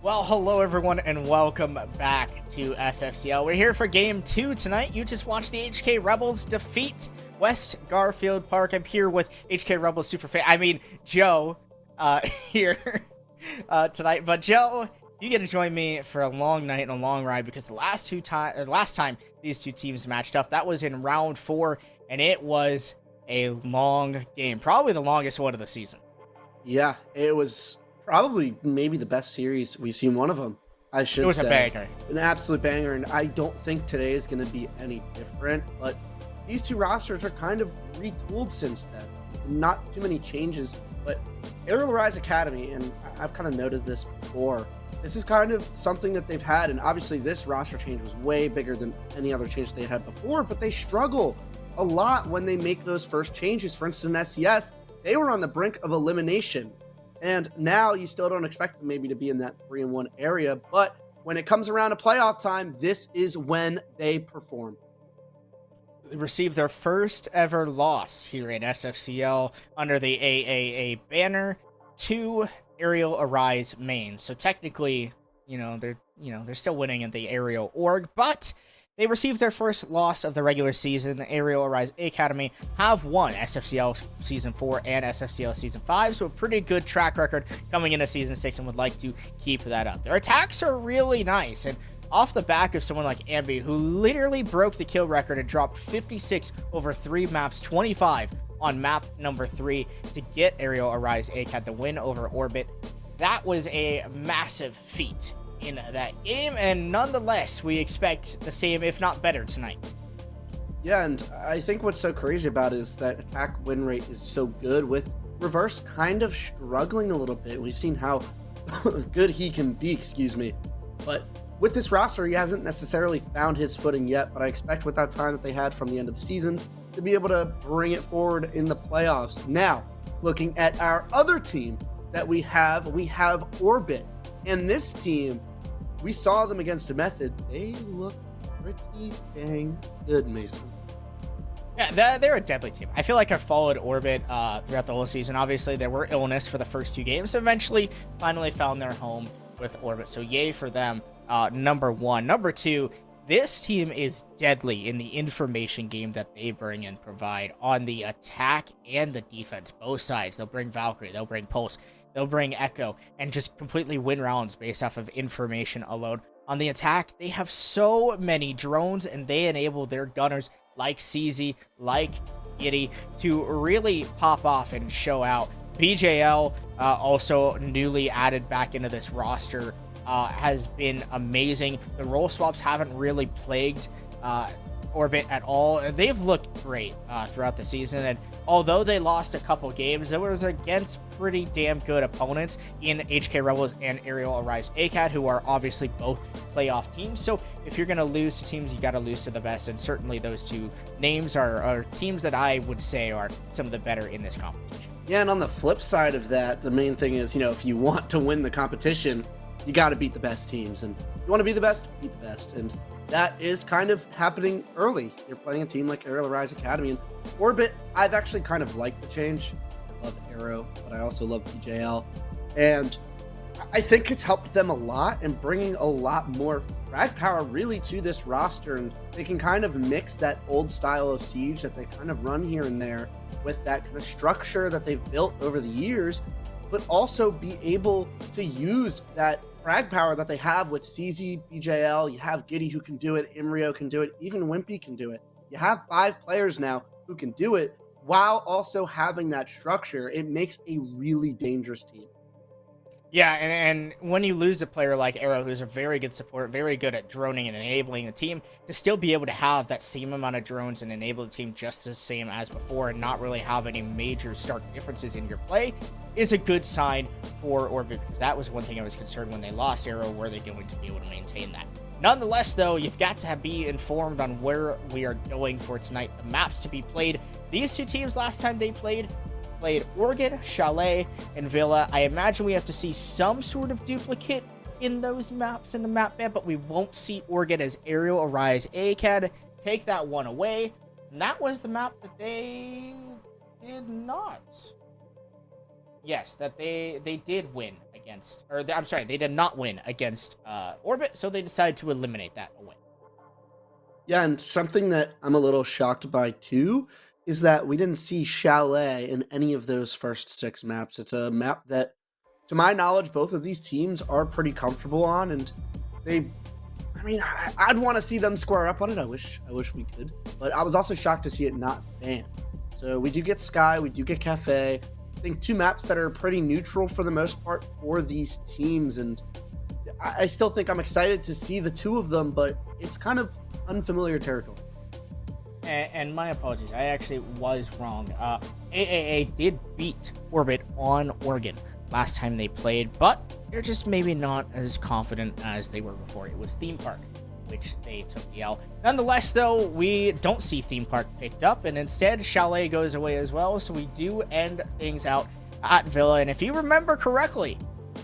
Well, hello everyone and welcome back to SFCL. We're here for game 2 tonight. You just watched the HK Rebels defeat West Garfield Park. I'm here with HK Rebels Joe, here tonight. But Joe, you get to join me for a long night and a long ride because the last time these two teams matched up, that was in round 4, and it was a long game, probably the longest one of the season. Yeah, it was probably maybe the best series we've seen. One of them, I should say. It was a banger. An absolute banger, and I don't think today is going to be any different. But these two rosters are kind of retooled since then. Not too many changes, but Arial Rise Academy, and I've kind of noticed this before, this is kind of something that they've had, and obviously this roster change was way bigger than any other change they had before, but they struggle a lot when they make those first changes. For instance, in SCS, they were on the brink of elimination. And now you still don't expect them maybe to be in that 3-1 area. But when it comes around to playoff time, this is when they perform. They received their first ever loss here in SFCL under the AAA banner to Arial Arise main. So technically, they're still winning in the Arial org, but they received their first loss of the regular season. The Arial Arise Academy have won SFCL Season 4 and SFCL Season 5, so a pretty good track record coming into Season 6 and would like to keep that up. Their attacks are really nice, and off the back of someone like Ambi, who literally broke the kill record and dropped 56 over 3 maps, 25 on map number 3 to get Arial Arise Acad the win over Orbit. That was a massive feat in that game, and nonetheless we expect the same, if not better, tonight. Yeah, and I think what's so crazy about it is that attack win rate is so good, with Reverse kind of struggling a little bit. We've seen how good he can be, but with this roster he hasn't necessarily found his footing yet, but I expect with that time that they had from the end of the season to be able to bring it forward in the playoffs. Now, looking at our other team that we have Orbit. And this team, we saw them against a Method. They look pretty dang good, Mason. Yeah, they're a deadly team. I feel like I've followed Orbit throughout the whole season. Obviously, there were illness for the first 2 games. Eventually, finally found their home with Orbit. So yay for them, number 1. Number 2, this team is deadly in the information game that they bring and provide on the attack and the defense, both sides. They'll bring Valkyrie, they'll bring Pulse, they'll bring Echo, and just completely win rounds based off of information alone. On the attack, they have so many drones, and they enable their gunners like CZ, like Giddy, to really pop off and show out. BJL, also newly added back into this roster, has been amazing. The role swaps haven't really plagued Orbit at all. They've looked great throughout the season, and although they lost a couple games, it was against pretty damn good opponents in HK Rebels and Arial Arise Acad, who are obviously both playoff teams. So if you're going to lose to teams, you got to lose to the best, and certainly those two names are teams that I would say are some of the better in this competition. Yeah, and on the flip side of that, the main thing is, if you want to win the competition, you got to beat the best teams, and you want to be the best, beat the best, and that is kind of happening early. You're playing a team like Arial Rise Academy, and Orbit, I've actually kind of liked the change. I love Arrow, but I also love PJL, and I think it's helped them a lot in bringing a lot more frag power really to this roster, and they can kind of mix that old style of Siege that they kind of run here and there with that kind of structure that they've built over the years, but also be able to use that frag power that they have with CZ, BJL. You have Giddy who can do it, Imrio can do it, even Wimpy can do it. You have 5 players now who can do it while also having that structure. It makes a really dangerous team. Yeah, and when you lose a player like Arrow, who's a very good support, very good at droning and enabling the team, to still be able to have that same amount of drones and enable the team just the same as before and not really have any major stark differences in your play is a good sign for Orbit, because that was one thing I was concerned when they lost Arrow. Were they going to be able to maintain that? Nonetheless, though, you've got to be informed on where we are going for tonight. The maps to be played. These two teams, last time they played Oregon, Chalet, and Villa. I imagine we have to see some sort of duplicate in those maps in the map ban, but we won't see Oregon as Arial Arise Acad take that one away. And that was the map that they did not. Yes, that they did win again. against, I'm sorry, they did not win against Orbit, so they decided to eliminate that win. Yeah, and something that I'm a little shocked by too is that we didn't see Chalet in any of those first 6 maps. It's a map that, to my knowledge, both of these teams are pretty comfortable on, and I'd want to see them square up on it. I wish we could, but I was also shocked to see it not banned. So we do get Sky, we do get Cafe. I think 2 maps that are pretty neutral for the most part for these teams, and I still think I'm excited to see the 2 of them, but it's kind of unfamiliar territory. And my apologies, I actually was wrong. AAA did beat Orbit on Oregon last time they played, but they're just maybe not as confident as they were before. It was Theme Park, which they took the L. Nonetheless, though, we don't see Theme Park picked up, and instead Chalet goes away as well, so we do end things out at Villa. And if you remember correctly,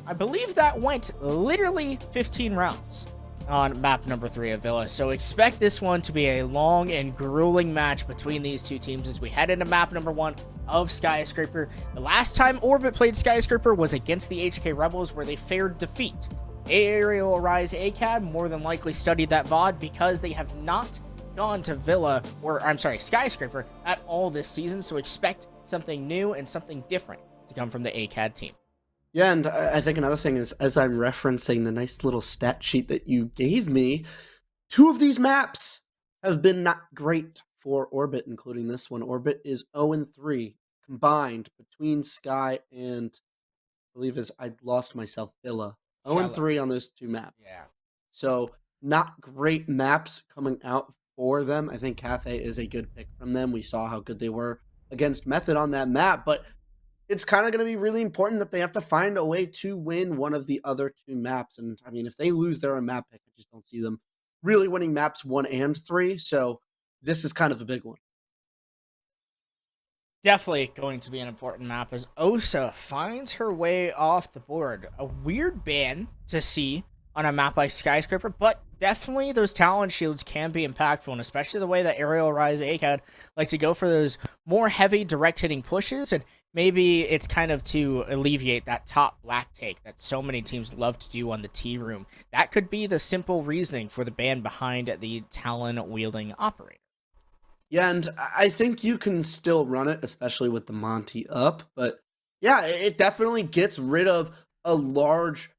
I believe that went literally 15 rounds on map number 3 of Villa. So expect this one to be a long and grueling match between these 2 teams as we head into map number 1 of Skyscraper. The last time Orbit played Skyscraper was against the HK Rebels, where they fared defeat. Arial Rise ACAD more than likely studied that VOD because they have not gone to Villa, or I'm sorry, Skyscraper at all this season. So expect something new and something different to come from the ACAD team. Yeah, and I think another thing is, as I'm referencing the nice little stat sheet that you gave me, 2 of these maps have been not great for Orbit, including this one. Orbit is 0-3 combined between Sky and, I believe I lost myself, Villa. 0-3 on those 2 maps. Yeah. So not great maps coming out for them. I think Cafe is a good pick from them. We saw how good they were against Method on that map, but it's kind of going to be really important that they have to find a way to win one of the other 2 maps. And I mean, if they lose their own map pick, I just don't see them really winning maps 1 and 3. So this is kind of a big one. Definitely going to be an important map as Osa finds her way off the board. A weird ban to see on a map like Skyscraper, but definitely those talent shields can be impactful, and especially the way that Arial Rise ACAD like to go for those more heavy direct hitting pushes, and maybe it's kind of to alleviate that top black take that so many teams love to do on the T room. That could be the simple reasoning for the ban behind the Talon wielding operator. Yeah, and I think you can still run it, especially with the Monty up. But yeah, it definitely gets rid of a large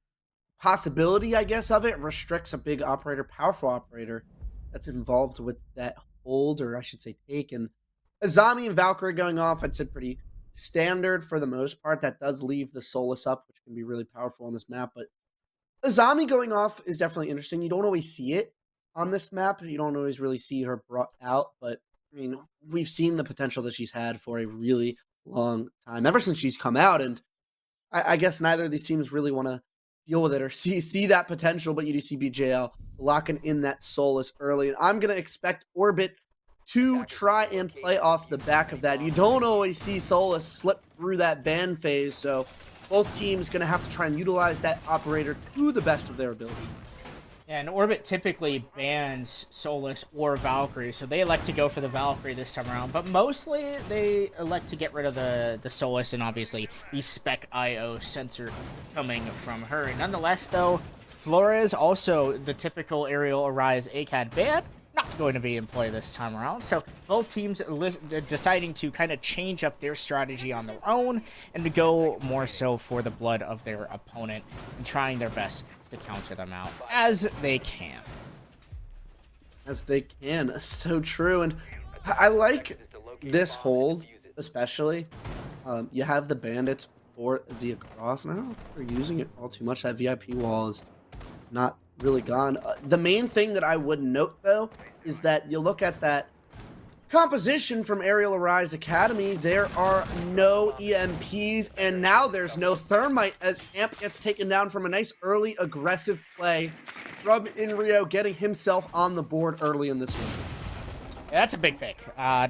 possibility, I guess, of it. Restricts a big operator, powerful operator that's involved with that hold, or I should say take. And Azami and Valkyrie going off, I'd say pretty standard for the most part. That does leave the Solus up, which can be really powerful on this map. But Azami going off is definitely interesting. You don't always see it on this map. You don't always really see her brought out, but I mean, we've seen the potential that she's had for a really long time, ever since she's come out. And I guess neither of these teams really want to deal with it or see that potential, but you do see BJL locking in that Solus early. And I'm going to expect Orbit to try and play off the back of that. You don't always see Solus slip through that ban phase, so both teams going to have to try and utilize that operator to the best of their abilities. And Orbit typically bans Solus or Valkyrie, so they elect to go for the Valkyrie this time around. But mostly, they elect to get rid of the Solus and obviously the Spec IO sensor coming from her. Nonetheless, though, Flores, also the typical Arial Arise ACAD ban, not going to be in play this time around. So both teams deciding to kind of change up their strategy on their own and to go more so for the blood of their opponent and trying their best to counter them out as they can. As they can. So true. And I like this hold, especially. You have the bandits for the across, and I don't know if they're using it all too much. That VIP wall is not really gone. The main thing that I would note, though, is that you look at that composition from Arial Arise Academy, there are no EMPs, and now there's no Thermite as Amp gets taken down from a nice early aggressive play from Inrio, getting himself on the board early in this one. Yeah, that's a big pick.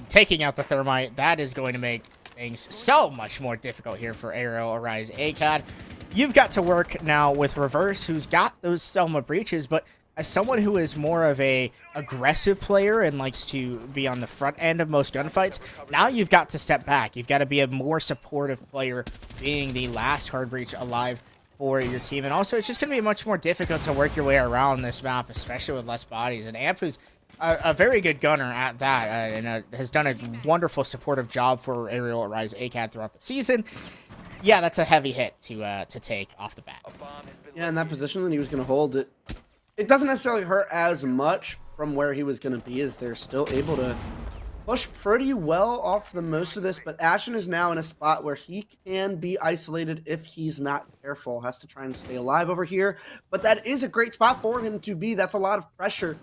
Taking out the Thermite, that is going to make things so much more difficult here for Arial Arise ACAD. You've got to work now with Reverse, who's got those Selma breaches, but as someone who is more of a aggressive player and likes to be on the front end of most gunfights, now you've got to step back. You've got to be a more supportive player, being the last hard breach alive for your team. And also, it's just going to be much more difficult to work your way around this map, especially with less bodies. And Amp, who's a very good gunner at that, and has done a wonderful supportive job for Arial Rise ACAD throughout the season. Yeah, that's a heavy hit to take off the bat. Yeah, in that position that he was going to hold it, it doesn't necessarily hurt as much from where he was going to be, as they're still able to push pretty well off the most of this. But Ashen is now in a spot where he can be isolated if he's not careful. Has to try and stay alive over here, but that is a great spot for him to be. That's a lot of pressure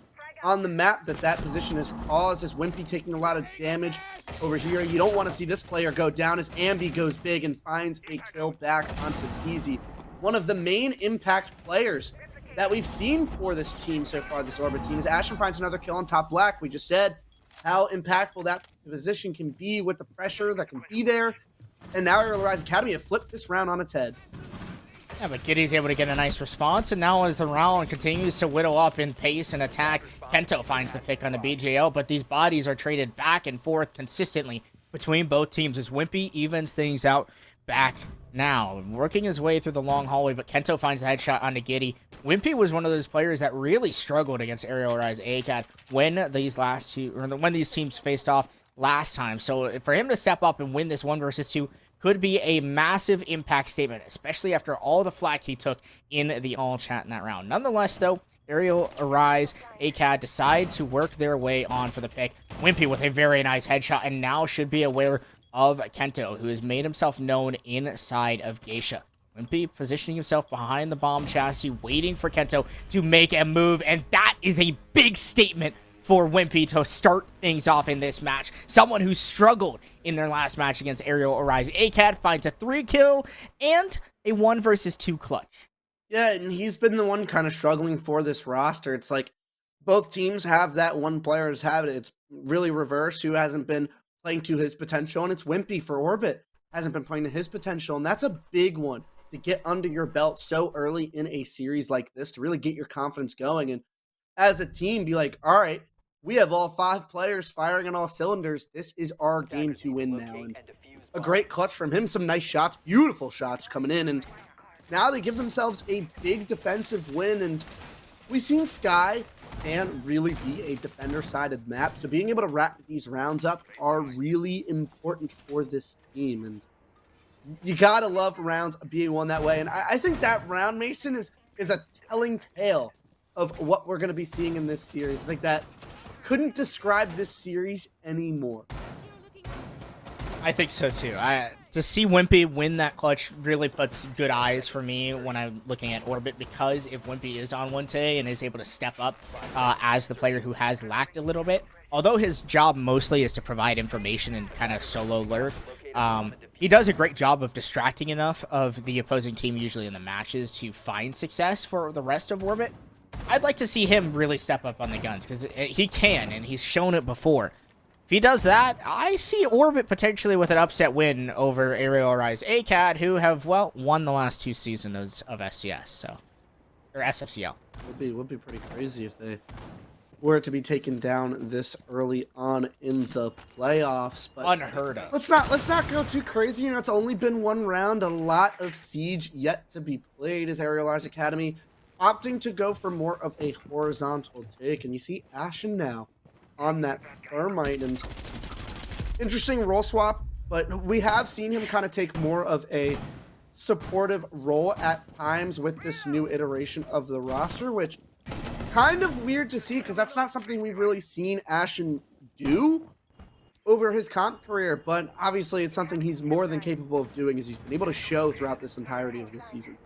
on the map that position has caused, as Wimpy taking a lot of damage over here. You don't want to see this player go down, as Ambi goes big and finds a kill back onto CZ. One of the main impact players that we've seen for this team so far, this Orbit team, is Ashen finds another kill on top black. We just said how impactful that position can be with the pressure that can be there. And now Arial Rise Academy have flipped this round on its head. Yeah, but Giddy's able to get a nice response, and now as the round continues to whittle up in pace and attack, Kento finds the pick on the BJL, but these bodies are traded back and forth consistently between both teams as Wimpy evens things out back now. Working his way through the long hallway, but Kento finds a headshot onto Giddy. Wimpy was one of those players that really struggled against Arial Rise ACAD when these teams faced off last time. So for him to step up and win this 1 versus 2 could be a massive impact statement, especially after all the flack he took in the all chat in that round. Nonetheless, though, Arial Rise ACAD decide to work their way on for the pick. Wimpy with a very nice headshot, and now should be aware of Kento, who has made himself known inside of Geisha. Wimpy positioning himself behind the bomb chassis, waiting for Kento to make a move, and that is a big statement for Wimpy to start things off in this match. Someone who struggled in their last match against Arial Rise ACAD finds a 3-kill and a 1 versus 2 clutch. Yeah, and he's been the one kind of struggling for this roster. It's like both teams have that one player who's had it. It's really Reverse, who hasn't been playing to his potential, and it's Wimpy for Orbit, hasn't been playing to his potential, and that's a big one to get under your belt so early in a series like this, to really get your confidence going, and as a team be like, all right, we have all 5 players firing on all cylinders. This is our game to win now. And a great clutch from him, some nice shots, beautiful shots coming in, and now they give themselves a big defensive win. And we've seen Sky can really be a defender-sided map, so being able to wrap these rounds up are really important for this team, and you gotta love rounds being won that way. And I think that round, Mason, is a telling tale of what we're going to be seeing in this series. I think that couldn't describe this series anymore. I think so too. To see Wimpy win that clutch really puts good eyes for me when I'm looking at Orbit, because if Wimpy is on one today and is able to step up as the player who has lacked a little bit, although his job mostly is to provide information and kind of solo lurk, he does a great job of distracting enough of the opposing team usually in the matches to find success for the rest of Orbit. I'd like to see him really step up on the guns, because he can, and he's shown it before. If he does that, I see Orbit potentially with an upset win over Arial Rise ACAD, who have, well, won the last 2 seasons of SCS, so, or SFCL. Would be pretty crazy if they were to be taken down this early on in the playoffs. But unheard of. Let's not go too crazy. You know, it's only been 1 round. A lot of siege yet to be played as Arial Rise Academy opting to go for more of a horizontal take, and you see Ashen now on that Thermite, and interesting role swap, but we have seen him kind of take more of a supportive role at times with this new iteration of the roster, which kind of weird to see, because that's not something we've really seen Ashen do over his comp career, but obviously it's something he's more than capable of doing, as he's been able to show throughout this entirety of this season.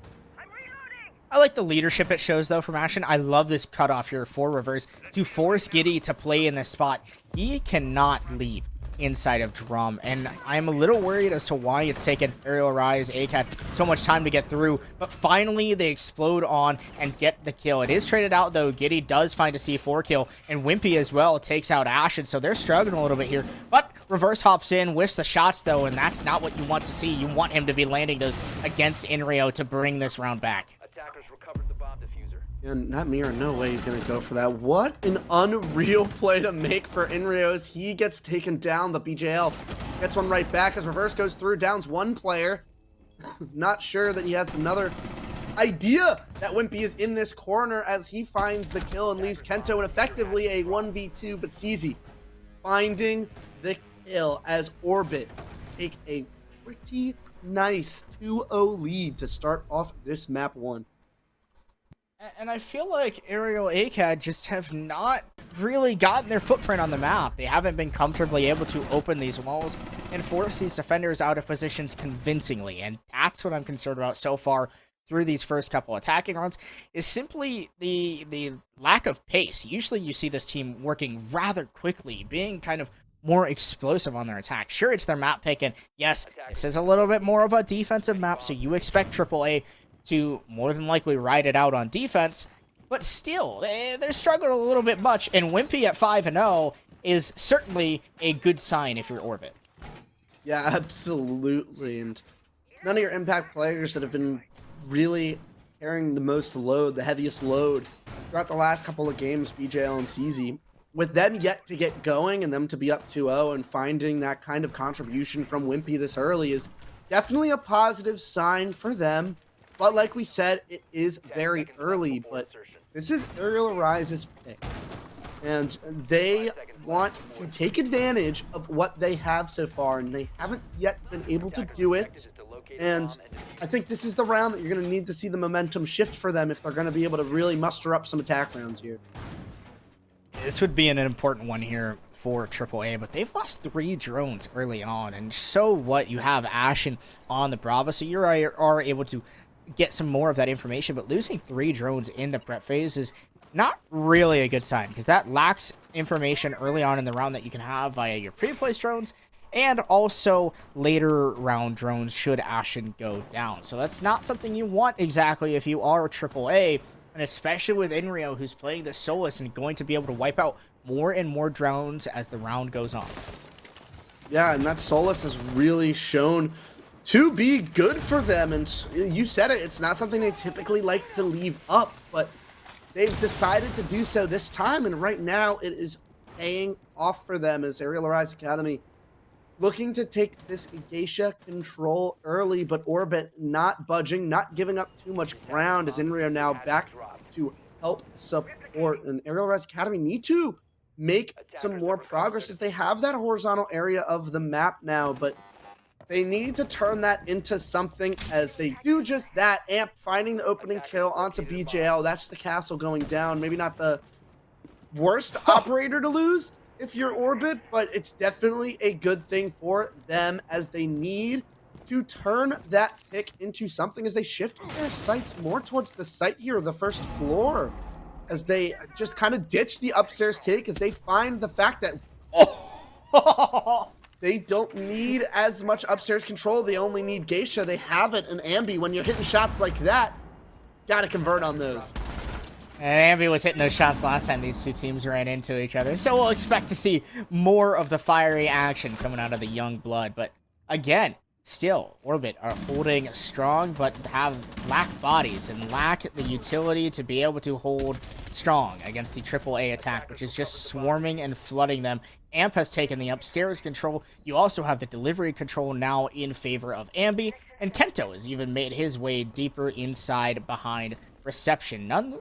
I like the leadership it shows, though, from Ashen. I love this cutoff here for Reverse to force Giddy to play in this spot. He cannot leave inside of Drum, and I'm a little worried as to why it's taken Arial Rise ACAD so much time to get through, but finally they explode on and get the kill. It is traded out, though. Giddy does find a C4 kill, and Wimpy as well takes out Ashen, so they're struggling a little bit here, but Reverse hops in, whiffs the shots, though, and that's not what you want to see. You want him to be landing those against Inrio to bring this round back. And not Mira, no way he's going to go for that. What an unreal play to make for Inrio as he gets taken down, but BJL gets one right back as Reverse goes through, downs 1 player. Not sure that he has another idea that Wimpy is in this corner as he finds the kill and leaves Kento in effectively a 1v2, but CZ finding the kill as Orbit take a pretty nice 2-0 lead to start off this map 1. And I feel like Arial ACAD just have not really gotten their footprint on the map. They haven't been comfortably able to open these walls and force these defenders out of positions convincingly. And that's what I'm concerned about so far through these first couple attacking rounds, is simply the lack of pace. Usually you see this team working rather quickly, being kind of more explosive on their attack. Sure, it's their map pick, and yes, this is a little bit more of a defensive map, so you expect AAA to more than likely ride it out on defense, but still, they're struggling a little bit much, and Wimpy at 5-0 is certainly a good sign if you're Orbit. Yeah, absolutely, and none of your impact players that have been really carrying the most load, the heaviest load throughout the last couple of games, BJL and CZ, with them yet to get going and them to be up 2-0 and finding that kind of contribution from Wimpy this early is definitely a positive sign for them. But like we said, it is very early, but this is Arial Arise's pick. And they want to take advantage of what they have so far, and they haven't yet been able to do it. And I think this is the round that you're going to need to see the momentum shift for them if they're going to be able to really muster up some attack rounds here. This would be an important one here for AAA, but they've lost 3 drones early on, and so what? You have Ashen on the Bravo, so you are able to get some more of that information, but losing 3 drones in the prep phase is not really a good sign, because that lacks information early on in the round that you can have via your pre-placed drones, and also later round drones should Ashen go down. So that's not something you want exactly if you are AAA, and especially with Inrio, who's playing the Solus and going to be able to wipe out more and more drones as the round goes on. Yeah, and that Solus has really shown to be good for them, and you said it, it's not something they typically like to leave up, but they've decided to do so this time, and right now it is paying off for them as Arial Arise Academy looking to take this Geisha control early, but Orbit not budging, not giving up too much ground as Inrio now back to help support, and Arial Arise Academy need to make some more progress as they have that horizontal area of the map now, but they need to turn that into something as they do just that. Amp finding the opening kill onto BJL. That's the castle going down. Maybe not the worst operator to lose if you're Orbit, but it's definitely a good thing for them as they need to turn that pick into something as they shift their sights more towards the site here, the first floor, as they just kind of ditch the upstairs take as they find the fact that they don't need as much upstairs control. They only need Geisha. They have it in Ambi. When you're hitting shots like that, gotta convert on those. And Ambi was hitting those shots last time these two teams ran into each other. So we'll expect to see more of the fiery action coming out of the young blood. But again, still, Orbit are holding strong, but lack bodies and lack the utility to be able to hold strong against the AAA attack, which is just swarming and flooding them. Amp has taken the upstairs control. You also have the delivery control now in favor of Ambi, and Kento has even made his way deeper inside behind reception.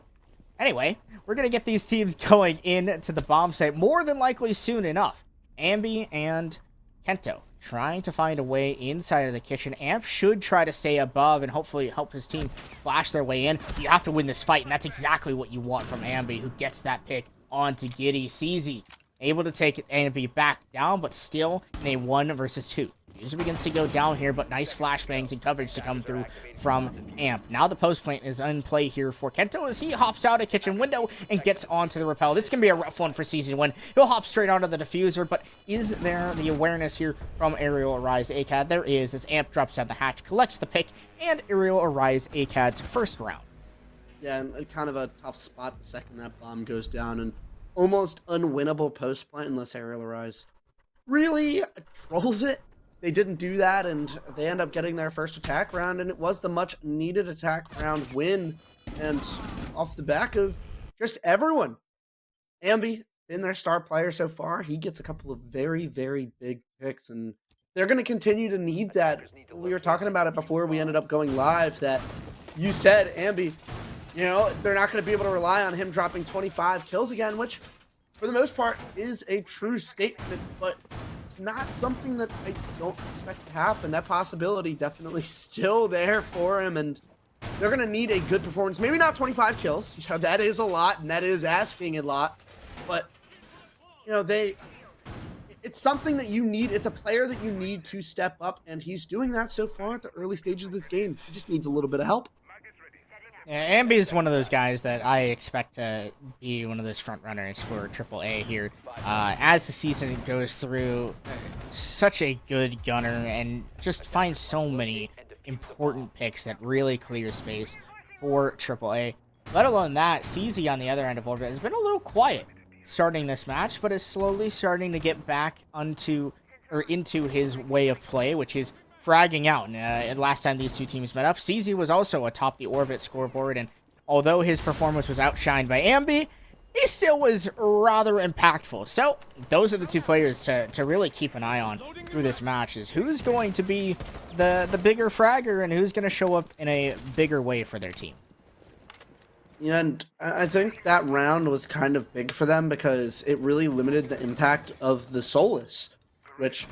Anyway, we're going to get these teams going into the bomb site more than likely soon enough. Ambi and Kento trying to find a way inside of the kitchen. Amp should try to stay above and hopefully help his team flash their way in. You have to win this fight, and that's exactly what you want from Ambi, who gets that pick onto Giddy. CZ able to take Ambi back down, but still in a 1 versus 2. User begins to go down here, but nice flashbangs and coverage to come through from Amp. Now the post plant is in play here for Kento as he hops out a kitchen window and gets onto the rappel. This can be a rough one for Season 1. He'll hop straight onto the diffuser, but is there the awareness here from Arial Arise ACAD? There is, as Amp drops out the hatch, collects the pick, and Arial Arise ACAD's first round. Yeah, and kind of a tough spot the second that bomb goes down, and almost unwinnable post plant unless Arial Arise really trolls it. They didn't do that, and they end up getting their first attack round, and it was the much-needed attack round win, and off the back of just everyone. Ambi, been their star player so far. He gets a couple of very, very big picks, and they're going to continue to need that. We were talking about it before we ended up going live, that you said, Ambi, you know, they're not going to be able to rely on him dropping 25 kills again, which for the most part is a true statement, but it's not something that I don't expect to happen. That possibility definitely still there for him, and they're going to need a good performance. Maybe not 25 kills. You know, that is a lot, and that is asking a lot, but you know, it's something that you need. It's a player that you need to step up, and he's doing that so far at the early stages of this game. He just needs a little bit of help. Yeah, Ambi is one of those guys that I expect to be one of those front runners for AAA here. As the season goes through, such a good gunner and just finds so many important picks that really clear space for AAA. Let alone that, CZ on the other end of Orbit has been a little quiet starting this match, but is slowly starting to get back into his way of play, which is fragging out. And last time these two teams met up, CZ was also atop the Orbit scoreboard, and although his performance was outshined by Ambi, he still was rather impactful. So those are the two players to really keep an eye on through this match, is who's going to be the bigger fragger and who's going to show up in a bigger way for their team. Yeah, and I think that round was kind of big for them because it really limited the impact of the Solus, which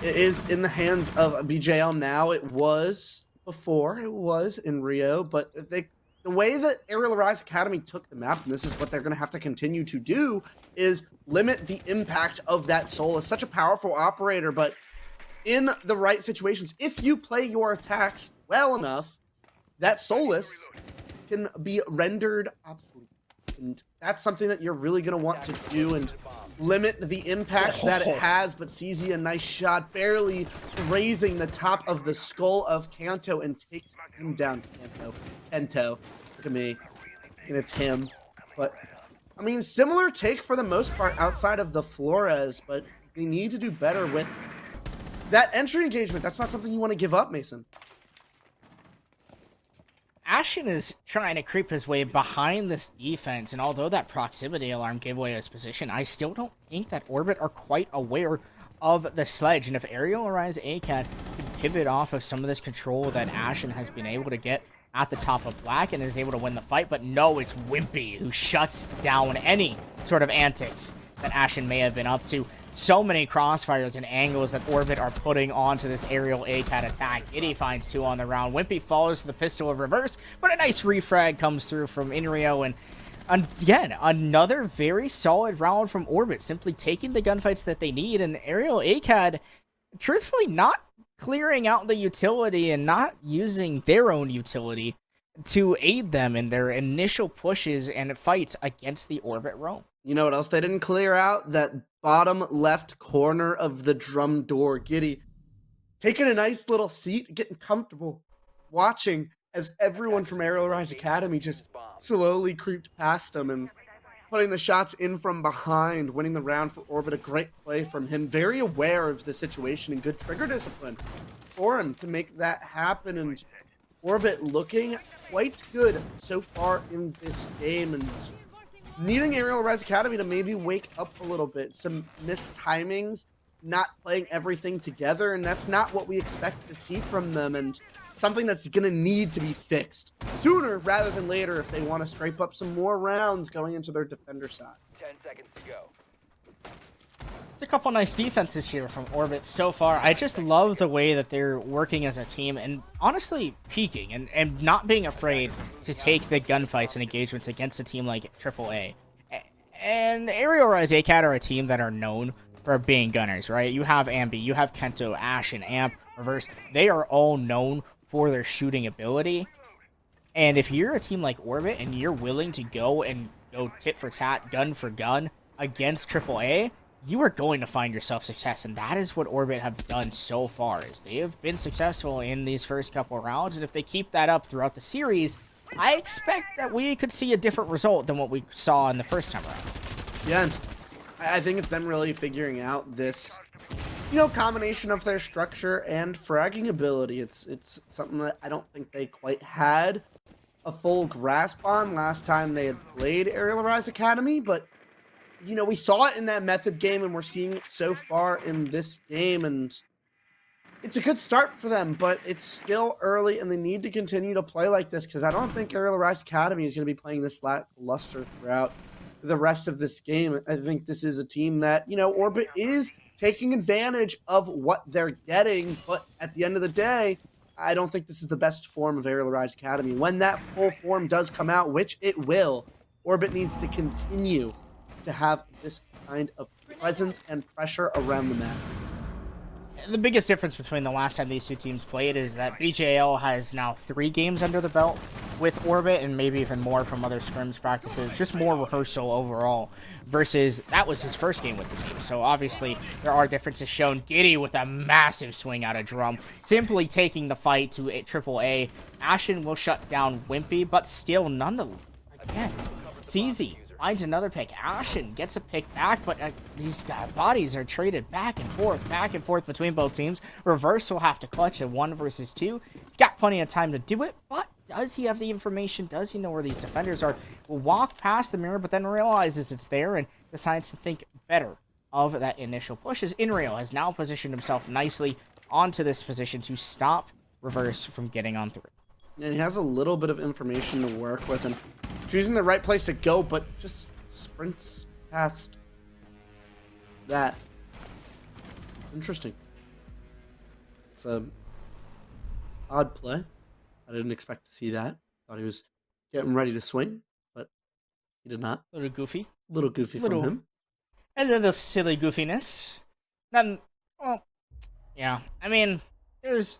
is in the hands of BJL now. It was before, it was in Rio, but the way that Arial Rise Academy took the map, and this is what they're going to have to continue to do, is limit the impact of that Solus. Such a powerful operator, but in the right situations, if you play your attacks well enough, that Solus can be rendered obsolete. And that's something that you're really going to want to do and limit the impact that it has. But CZ, a nice shot, barely grazing the top of the skull of Kanto and takes him down. Kento. Look at me. And it's him. But, I mean, similar take for the most part outside of the Flores, but they need to do better with that entry engagement. That's not something you want to give up, Mason. Ashen is trying to creep his way behind this defense, and although that proximity alarm gave away his position, I still don't think that Orbit are quite aware of the sledge. And if Arial Rise ACAD could pivot off of some of this control that Ashen has been able to get at the top of Black and is able to win the fight, but no, it's Wimpy who shuts down any sort of antics that Ashen may have been up to. So many crossfires and angles that Orbit are putting onto this Arial ACAT attack. Giddy finds two on the round. Wimpy follows the pistol of reverse, but a nice refrag comes through from Inrio, and again, another very solid round from Orbit, simply taking the gunfights that they need, and Arial ACAD, truthfully, not clearing out the utility and not using their own utility to aid them in their initial pushes and fights against the Orbit roam. You know what else they didn't clear out? That bottom left corner of the drum door. Giddy taking a nice little seat, getting comfortable, watching as everyone from Arial Rise Academy just slowly creeped past him and putting the shots in from behind, winning the round for Orbit. A great play from him, very aware of the situation and good trigger discipline for him to make that happen. And Orbit looking quite good so far in this game, and needing Arial Rise Academy to maybe wake up a little bit. Some missed timings, not playing everything together, and that's not what we expect to see from them, and something that's going to need to be fixed sooner rather than later if they want to scrape up some more rounds going into their defender side. 10 seconds to go. It's a couple nice defenses here from Orbit so far. I just love the way that they're working as a team and honestly peaking and not being afraid to take the gunfights and engagements against a team like AAA. And Arial Rise ACAD are a team that are known for being gunners, right? You have Ambi, you have Kento, Ashen, Amp, Reverse. They are all known for their shooting ability. And if you're a team like Orbit and you're willing to go tit for tat, gun for gun against AAA, you are going to find yourself success, and that is what Orbit have done so far. Is they have been successful in these first couple of rounds, and if they keep that up throughout the series, I expect that we could see a different result than what we saw in the first time around. Yeah, and I think it's them really figuring out this, combination of their structure and fragging ability. It's something that I don't think they quite had a full grasp on last time they had played Arial Rise Academy, but we saw it in that method game, and we're seeing it so far in this game. And it's a good start for them, but it's still early, and they need to continue to play like this because I don't think Arial Rise Academy is going to be playing this lackluster throughout the rest of this game. I think this is a team that, Orbit is taking advantage of what they're getting, but at the end of the day, I don't think this is the best form of Arial Rise Academy. When that full form does come out, which it will, Orbit needs to continue to have this kind of presence and pressure around the map. The biggest difference between the last time these two teams played is that BJL has now 3 games under the belt with Orbit, and maybe even more from other scrims practices, just more rehearsal overall, versus that was his first game with the team. So obviously there are differences shown. Giddy with a massive swing out of drum, simply taking the fight to AAA. Ashen will shut down Wimpy, but still nonetheless, again, it's easy. Finds another pick. Ashen gets a pick back, but these bodies are traded back and forth between both teams. Reverse will have to clutch a 1 versus 2. He's got plenty of time to do it, but does he have the information? Does he know where these defenders are? Will walk past the mirror, but then realizes it's there and decides to think better of that initial push, as Arial has now positioned himself nicely onto this position to stop Reverse from getting on through. And he has a little bit of information to work with, and choosing the right place to go, but just sprints past that. It's interesting. It's a odd play. I didn't expect to see that. Thought he was getting ready to swing, but he did not. A little goofy. A little goofy from him. A little silly goofiness. Then, well, yeah. I mean, there's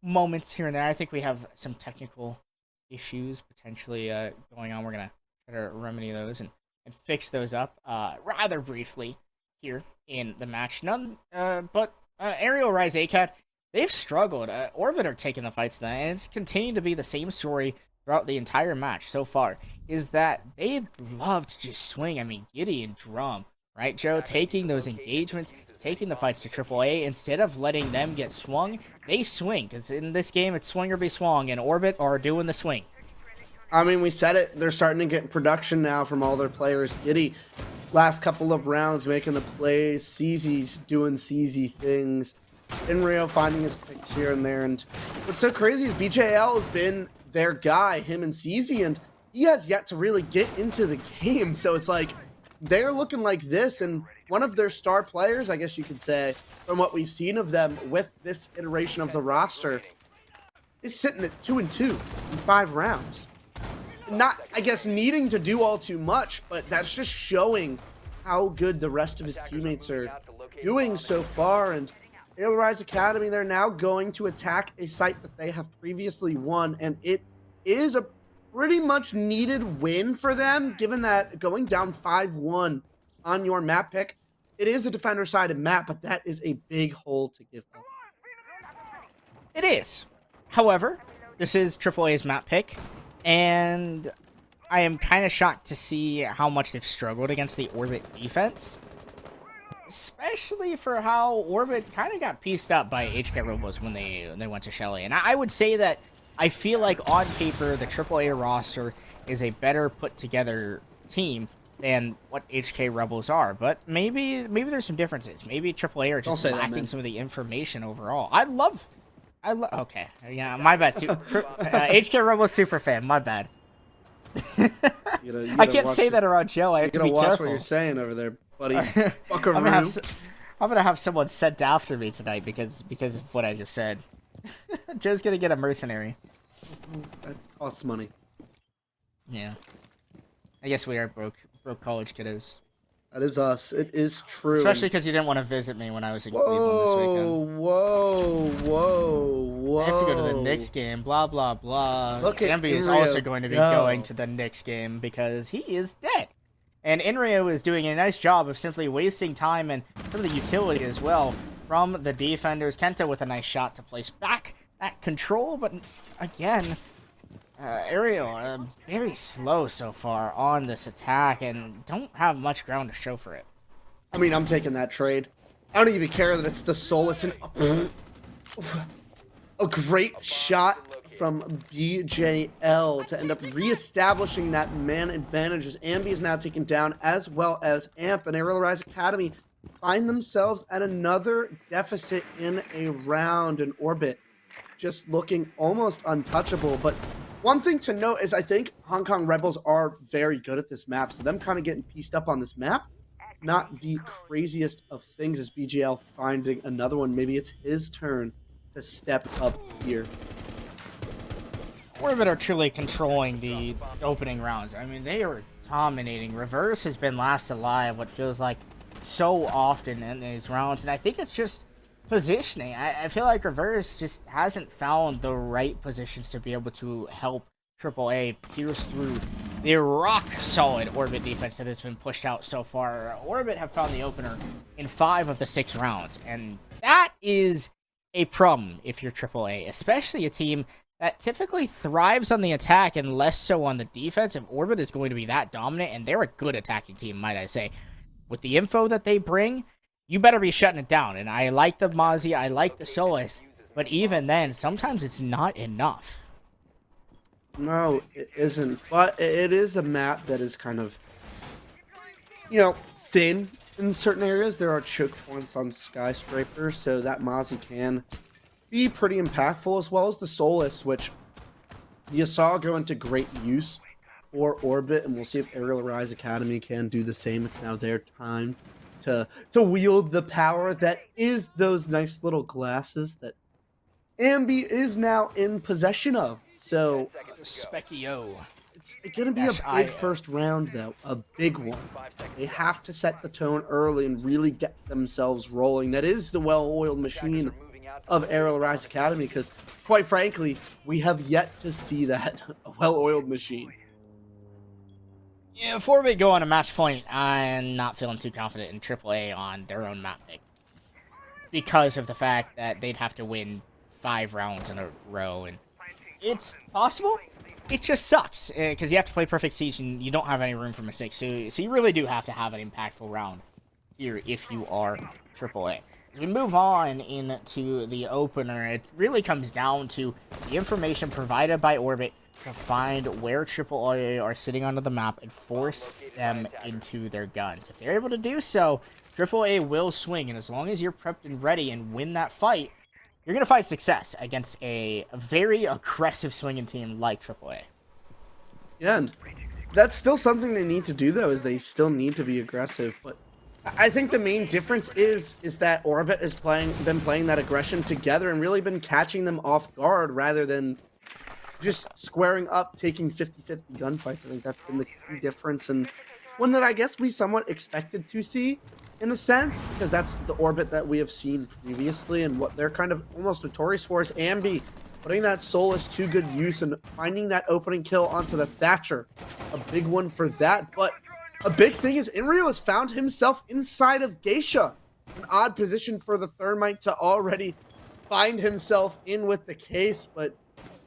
moments here and there. I think we have some technical issues potentially going on. We're gonna try to remedy those and fix those up rather briefly here in the match. But Arial Rise ACAT, they've struggled. Orbit are taking the fights tonight, and it's continued to be the same story throughout the entire match so far, is that they love to just swing. I mean, Giddy and Drum, right, Joe? Taking those engagements, taking the fights to AAA, instead of letting them get swung, they swing. Because in this game, it's swing or be swung, and Orbit are doing the swing. I mean, we said it. They're starting to get production now from all their players. Giddy, last couple of rounds, making the plays. CZ's doing CZ things. Arial finding his picks here and there. And what's so crazy is BJL has been their guy, him and CZ, and he has yet to really get into the game. So it's like, they're looking like this, and one of their star players, I guess you could say, from what we've seen of them with this iteration of the roster, is sitting at 2-2 in 5 rounds. Not, I guess, needing to do all too much, but that's just showing how good the rest of his teammates are doing so far. And Arial Rise Academy, they're now going to attack a site that they have previously won, and it is a pretty much needed win for them, given that going down 5-1 on your map pick, it is a defender-sided map, but that is a big hole to give up. It is. However, this is AAA's map pick, and I am kind of shocked to see how much they've struggled against the Orbit defense, especially for how Orbit kind of got pieced up by HK Robos when they went to Shelly. And I would say that I feel like on paper the AAA roster is a better put together team than what HK Rebels are, but maybe there's some differences. Maybe AAA are just lacking some of the information overall. Okay, yeah, my bad. HK Rebels super fan, my bad. You gotta I can't say that around Joe. I have to be careful. Watch what you're saying over there, buddy. I'm gonna have someone sent after me tonight because of what I just said. Joe's gonna get a mercenary. That costs money. Yeah. I guess we are broke college kiddos. That is us. It is true. Especially because you didn't want to visit me when I was in Cleveland this weekend. Whoa. I have to go to the Knicks game, blah, blah, blah. Look at Envy is also going to be going to the Knicks game because he is dead. And Inrio is doing a nice job of simply wasting time and some of the utility as well from the defenders. Kenta with a nice shot to place back that control, but again, Arial very slow so far on this attack and don't have much ground to show for it. I mean, I'm taking that trade. I don't even care that it's the Solus and a great shot from BJL to end up reestablishing that man advantage as Ambi is now taken down, as well as Amp. And Arial Rise Academy find themselves at another deficit in a round, and Orbit just looking almost untouchable. But one thing to note is I think Hong Kong Rebels are very good at this map, so them kind of getting pieced up on this map, not the craziest of things, as BGL finding another one. Maybe it's his turn to step up here. Orbit are truly controlling the opening rounds. I mean, they are dominating. Reverse has been last alive, what feels like so often in these rounds, and I think it's just positioning. I feel like Reverse just hasn't found the right positions to be able to help AAA pierce through the rock-solid Orbit defense that has been pushed out so far. Orbit have found the opener in 5 of the 6 rounds, and that is a problem if you're AAA, especially a team that typically thrives on the attack and less so on the defense. If Orbit is going to be that dominant, and they're a good attacking team, might I say, with the info that they bring, you better be shutting it down. And I like the Mozzie, I like the Solus, but even then, sometimes it's not enough. No, it isn't. But it is a map that is kind of, thin in certain areas. There are choke points on Skyscraper, so that Mozzie can be pretty impactful, as well as the Solus, which you saw go into great use for Orbit, and we'll see if Arial Rise Academy can do the same. It's now their time to wield the power that is those nice little glasses that Ambi is now in possession of. So Specchio. it's going to be a big first round, though, a big one. They have to set the tone early and really get themselves rolling. That is the well-oiled machine of Arial Rise Academy, because quite frankly, we have yet to see that well-oiled machine. Yeah, before we go on a match point, I'm not feeling too confident in AAA on their own map pick, because of the fact that they'd have to win 5 rounds in a row, and it's possible. It just sucks, because you have to play Perfect Siege, and you don't have any room for mistakes, so you really do have to have an impactful round here if you are AAA. As we move on into the opener, it really comes down to the information provided by Orbit to find where AAA are sitting onto the map and force them into their guns. If they're able to do so, AAA will swing, and as long as you're prepped and ready and win that fight, you're going to find success against a very aggressive swinging team like AAA. Yeah, and that's still something they need to do, though, is they still need to be aggressive, but I think the main difference is that Orbit has been playing that aggression together and really been catching them off guard rather than just squaring up, taking 50-50 gunfights. I think that's been the key difference, and one that I guess we somewhat expected to see in a sense, because that's the Orbit that we have seen previously, and what they're kind of almost notorious for is Ambi putting that Solus to good use and finding that opening kill onto the Thatcher. A big one for that, but a big thing is Arial has found himself inside of Geisha. An odd position for the Thermite to already find himself in with the case, but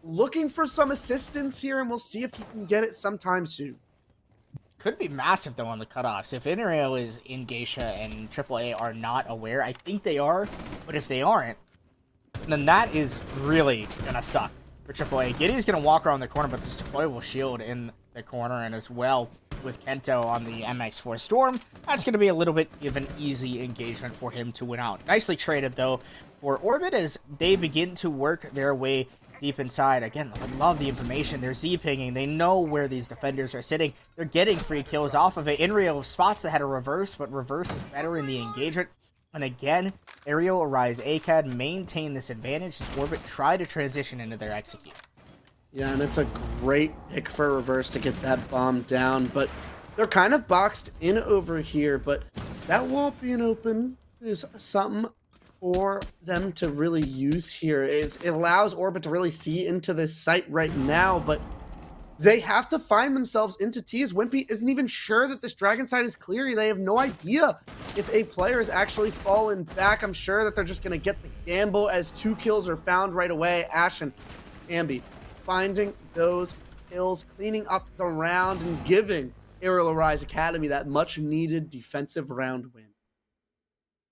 looking for some assistance here, and we'll see if he can get it sometime soon. Could be massive, though, on the cutoffs. If Arial is in Geisha and AAA are not aware, I think they are, but if they aren't, then that is really going to suck for AAA. Giddy's going to walk around the corner, but this deployable shield in the corner, and as well with Kento on the MX4 Storm, that's going to be a little bit of an easy engagement for him to win out. Nicely traded, though, for Orbit as they begin to work their way deep inside. Again, I love the information. They're Z-pinging. They know where these defenders are sitting. They're getting free kills off of it. Arial spots that had a reverse, but reverse is better in the engagement. And again, Arial, Rise, ACAD maintain this advantage as Orbit try to transition into their execute. Yeah, and it's a great pick for Reverse to get that bomb down, but they're kind of boxed in over here, but that wall being open is something for them to really use here. It allows Orbit to really see into this site right now, but they have to find themselves into T's. Wimpy isn't even sure that this Dragon side is clear. They have no idea if a player has actually fallen back. I'm sure that they're just going to get the gamble as 2 kills are found right away. Ash and Ambi finding those kills, cleaning up the round, and giving Arial Rise Academy that much-needed defensive round win.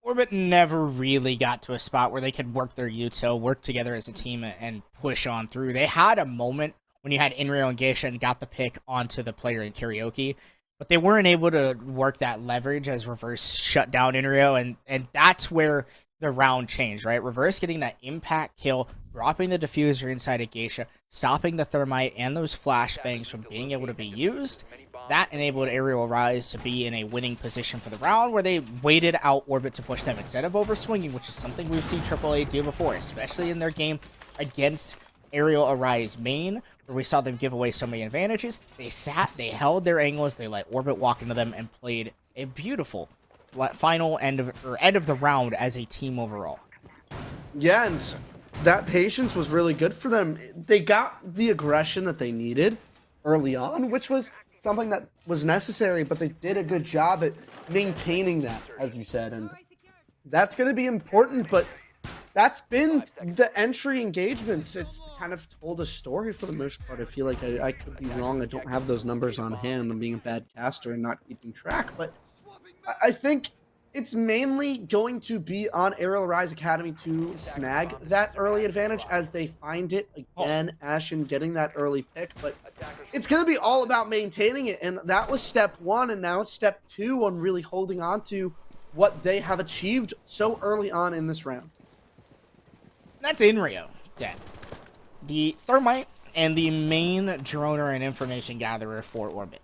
Orbit never really got to a spot where they could work their util, work together as a team, and push on through. They had a moment when you had Arial and Geisha and got the pick onto the player in Karaoke, but they weren't able to work that leverage as Reverse shut down Arial, and that's where the round changed, right? Reverse getting that impact kill, dropping the diffuser inside of Geisha, stopping the thermite and those flashbangs from being able to be used. That enabled Arial Rise to be in a winning position for the round, where they waited out Orbit to push them instead of overswinging, which is something we've seen AAA do before, especially in their game against Arial Arise main, where we saw them give away so many advantages. They sat, they held their angles, they let Orbit walk into them, and played a beautiful final end of the round as a team overall. Yeah, and that patience was really good for them. They got the aggression that they needed early on, which was something that was necessary, but they did a good job at maintaining that, as you said, and that's going to be important, but that's been the entry engagements. It's kind of told a story for the most part. I feel like I could be wrong. I don't have those numbers on hand. I'm being a bad caster and not keeping track, but I think it's mainly going to be on Arial Rise Academy to snag that early advantage as they find it. Again, Ashen getting that early pick, but it's going to be all about maintaining it, and that was step one, and now it's step two on really holding on to what they have achieved so early on in this round. That's in Rio, dead. The Thermite and the main droner and information gatherer for Orbit.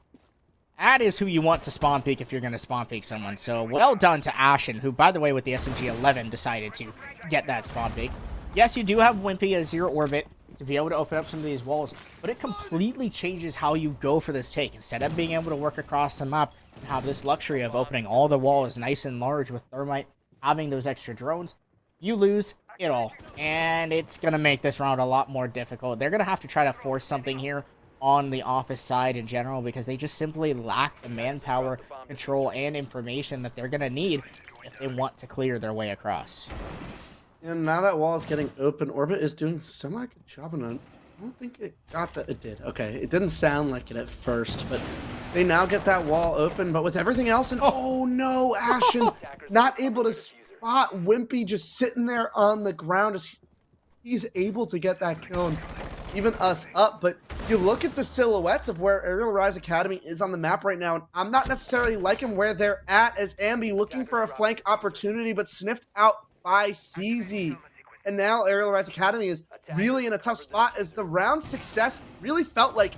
That is who you want to spawn peek if you're going to spawn peek someone. So well done to Ashen, who, by the way, with the SMG-11 decided to get that spawn peek. Yes, you do have Wimpy as your Orbit to be able to open up some of these walls, but it completely changes how you go for this take. Instead of being able to work across the map and have this luxury of opening all the walls nice and large with Thermite, having those extra drones, you lose it all. And it's going to make this round a lot more difficult. They're going to have to try to force something here on the office side in general, because they just simply lack the manpower, control, and information that they're going to need if they want to clear their way across. And now that wall is getting open, Orbit is doing semi-good job on it. I don't think it got that. It did. Okay, it didn't sound like it at first, but they now get that wall open. But with everything else, and oh no, Ashen not able to spot Wimpy just sitting there on the ground as he's able to get that kill and even us up. But you look at the silhouettes of where Arial Rise Academy is on the map right now, and I'm not necessarily liking where they're at, as Ambi looking for a flank opportunity, but sniffed out by CZ. And now Arial Rise Academy is really in a tough spot, as the round success really felt like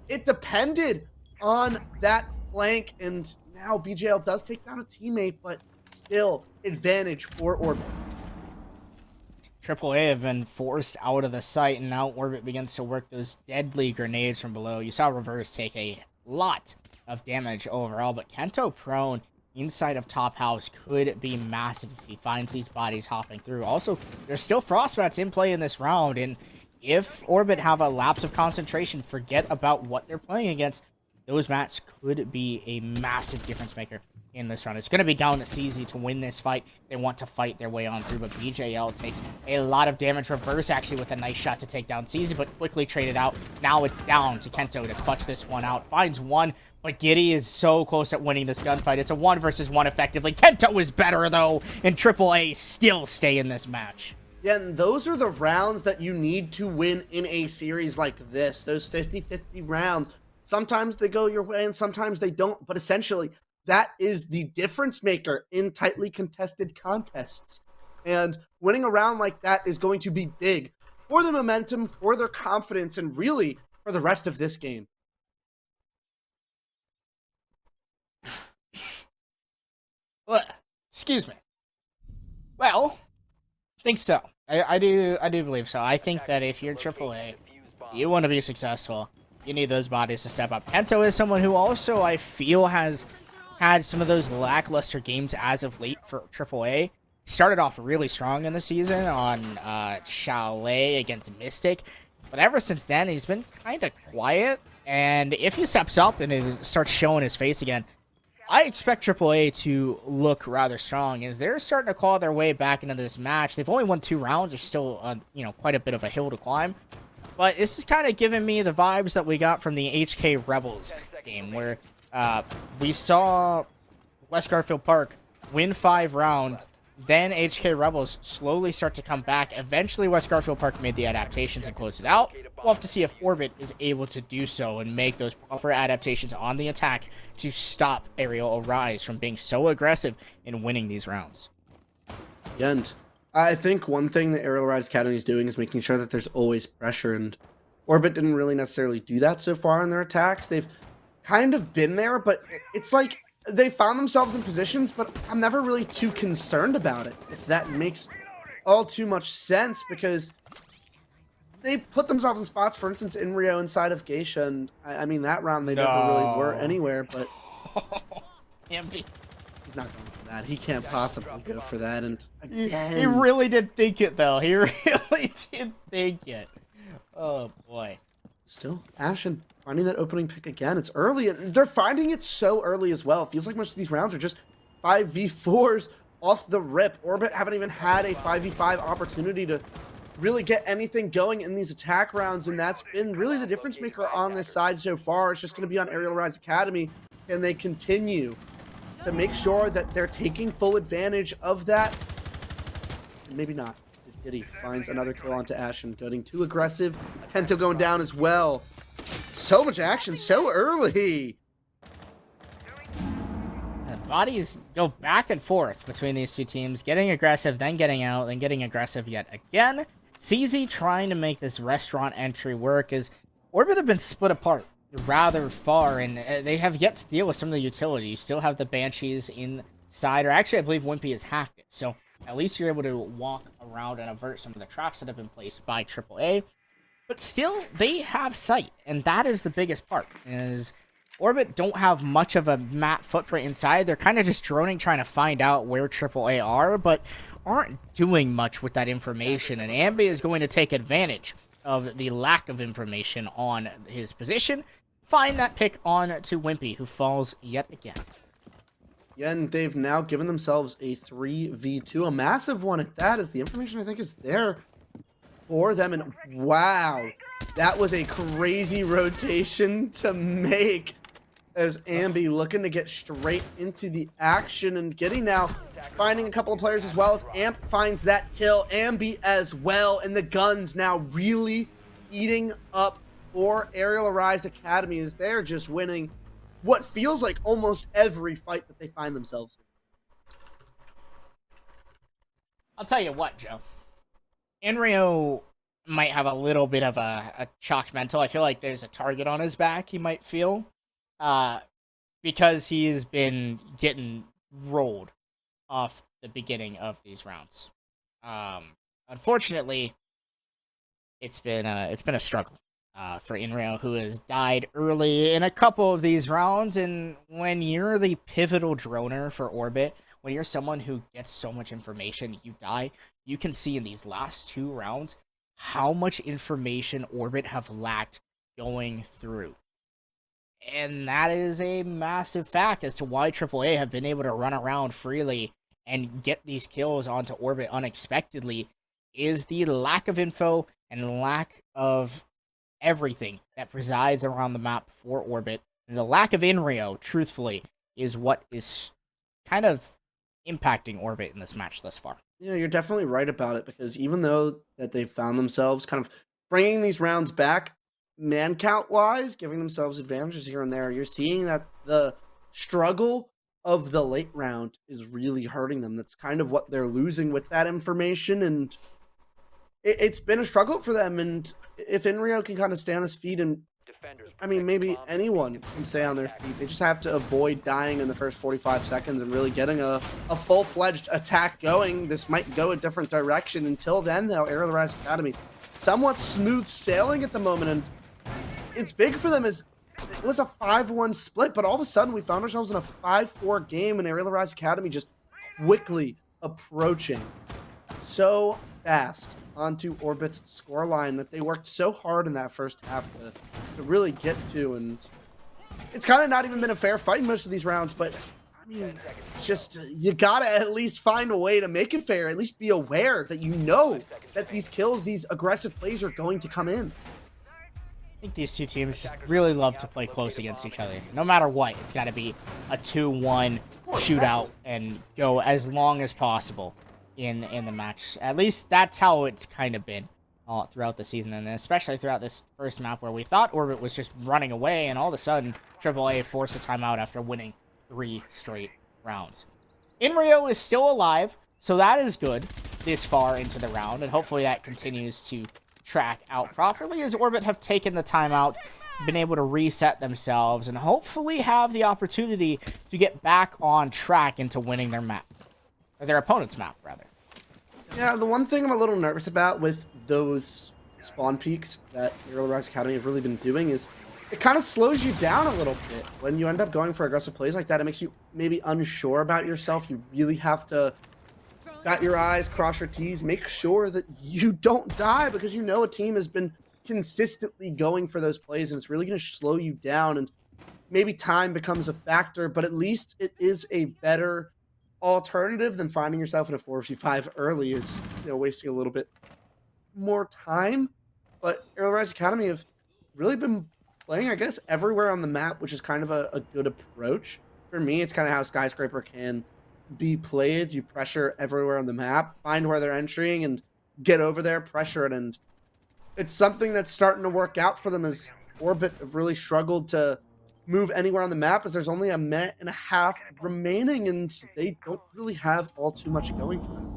it depended on that flank. And now BJL does take down a teammate, but still advantage for Orbit. AAA have been forced out of the site, and now Orbit begins to work those deadly grenades from below. You saw Reverse take a lot of damage overall, but Kento prone inside of top house could be massive if he finds these bodies hopping through. Also, there's still frostbats in play in this round, and if Orbit have a lapse of concentration, forget about what they're playing against, those mats could be a massive difference maker in this round. It's going to be down to CZ to win this fight. They want to fight their way on through, but BJL takes a lot of damage. Reverse actually with a nice shot to take down CZ, but quickly traded out. Now it's down to Kento to clutch this one out. Finds one, but Giddy is so close at winning this gunfight. It's a 1 versus 1 effectively. Kento is better, though, and AAA still stay in this match. Yeah, and those are the rounds that you need to win in a series like this. Those 50-50 rounds. Sometimes they go your way and sometimes they don't, but essentially that is the difference maker in tightly contested contests. And winning a round like that is going to be big for their momentum, for their confidence, and really for the rest of this game. Well, excuse me. Well, I think so. I do believe so. I think that if you're AAA, you want to be successful, you need those bodies to step up. Kento is someone who also, I feel, has had some of those lackluster games as of late for AAA. Started off really strong in the season on Chalet against Mystic, but ever since then, he's been kind of quiet. And if he steps up and it starts showing his face again, I expect AAA to look rather strong, as they're starting to claw their way back into this match. They've only won 2 rounds. There's still, quite a bit of a hill to climb. But this is kind of giving me the vibes that we got from the HK Rebels game, where we saw West Garfield Park win 5 rounds then HK Rebels slowly start to come back. Eventually, West Garfield Park made the adaptations and closed it out. We'll have to see if Orbit is able to do so and make those proper adaptations on the attack to stop Arial Arise from being so aggressive in winning these rounds. And I think one thing that Arial Rise Academy is doing is making sure that there's always pressure, and Orbit didn't really necessarily do that so far in their attacks. They've kind of been there, but it's like they found themselves in positions, but I'm never really too concerned about it, if that makes all too much sense, because they put themselves in spots, for instance, in Rio inside of Geisha, and I mean, that round they never really were anywhere, but Ambi. he's not going for that. He can't possibly go for that, and again... He really did think it, though. He really did think it. Oh, boy. Still, Ashen finding that opening pick again. It's early, and they're finding it so early as well. It feels like most of these rounds are just 5v4s off the rip. Orbit haven't even had a 5v5 opportunity to really get anything going in these attack rounds, and that's been really the difference maker on this side so far. It's just going to be on Arial Rise Academy, and they continue to make sure that they're taking full advantage of that. And maybe not. As Giddy finds another kill onto Ashen, getting too aggressive. Pento going down as well. So much action so early. The bodies go back and forth between these two teams, getting aggressive, then getting out, then getting aggressive yet again. CZ trying to make this restaurant entry work, as Orbit have been split apart rather far, and they have yet to deal with some of the utility. You still have the Banshees inside, or actually I believe Wimpy has hacked it, so at least you're able to walk around and avert some of the traps that have been placed by AAA. But still, they have sight, and that is the biggest part, is Orbit don't have much of a map footprint inside. They're kind of just droning, trying to find out where AAA are, but aren't doing much with that information, and Ambi is going to take advantage of the lack of information on his position, find that pick on to Wimpy, who falls yet again. Yeah, and they've now given themselves a 3v2, a massive one at that, as the information I think is there for them. And wow, that was a crazy rotation to make, as Ambi looking to get straight into the action and getting now finding a couple of players as well, as Amp finds that kill. Ambi as well, and the guns now really eating up for Arial Rise Academy, as they're just winning what feels like almost every fight that they find themselves in. I'll tell you what, Joe. Enrio might have a little bit of a chalked mental. I feel like there's a target on his back, he might feel. Because he's been getting rolled off the beginning of these rounds. Unfortunately, it's been a struggle for Inrio, who has died early in a couple of these rounds. And when you're the pivotal droner for Orbit, when you're someone who gets so much information, you die. You can see in these last two rounds how much information Orbit have lacked going through. And that is a massive fact as to why AAA have been able to run around freely and get these kills onto Orbit unexpectedly, is the lack of info and lack of everything that presides around the map for Orbit. And the lack of Inrio, truthfully, is what is kind of impacting Orbit in this match thus far. Yeah, you're definitely right about it, because even though that they found themselves kind of bringing these rounds back, man count wise, giving themselves advantages here and there, you're seeing that the struggle of the late round is really hurting them. That's kind of what they're losing with that information, and it's been a struggle for them. And if Inrio can kind of stay on his feet, and I mean, maybe anyone can stay on their feet, they just have to avoid dying in the first 45 seconds and really getting a full-fledged attack going. This might go a different direction. Until then, though, Arial Rise Academy somewhat smooth sailing at the moment, and it's big for them, as it was a 5-1 split, but all of a sudden we found ourselves in a 5-4 game, and Arial Rise Academy just quickly approaching so fast onto Orbit's scoreline that they worked so hard in that first half to really get to. And it's kind of not even been a fair fight in most of these rounds, but I mean, it's just, you gotta at least find a way to make it fair. At least be aware that you know that these kills, these aggressive plays are going to come in. I think these two teams just really love to play close against each other. No matter what, it's got to be a 2-1 shootout and go as long as possible. in the match. At least that's how it's kind of been throughout the season, and especially throughout this first map where we thought Orbit was just running away, and all of a sudden AAA forced a timeout after winning 3 straight rounds. Inrio is still alive, so that is good this far into the round, and hopefully that continues to track out properly as Orbit have taken the timeout, been able to reset themselves, and hopefully have the opportunity to get back on track into winning their map. Or their opponent's map, rather. Yeah, the one thing I'm a little nervous about with those spawn peaks that Arial Rise Academy have really been doing is it kind of slows you down a little bit. When you end up going for aggressive plays like that, it makes you maybe unsure about yourself. You really have to dot your I's, cross your T's, make sure that you don't die, because you know a team has been consistently going for those plays, and it's really going to slow you down, and maybe time becomes a factor, but at least it is a better alternative than finding yourself in a 4v5 early, is, you know, wasting a little bit more time. But Arial Rise Academy have really been playing, I guess, everywhere on the map, which is kind of a good approach. For me, it's kind of how Skyscraper can be played. You pressure everywhere on the map, find where they're entering, and get over there, pressure it. And it's something that's starting to work out for them, as Orbit have really struggled to move anywhere on the map, as there's only a minute and a half remaining, and they don't really have all too much going for them.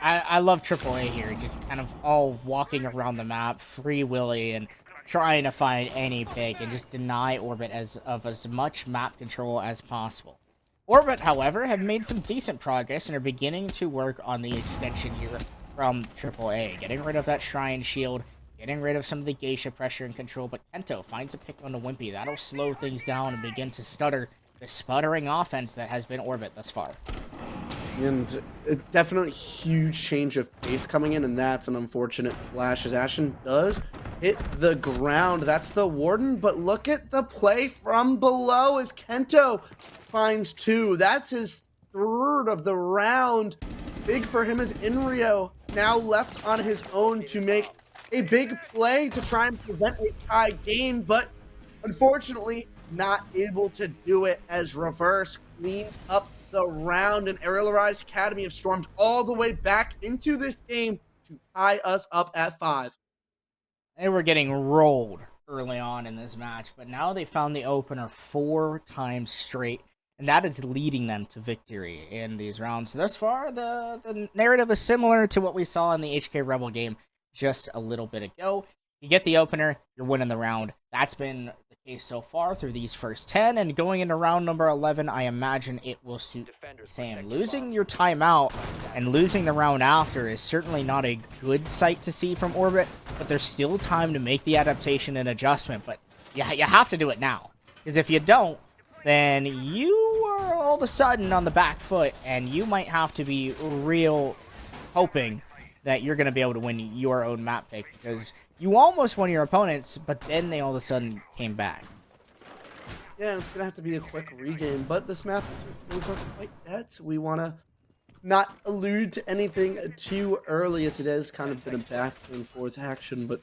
I love AAA here, just kind of all walking around the map, free willy, and trying to find any pick and just deny Orbit of as much map control as possible. Orbit, however, have made some decent progress and are beginning to work on the extension here from AAA, getting rid of that Shrine Shield, getting rid of some of the Geisha pressure and control, but Kento finds a pick on the Wimpy. That'll slow things down and begin to stutter the sputtering offense that has been Orbit thus far. And a definitely huge change of pace coming in, and that's an unfortunate flash as Ashen does hit the ground. That's the Warden, but look at the play from below as Kento finds 2. That's his 3rd of the round. Big for him as Inrio now left on his own to make a big play to try and prevent a tie game, but unfortunately not able to do it, as Reverse cleans up the round, and Arial Rise Academy have stormed all the way back into this game to tie us up at 5. They were getting rolled early on in this match, but now they found the opener 4 times straight, and that is leading them to victory in these rounds. Thus far, the narrative is similar to what we saw in the HK Rebel game just a little bit ago. You get the opener, you're winning the round. That's been the case so far through these first 10, and going into round number 11, I imagine it will suit the same. Losing your timeout and losing the round after is certainly not a good sight to see from Orbit, but there's still time to make the adaptation and adjustment, but you have to do it now, because if you don't, then you are all of a sudden on the back foot, and you might have to be real hoping that you're going to be able to win your own map pick, because you almost won your opponents, but then they all of a sudden came back. Yeah, it's going to have to be a quick regain, but this map is quite that. We want to not allude to anything too early, as it has kind of been a back and forth action, but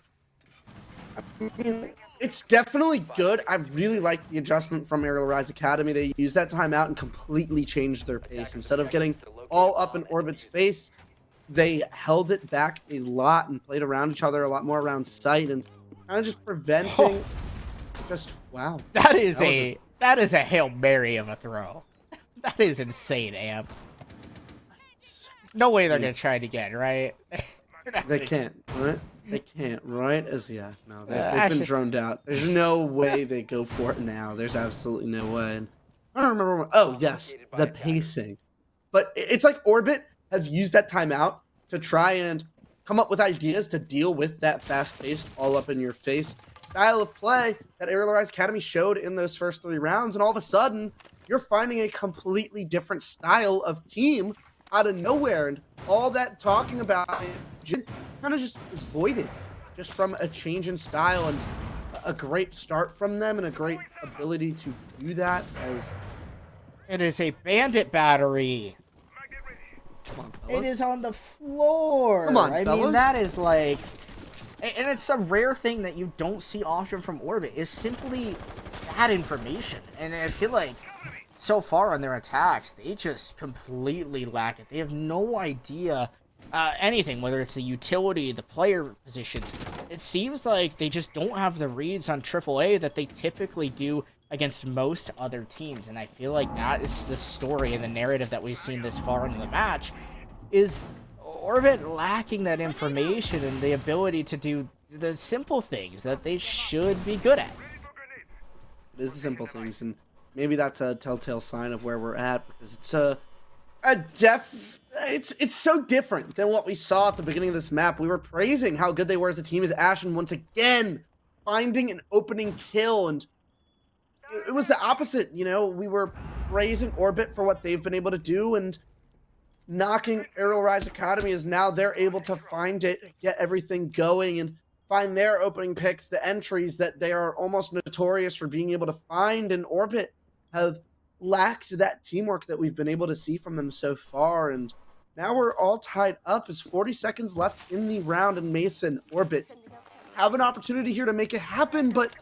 I mean, it's definitely good. I really like the adjustment from Arial Rise Academy. They used that timeout and completely changed their pace. Instead of getting all up in Orbit's face, they held it back a lot and played around each other a lot more around sight, and kind of just preventing just, wow. That is a Hail Mary of a throw. That is insane, Amp. No way they're going to try it again, right? They can't, right? They can't, right? They've been droned out. There's no way they go for it now. There's absolutely no way. And I don't remember what, oh, yes, the pacing. But it's like Orbit has used that timeout to try and come up with ideas to deal with that fast-paced, all-up-in-your-face style of play that Arial Rise Academy showed in those first 3 rounds, and all of a sudden, you're finding a completely different style of team out of nowhere, and all that talking about it kind of just is voided, just from a change in style, and a great start from them, and a great ability to do that. As it is a bandit battery. Come on, fellas. It is on the floor. Come on, I fellas. mean, that is like, and it's a rare thing that you don't see often from Orbit, is simply that information. And I feel like so far on their attacks, they just completely lack it. They have no idea anything, whether it's the utility, the player positions. It seems like they just don't have the reads on AAA that they typically do against most other teams, and I feel like that is the story and the narrative that we've seen this far into the match, is Orbit lacking that information and the ability to do the simple things that they should be good at. It is the simple things, and maybe that's a telltale sign of where we're at, because it's so different than what we saw at the beginning of this map. We were praising how good they were as a team, as Ashen once again finding an opening kill, and it was the opposite. You know, we were praising Orbit for what they've been able to do, and knocking Arial Rise Academy is now they're able to find it, get everything going, and find their opening picks, the entries that they are almost notorious for being able to find. And Orbit have lacked that teamwork that we've been able to see from them so far, and now we're all tied up. As 40 seconds left in the round, and Mason, Orbit have an opportunity here to make it happen, but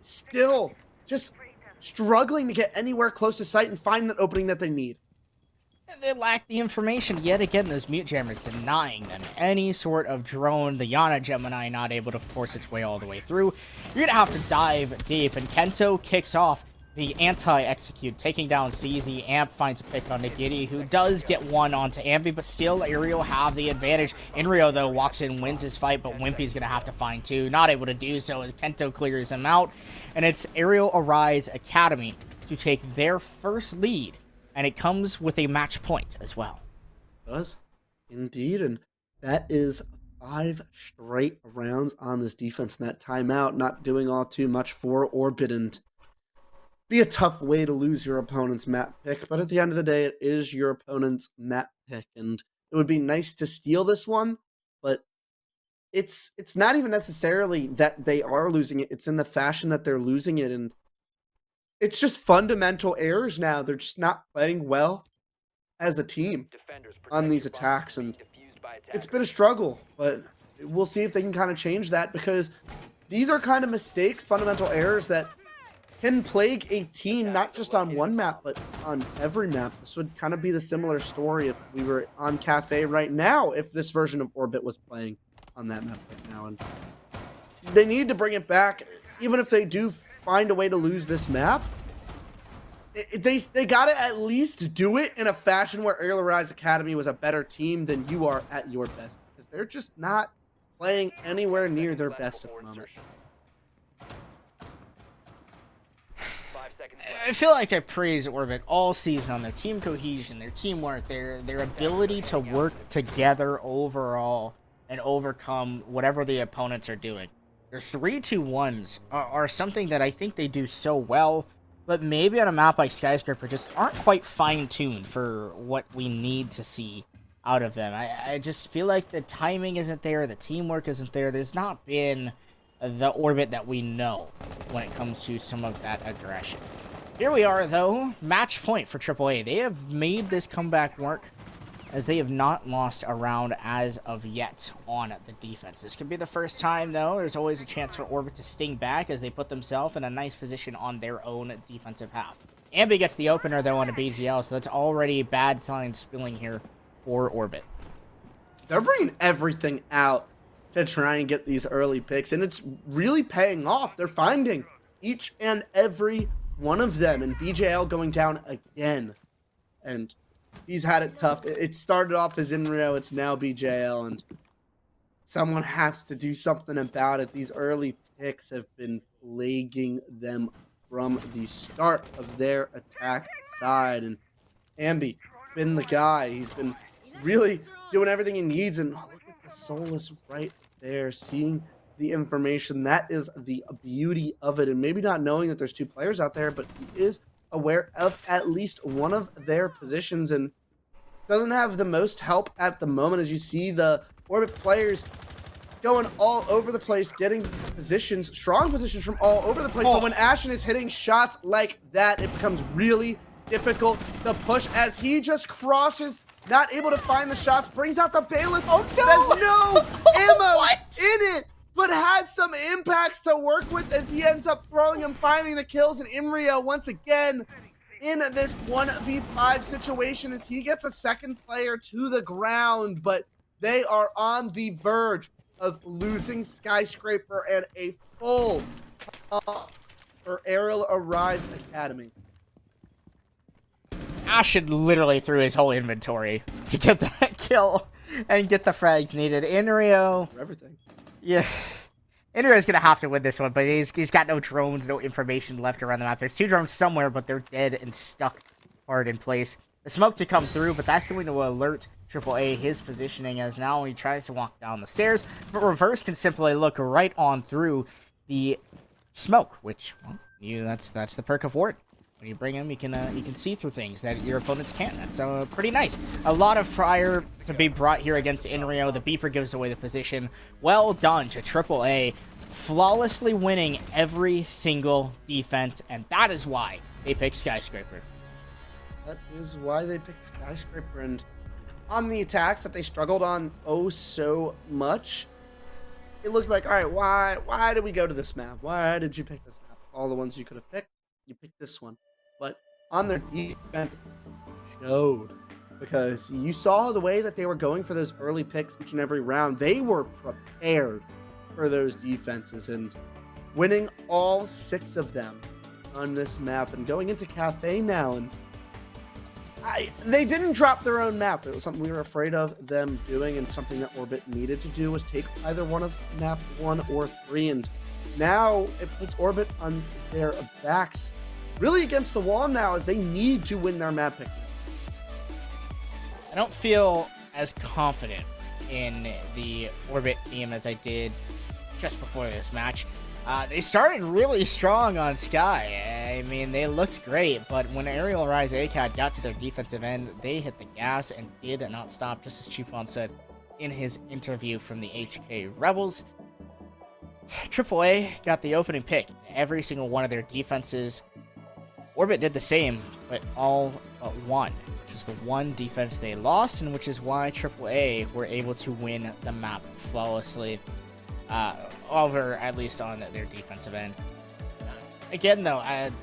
still just struggling to get anywhere close to sight and find that opening that they need. And they lack the information yet again. Those mute jammers denying them any sort of drone. The Yana Gemini not able to force its way all the way through. You're gonna have to dive deep, and Kento kicks off the anti-execute, taking down CZ. Amp finds a pick on Nagiri, who does get one onto Ambi, but still Arial have the advantage. Inrio, though, walks in, wins his fight, but Wimpy's going to have to find two. Not able to do so as Kento clears him out. And it's Arial Arise Academy to take their first lead, and it comes with a match point as well. It does, indeed, and that is 5 straight rounds on this defense, and that timeout not doing all too much for Orbit, and be a tough way to lose your opponent's map pick, but at the end of the day, it is your opponent's map pick, and it would be nice to steal this one, but it's not even necessarily that they are losing it, it's in the fashion that they're losing it, and it's just fundamental errors now. They're just not playing well as a team on these attacks, and it's been a struggle, but we'll see if they can kind of change that, because these are kind of mistakes, fundamental errors that can plague a team, not just on one map, but on every map. This would kind of be the similar story if we were on Cafe right now, if this version of Orbit was playing on that map right now. And they need to bring it back. Even if they do find a way to lose this map, they got to at least do it in a fashion where Arial Rise Academy was a better team than you are at your best, because they're just not playing anywhere near their best at the moment. I feel like I praise Orbit all season on their team cohesion, their teamwork, their ability to work together overall and overcome whatever the opponents are doing. Their 3-2-1s are something that I think they do so well, but maybe on a map like Skyscraper just aren't quite fine-tuned for what we need to see out of them. I just feel like the timing isn't there, the teamwork isn't there. There's not been the Orbit that we know when it comes to some of that aggression. Here we are, though. Match point for AAA. They have made this comeback work, as they have not lost a round as of yet on the defense. This could be the first time, though. There's always a chance for Orbit to sting back as they put themselves in a nice position on their own defensive half. Ambi gets the opener, though, on a BGL, so that's already bad signs spilling here for Orbit. They're bringing everything out to try and get these early picks, and it's really paying off. They're finding each and every one of them, and BJL going down again, and he's had it tough. It started off as Inrio, it's now BJL, and someone has to do something about it. These early picks have been plaguing them from the start of their attack side, and Ambi been the guy. He's been really doing everything he needs, and look at the Solus right there, seeing the information. That is the beauty of it, and maybe not knowing that there's two players out there, but he is aware of at least one of their positions, and doesn't have the most help at the moment, as you see the Orbit players going all over the place, getting positions, strong positions from all over the place. But when Ashen is hitting shots like that, it becomes really difficult to push, as he just crosses, not able to find the shots, brings out the Bailiff. Oh no! There's no ammo in it, but has some impacts to work with, as he ends up throwing and finding the kills. And Imrio once again in this 1v5 situation as he gets a second player to the ground, but they are on the verge of losing Skyscraper and a full for Arial Arise Academy. Ashen literally threw his whole inventory to get that kill and get the frags needed. Inrio, For everything. yeah. Inrio's gonna have to win this one, but he's got no drones, no information left around the map. There's 2 drones somewhere, but they're dead and stuck hard in place. The smoke to come through, but that's going to alert AAA his positioning as now he tries to walk down the stairs, but Reverse can simply look right on through the smoke, which, well, that's the perk of Ward. When you bring him, you can see through things that your opponents can't. That's pretty nice. A lot of fire to be brought here against Inrio. The beeper gives away the position. Well done to AAA, flawlessly winning every single defense, and that is why they picked Skyscraper. That is why they picked Skyscraper, and on the attacks that they struggled on oh so much, it looked like, all right, why did we go to this map? Why did you pick this map? All the ones you could have picked, you picked this one. But on their defense, showed, because you saw the way that they were going for those early picks each and every round. They were prepared for those defenses and winning all 6 of them on this map and going into Cafe now. And they didn't drop their own map. It was something we were afraid of them doing, and something that Orbit needed to do was take either one of map 1 or 3. And now it puts Orbit on their backs really against the wall now, as they need to win their map pick. I don't feel as confident in the Orbit team as I did just before this match. They started really strong on Sky. I mean, they looked great, but when Arial Arise ACAD got to their defensive end, they hit the gas and did not stop, just as Chupon said in his interview from the HK Rebels. AAA got the opening pick. Every single one of their defenses. Orbit did the same, but all but one, which is the one defense they lost, and which is why AAA were able to win the map flawlessly, over at least on their defensive end. Again, though,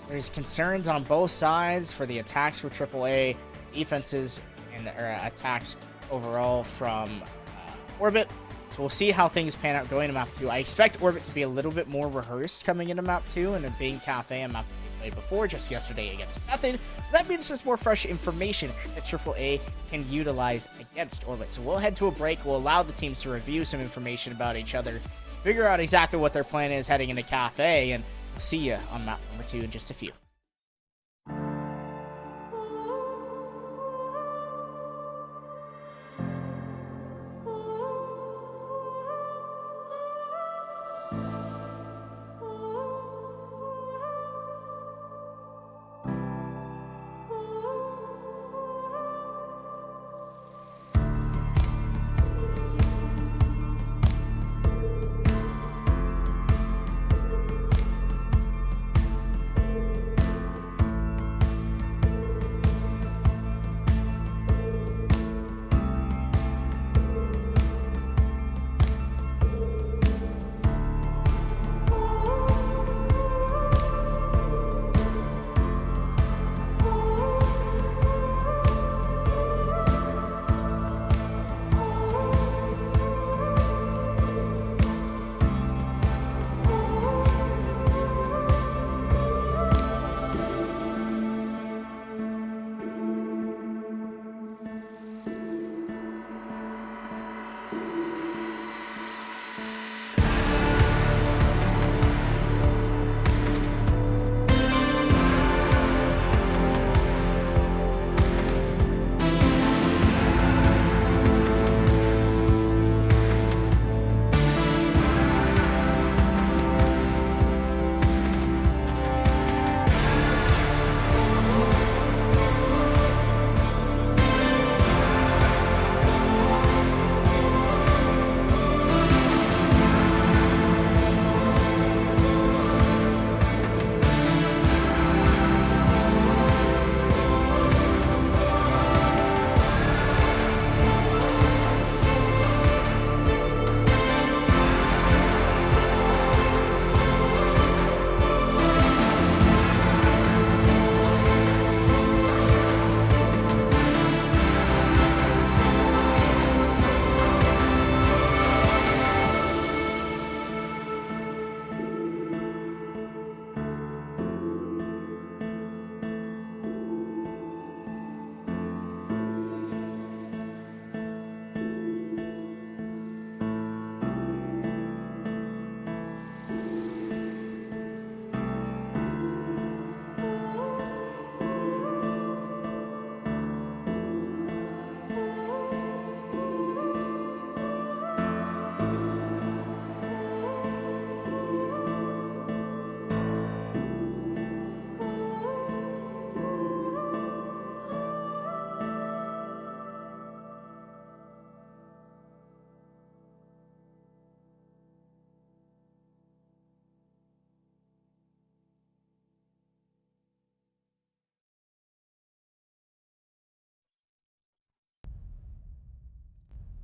there's concerns on both sides for the attacks for AAA, defenses, and attacks overall from Orbit. So we'll see how things pan out going to map 2. I expect Orbit to be a little bit more rehearsed coming into map 2, and it being Cafe and map before, just yesterday against Method. That means there's more fresh information that AAA can utilize against Orbit. So we'll head to a break. We'll allow the teams to review some information about each other, figure out exactly what their plan is heading into Cafe, and we'll see you on map number 2 in just a few.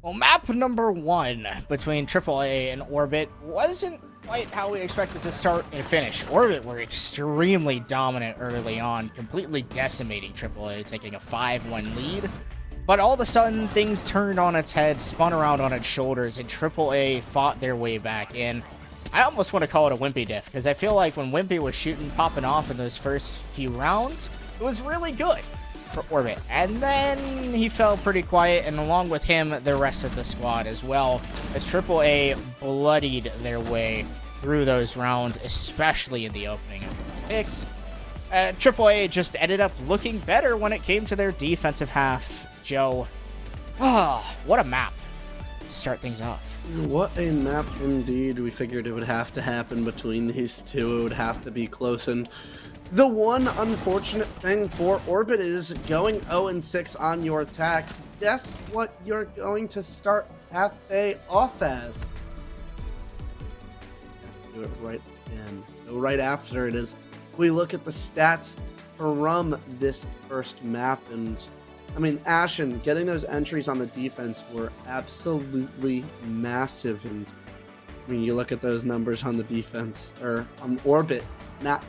Well, map number 1 between AAA and Orbit wasn't quite how we expected to start and finish. Orbit were extremely dominant early on, completely decimating AAA, taking a 5-1 lead. But all of a sudden, things turned on its head, spun around on its shoulders, and AAA fought their way back in. I almost want to call it a Wimpy diff, because I feel like when Wimpy was popping off in those first few rounds, it was really good for Orbit. And then he fell pretty quiet, and along with him, the rest of the squad as well, as AAA bloodied their way through those rounds, especially in the opening of the picks. AAA just ended up looking better when it came to their defensive half. Joe, what a map to start things off. What a map indeed. We figured it would have to happen between these two. It would have to be close. And the one unfortunate thing for Orbit is going 0-6 on your attacks. Guess what you're going to start Cafe off as? Do it right again. Go right after it is. We look at the stats from this first map, and I mean, Ashen, getting those entries on the defense were absolutely massive. And I mean, you look at those numbers on the defense, or on Orbit, not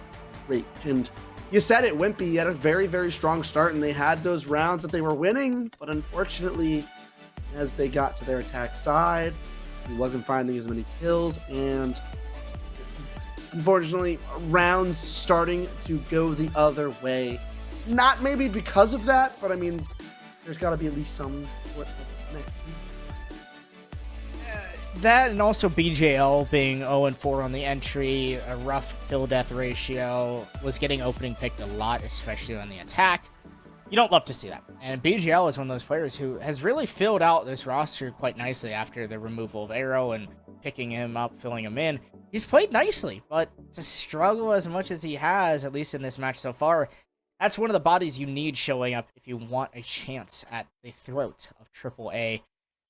great. And you said it, Wimpy had a very, very strong start, and they had those rounds that they were winning. But unfortunately, as they got to their attack side, he wasn't finding as many kills. And unfortunately, rounds starting to go the other way. Not maybe because of that, but I mean, there's got to be at least some connection. That, and also BJL being 0-4 on the entry, a rough kill-death ratio, was getting opening picked a lot, especially on the attack. You don't love to see that. And BJL is one of those players who has really filled out this roster quite nicely after the removal of Arrow and picking him up, filling him in. He's played nicely, but to struggle as much as he has, at least in this match so far, that's one of the bodies you need showing up if you want a chance at the throat of AAA.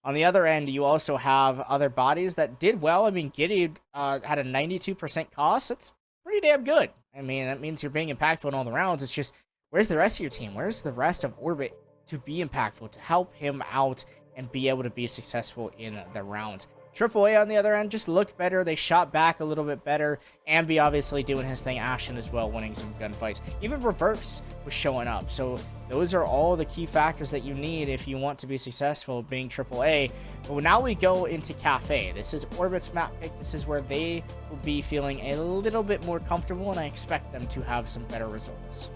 On the other end, you also have other bodies that did well. I mean, Giddy had a 92% cost. That's pretty damn good. I mean, that means you're being impactful in all the rounds. It's just, where's the rest of your team? Where's the rest of Orbit to be impactful, to help him out and be able to be successful in the rounds? AAA, on the other end, just looked better. They shot back a little bit better. Ambi obviously doing his thing. Ashen as well, winning some gunfights. Even Reverse was showing up. So those are all the key factors that you need if you want to be successful being AAA. But now we go into Cafe. This is Orbit's map pick. This is where they will be feeling a little bit more comfortable, and I expect them to have some better results.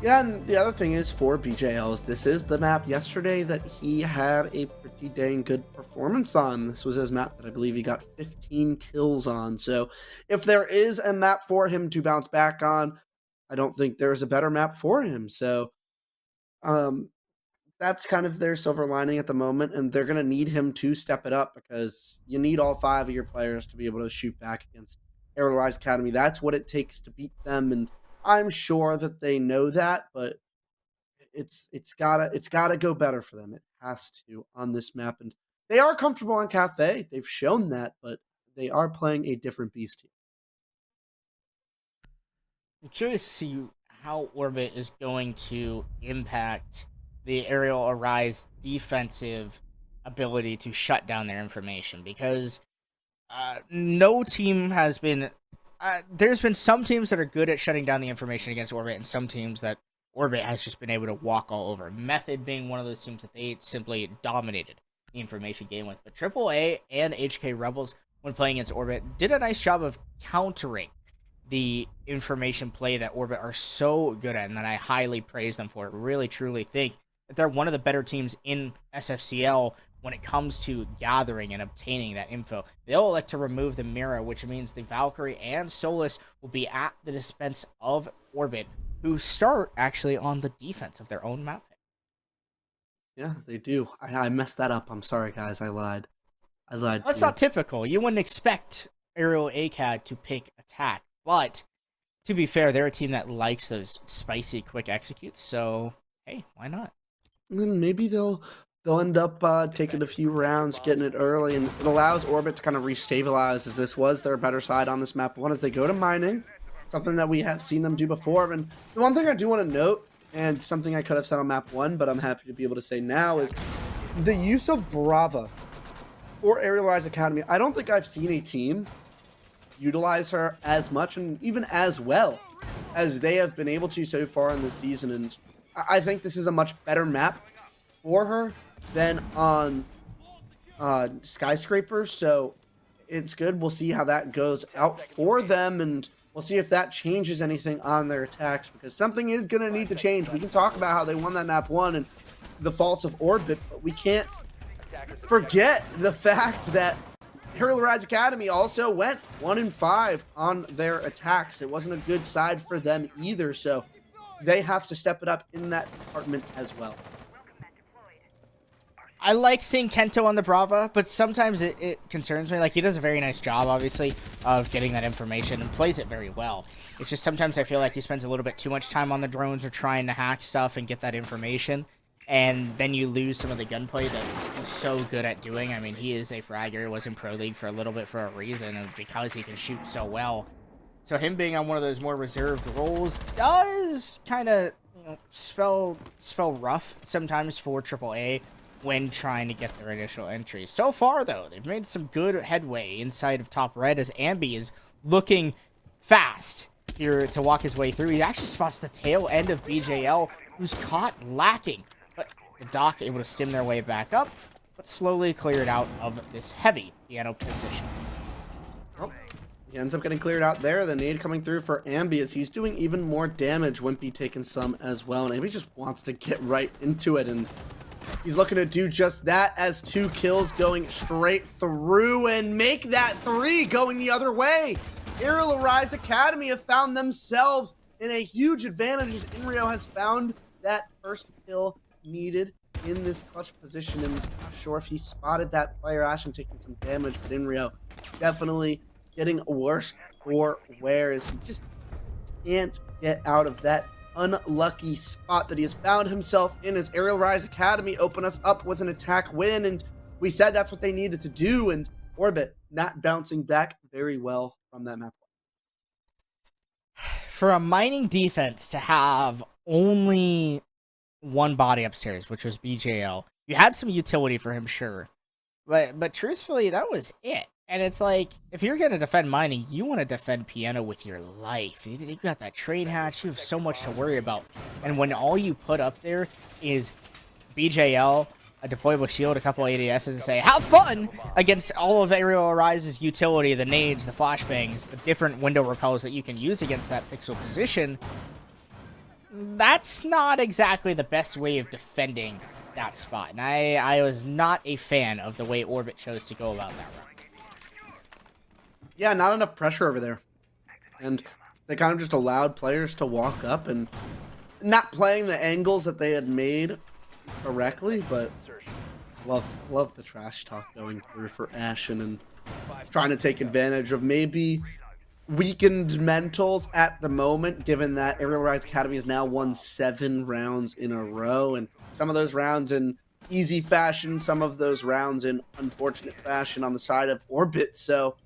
Yeah, and the other thing is for BJLs, this is the map yesterday that he had a pretty dang good performance on. This was his map that I believe he got 15 kills on. So if there is a map for him to bounce back on, I don't think there's a better map for him. So that's kind of their silver lining at the moment, and they're going to need him to step it up because you need all 5 of your players to be able to shoot back against Arial Rise Academy. That's what it takes to beat them, and I'm sure that they know that, but it's gotta go better for them. It has to on this map, and they are comfortable on Cafe. They've shown that, but they are playing a different beast here. I'm curious to see how Orbit is going to impact the Arial Arise defensive ability to shut down their information, because no team has been... there's been some teams that are good at shutting down the information against Orbit, and some teams that Orbit has just been able to walk all over. Method being one of those teams that they simply dominated the information game with. But AAA and HK Rebels, when playing against Orbit, did a nice job of countering the information play that Orbit are so good at, and that I highly praise them for it. Really, truly think that they're one of the better teams in SFCL when it comes to gathering and obtaining that info. They'll elect to remove the mirror, which means the Valkyrie and Solus will be at the dispense of Orbit, who start actually on the defense of their own map. Yeah, they do. I messed that up. I'm sorry, guys. I lied. That's not typical. You wouldn't expect Arial ACAD to pick attack, but to be fair, they're a team that likes those spicy, quick executes, so hey, why not? And maybe they'll end up taking a few rounds, getting it early, and it allows Orbit to kind of restabilize, as this was their better side on this map. One, as they go to mining, something that we have seen them do before. And the one thing I do want to note, and something I could have said on map 1, but I'm happy to be able to say now, is the use of Brava for Arial Rise Academy, I don't think I've seen a team utilize her as much and even as well as they have been able to so far in this season. And I think this is a much better map for her than on Skyscraper. So it's good. We'll see how that goes out for them, and we'll see if that changes anything on their attacks, because something is going to need to change. We can talk about how they won that map 1 and the faults of Orbit, but we can't forget the fact that Arial Rise Academy also went 1-5 on their attacks. It wasn't a good side for them either, so they have to step it up in that department as well. I like seeing Kento on the Brava, but sometimes it concerns me. Like, he does a very nice job, obviously, of getting that information and plays it very well. It's just sometimes I feel like he spends a little bit too much time on the drones or trying to hack stuff and get that information, and then you lose some of the gunplay that he's so good at doing. I mean, he is a fragger, was in Pro League for a little bit for a reason, and because he can shoot so well. So him being on one of those more reserved roles does kind of, you know, spell rough sometimes for AAA when trying to get their initial entries. So far, though, they've made some good headway inside of top red as Ambi is looking fast here to walk his way through. He actually spots the tail end of BJL, who's caught lacking. But the Doc able to stem their way back up, but slowly cleared out of this heavy piano position. Oh, he ends up getting cleared out there. The nade coming through for Ambi as he's doing even more damage. Wimpy taking some as well, and Ambi just wants to get right into it, and he's looking to do just that as 2 kills going straight through and make that 3 going the other way. Arial Rise Academy have found themselves in a huge advantage as Inrio has found that first kill needed in this clutch position, and I'm not sure if he spotted that player. Ashen taking some damage, but Inrio definitely getting worse for wear as he just can't get out of that unlucky spot that he has found himself in as Arial Rise Academy open us up with an attack win, and we said that's what they needed to do, and Orbit not bouncing back very well from that map. For a mining defense to have only one body upstairs, which was BJL, you had some utility for him, sure, but truthfully, that was it. And it's like, if you're going to defend mining, you want to defend piano with your life. You got that train hatch, you have so much to worry about. And when all you put up there is BJL, a deployable shield, a couple ADSs, and say, have fun against all of Arial Rise's utility, the nades, the flashbangs, the different window repels that you can use against that pixel position, that's not exactly the best way of defending that spot. And I was not a fan of the way Orbit chose to go about that round. Yeah, not enough pressure over there. And they kind of just allowed players to walk up and not playing the angles that they had made correctly, but love the trash talk going through for Ashen and trying to take advantage of maybe weakened mentals at the moment, given that Arial Rise Academy has now won 7 rounds in a row, and some of those rounds in easy fashion, some of those rounds in unfortunate fashion on the side of Orbit. So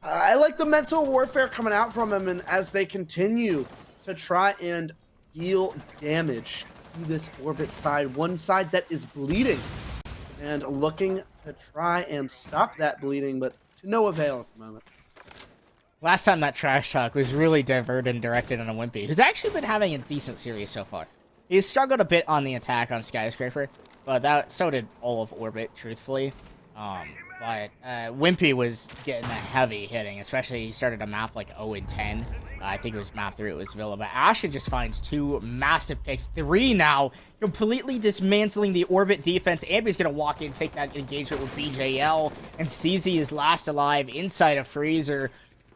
I like the mental warfare coming out from him, and as they continue to try and deal damage to this Orbit side, one side that is bleeding, and looking to try and stop that bleeding, but to no avail at the moment. Last time that trash talk was really diverted and directed on a Wimpy, who's actually been having a decent series so far. He's struggled a bit on the attack on Skyscraper, but so did all of Orbit, truthfully. But Wimpy was getting a heavy hitting, especially he started a map like 0-10. I think it was map 3, it was Villa. But Ashen just finds 2 massive picks. 3 now, completely dismantling the Orbit defense. Ambi's going to walk in, take that engagement with BJL, and CZ is last alive inside a freezer.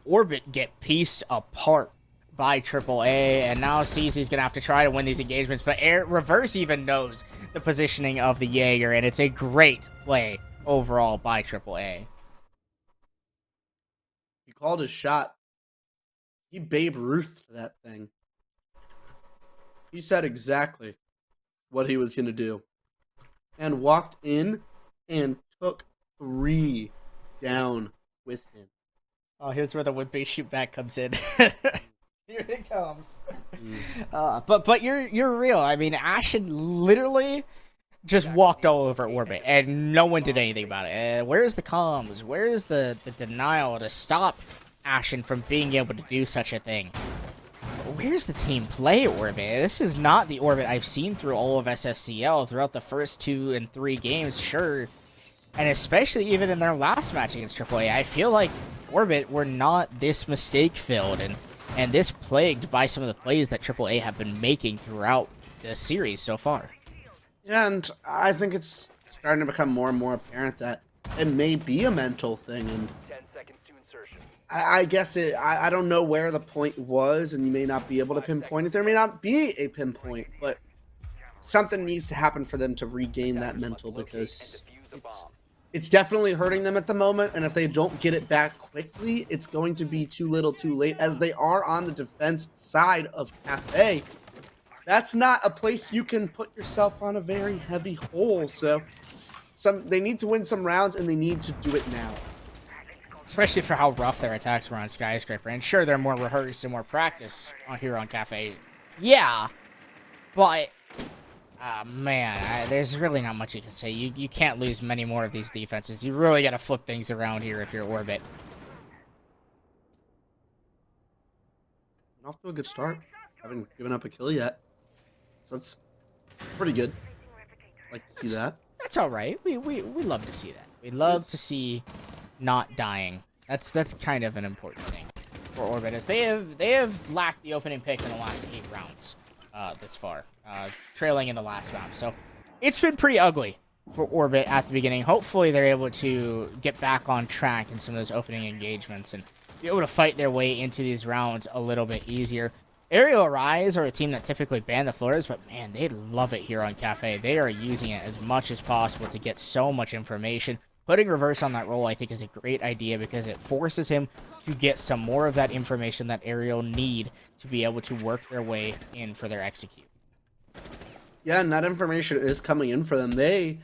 Orbit get pieced apart by AAA, and now CZ's going to have to try to win these engagements. But Reverse even knows the positioning of the Jaeger, and it's a great play overall by AAA. He called his shot. He Babe Ruth to that thing. He said exactly what he was going to do. And walked in and took 3 down with him. Oh, here's where the Wimpy shoot back comes in. Here it comes. But you're real. I mean, Ashen literally just walked all over Orbit, and no one did anything about it. Where's the comms? Where's the denial to stop Ashen from being able to do such a thing? Where's the team play, Orbit? This is not the Orbit I've seen through all of SFCL throughout the first 2 and 3 games, sure. And especially even in their last match against AAA, I feel like Orbit were not this mistake-filled and this plagued by some of the plays that AAA have been making throughout the series so far. Yeah, and I think it's starting to become more and more apparent that it may be a mental thing, and 10 seconds to insertion. I guess I don't know where the point was, and you may not be able to pinpoint it. There may not be a pinpoint, but something needs to happen for them to regain that mental, because it's definitely hurting them at the moment, and if they don't get it back quickly, it's going to be too little too late, as they are on the defense side of Cafe. That's not a place you can put yourself on a very heavy hole, so they need to win some rounds, and they need to do it now. Especially for how rough their attacks were on Skyscraper. And sure, they're more rehearsed and more practiced here on Cafe. Yeah, but man, there's really not much you can say. You can't lose many more of these defenses. You really got to flip things around here if you're Orbit. Off to a good start. Haven't given up a kill yet, so that's pretty good. Like to see that. That's all right. We love to see that. We love to see not dying. That's kind of an important thing for Orbit, as they have lacked the opening pick in the last 8 rounds this far, trailing in the last round. So it's been pretty ugly for Orbit at the beginning. Hopefully they're able to get back on track in some of those opening engagements and be able to fight their way into these rounds a little bit easier. Arial Rise are a team that typically ban the floors, but man, they love it here on Cafe. They are using it as much as possible to get so much information. Putting Reverse on that role, I think, is a great idea, because it forces him to get some more of that information that Arial need to be able to work their way in for their execute. Yeah, and that information is coming in for them. They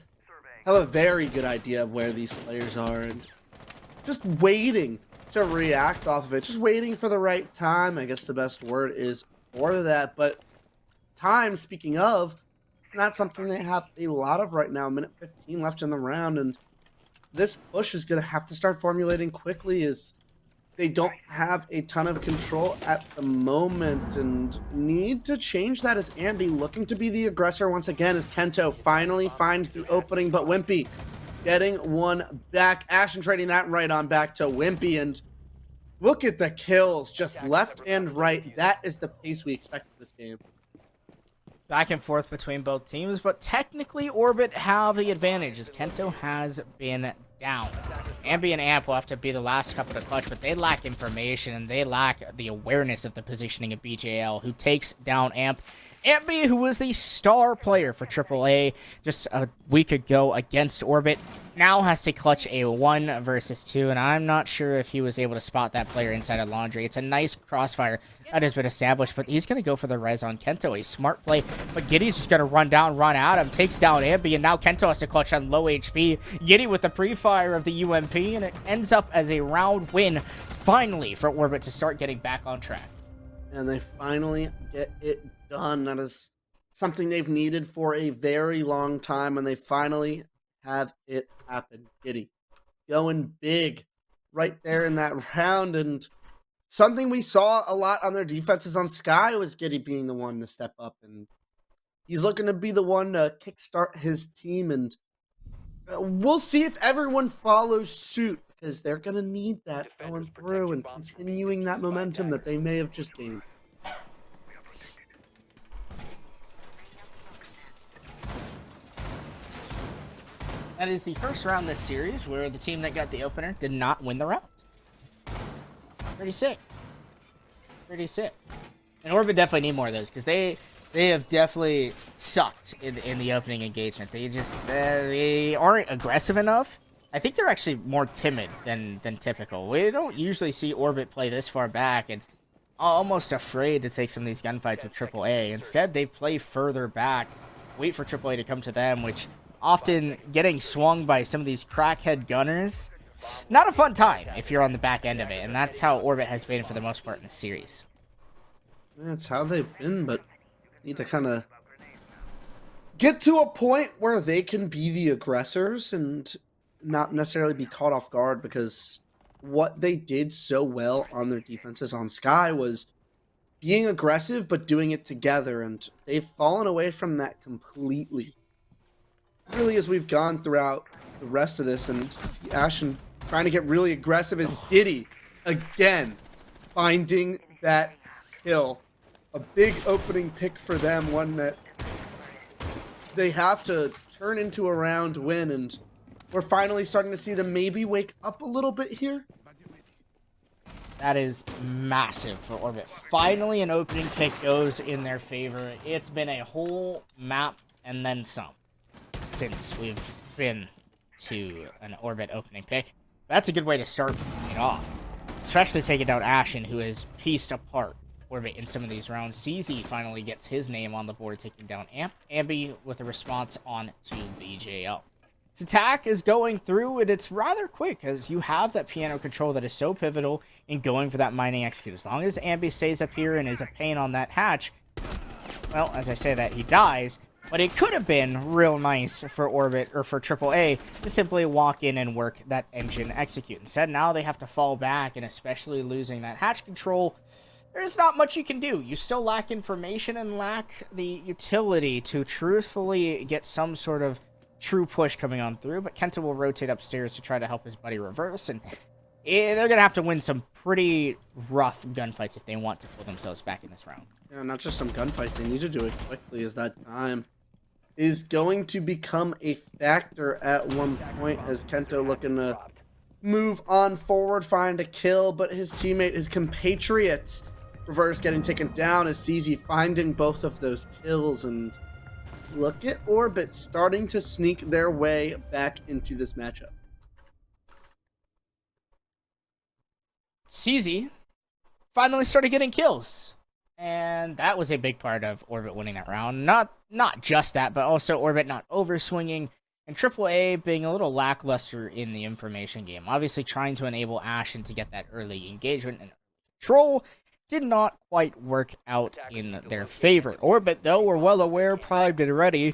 have a very good idea of where these players are, and just waiting to react off of it. Just waiting for the right time, I guess the best word is for that. But time, speaking of, not something they have a lot of right now. Minute 15 left in the round, and this push is going to have to start formulating quickly, as they don't have a ton of control at the moment and need to change that, as Ambi looking to be the aggressor once again, as Kento finally finds the opening, but Wimpy getting one back. Ashen trading that right on back to Wimpy, and look at the kills, just left and right. That is the pace we expect in this game. Back and forth between both teams, but technically Orbit have the advantage, as Kento has been down. Ambi and Amp will have to be the last couple to clutch, but they lack information and they lack the awareness of the positioning of BJL, who takes down Amp. Ambi, who was the star player for AAA just a week ago against Orbit, now has to clutch a 1 versus 2, and I'm not sure if he was able to spot that player inside of Laundry. It's a nice crossfire that has been established, but he's going to go for the res on Kento. A smart play, but Giddy's just going to run at him, takes down Ambi, and now Kento has to clutch on low HP. Giddy with the pre-fire of the UMP, and it ends up as a round win, finally, for Orbit to start getting back on track. And they finally get it done. That is something they've needed for a very long time, and they finally have it happen. Giddy going big right there in that round, and something we saw a lot on their defenses on Sky was Giddy being the one to step up, and he's looking to be the one to kickstart his team, and we'll see if everyone follows suit, because they're going to need that going through and continuing that momentum that they may have just gained. That is the first round this series where the team that got the opener did not win the round. Pretty sick. Pretty sick. And Orbit definitely need more of those, because they have definitely sucked in the opening engagement. They aren't aggressive enough. I think they're actually more timid than typical. We don't usually see Orbit play this far back and almost afraid to take some of these gunfights with AAA. Instead, they play further back, wait for AAA to come to them, which often getting swung by some of these crackhead gunners. Not a fun time if you're on the back end of it, and that's how Orbit has been for the most part in the series. That's how they've been, but need to kind of get to a point where they can be the aggressors and not necessarily be caught off guard, because what they did so well on their defenses on Sky was being aggressive but doing it together, and they've fallen away from that completely. Really, as we've gone throughout the rest of this, and Ashen trying to get really aggressive as Diddy again finding that kill. A big opening pick for them, one that they have to turn into a round win, and we're finally starting to see them maybe wake up a little bit here. That is massive for Orbit. Finally, an opening pick goes in their favor. It's been a whole map and then some since we've been to an Orbit opening pick. That's a good way to start it off, especially taking down Ashen, who has pieced apart Orbit in some of these rounds. CZ finally gets his name on the board, taking down Ambi with a response on to BJL. This attack is going through, and it's rather quick, as you have that piano control that is so pivotal in going for that mining execute. As long as Ambi stays up here and is a pain on that hatch, well, as I say that, he dies. But it could have been real nice for Orbit, or for AAA, to simply walk in and work that engine execute. Instead, now they have to fall back, and especially losing that hatch control, there's not much you can do. You still lack information and lack the utility to truthfully get some sort of true push coming on through, but Kenta will rotate upstairs to try to help his buddy reverse, and they're going to have to win some pretty rough gunfights if they want to pull themselves back in this round. Yeah, not just some gunfights, they need to do it quickly, as that time is going to become a factor at one point, as Kento looking to move on forward, find a kill, but his teammate, his compatriot, Reverse getting taken down, as CZ finding both of those kills, and look at Orbit starting to sneak their way back into this matchup. CZ finally started getting kills, and that was a big part of Orbit winning that round. Not just that, but also Orbit not overswinging, and AAA being a little lackluster in the information game. Obviously trying to enable Ashen to get that early engagement and control did not quite work out in their favor. Orbit, though, we're well aware, primed and ready,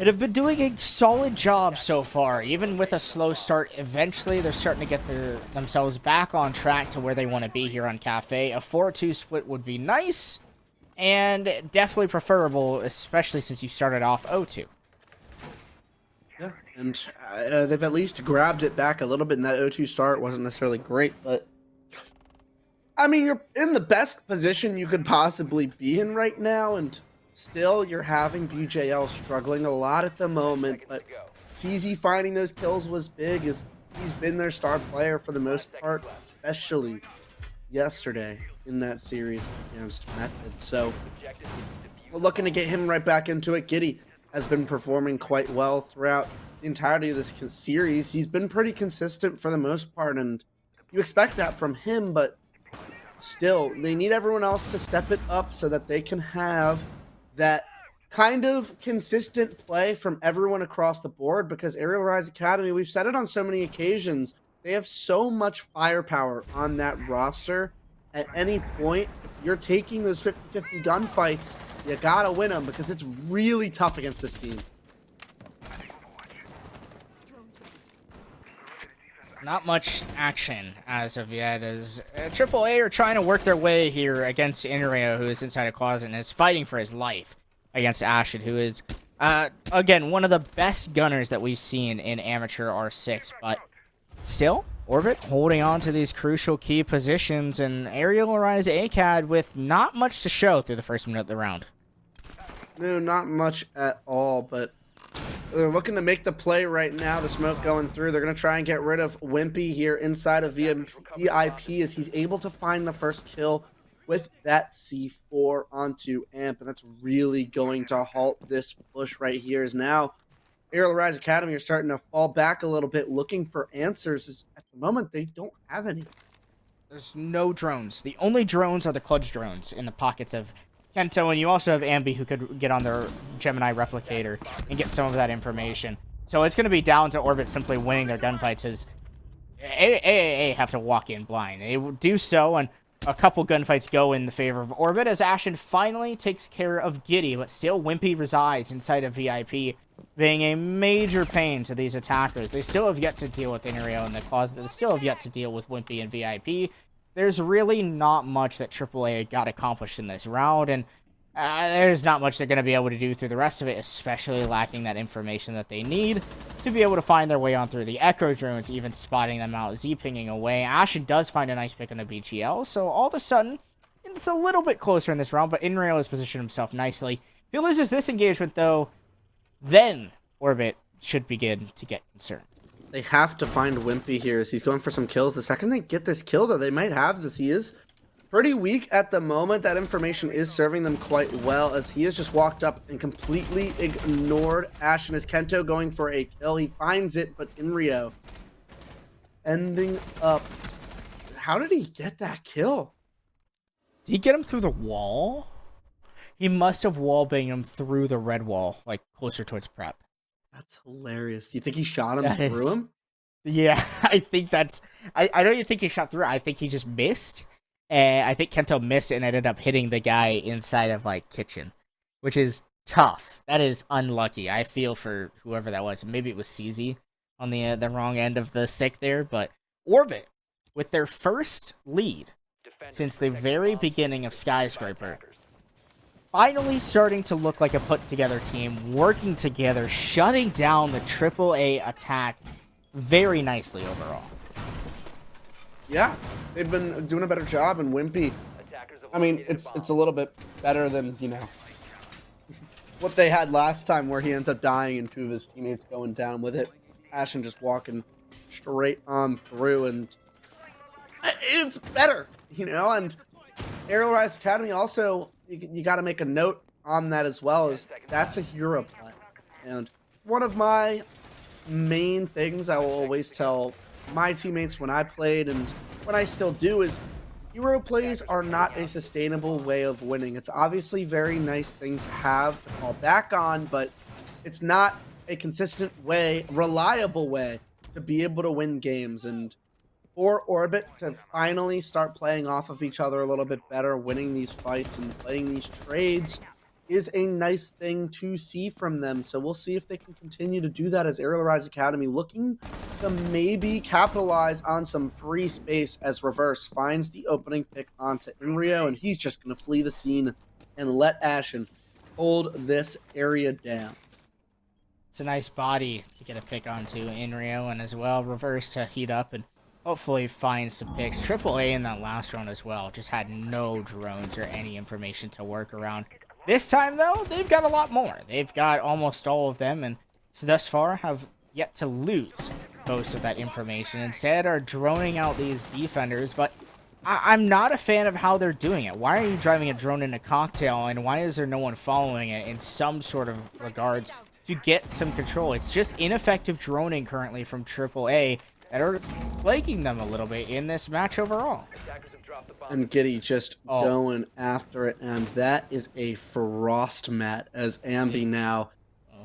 and have been doing a solid job so far. Even with a slow start, eventually they're starting to get themselves back on track to where they want to be here on Cafe. A 4-2 split would be nice, and definitely preferable, especially since you started off 0-2. Yeah, and they've at least grabbed it back a little bit, and that 0-2 start wasn't necessarily great, but I mean, you're in the best position you could possibly be in right now, and still you're having BJL struggling a lot at the moment, but CZ finding those kills was big, as he's been their star player for the most part, especially yesterday in that series against Method. So we're looking to get him right back into it. Giddy has been performing quite well throughout the entirety of this series. He's been pretty consistent for the most part, and you expect that from him, but still, they need everyone else to step it up so that they can have that kind of consistent play from everyone across the board, because Arial Rise Academy, we've said it on so many occasions, they have so much firepower on that roster. At any point, if you're taking those 50-50 gunfights, you gotta win them, because it's really tough against this team. Not much action as of yet, as AAA are trying to work their way here against Inrio, who is inside a closet and is fighting for his life against Ashen, who is, again, one of the best gunners that we've seen in Amateur R6, but still, Orbit holding on to these crucial key positions, and Arial Rise ACAD with not much to show through the first minute of the round. No, not much at all, but they're looking to make the play right now. The smoke going through. They're going to try and get rid of Wimpy here inside of VIP, as he's able to find the first kill with that C4 onto Amp. And that's really going to halt this push right here, as now Arial Rise Academy are starting to fall back a little bit, looking for answers. As at the moment, they don't have any. There's no drones. The only drones are the clutch drones in the pockets of Kento, and you also have Ambi, who could get on their Gemini replicator and get some of that information. So it's going to be down to Orbit simply winning their gunfights, as AAA have to walk in blind. They will do so, and a couple gunfights go in the favor of Orbit as Ashen finally takes care of Giddy, but still Wimpy resides inside of VIP, being a major pain to these attackers. They still have yet to deal with Arial in the closet. They still have yet to deal with Wimpy and VIP. There's really not much that AAA got accomplished in this round, and there's not much they're going to be able to do through the rest of it, especially lacking that information that they need to be able to find their way on through the Echo drones, even spotting them out, Z-pinging away. Ashen does find a nice pick on a BGL, so all of a sudden, it's a little bit closer in this round, but Arial has positioned himself nicely. If he loses this engagement, though, then Orbit should begin to get concerned. They have to find Wimpy here as he's going for some kills. The second they get this kill, though, they might have this. He is pretty weak at the moment. That information is serving them quite well as he has just walked up and completely ignored Ashen as Kento going for a kill. He finds it, but Arial ending up... How did he get that kill? Did he get him through the wall? He must have wallbanged him through the red wall, like closer towards prep. That's hilarious. You think he shot him through him? Yeah, I think that's... I don't even think he shot through. I think he just missed. And I think Kento missed and ended up hitting the guy inside of, like, kitchen. Which is tough. That is unlucky. I feel for whoever that was. Maybe it was CZ on the wrong end of the stick there. But Orbit, with their first lead since the very beginning of Skyscraper, finally starting to look like a put-together team, working together, shutting down the AAA attack very nicely overall. Yeah, they've been doing a better job, and Wimpy, I mean, it's a little bit better than, you know, what they had last time where he ends up dying and two of his teammates going down with it. Ashen just walking straight on through, and it's better, you know, and Arial Rise Academy also... You got to make a note on that as well, is that's a hero play. And one of my main things I will always tell my teammates when I played and when I still do is hero plays are not a sustainable way of winning. It's obviously a very nice thing to have to fall back on, but it's not a consistent way, reliable way to be able to win games. And for Orbit to finally start playing off of each other a little bit better, winning these fights and playing these trades is a nice thing to see from them. So we'll see if they can continue to do that as Arial Rise Academy looking to maybe capitalize on some free space as Reverse finds the opening pick onto Arial, and he's just going to flee the scene and let Ashen hold this area down. It's a nice body to get a pick onto Arial, and as well Reverse to heat up and hopefully find some picks. AAA in that last round as well just had no drones or any information to work around. This time, though, they've got a lot more. They've got almost all of them, and so thus far have yet to lose most of that information. Instead, are droning out these defenders, but I'm not a fan of how they're doing it. Why are you driving a drone in a cocktail, and why is there no one following it in some sort of regards to get some control? It's just ineffective droning currently from AAA that are plaguing them a little bit in this match overall. And Giddy just going after it, and that is a frost mat as Ambi now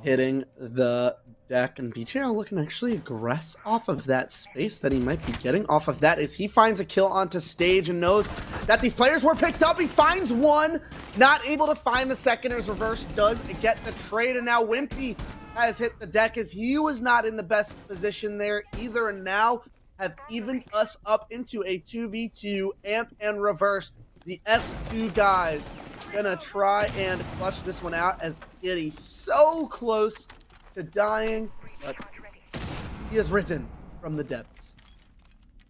hitting the deck, and BJL looking actually aggress off of that space that he might be getting off of that as he finds a kill onto stage and knows that these players were picked up. He finds one, not able to find the second as Reverse does get the trade, and now Wimpy has hit the deck as he was not in the best position there either, and now have evened us up into a 2v2 Amp and Reverse. The S2 guys gonna try and clutch this one out as Giddy so close to dying, but he has risen from the depths.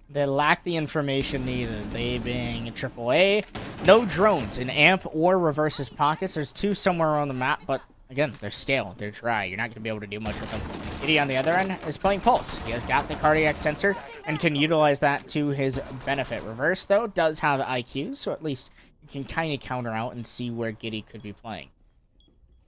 They lack the information needed, they being AAA. No drones in Amp or Reverse's pockets. There's two somewhere on the map, but again, they're stale, they're dry. You're not going to be able to do much with them. Giddy on the other end is playing Pulse. He has got the cardiac sensor and can utilize that to his benefit. Reverse, though, does have IQ, so at least you can kind of counter out and see where Giddy could be playing.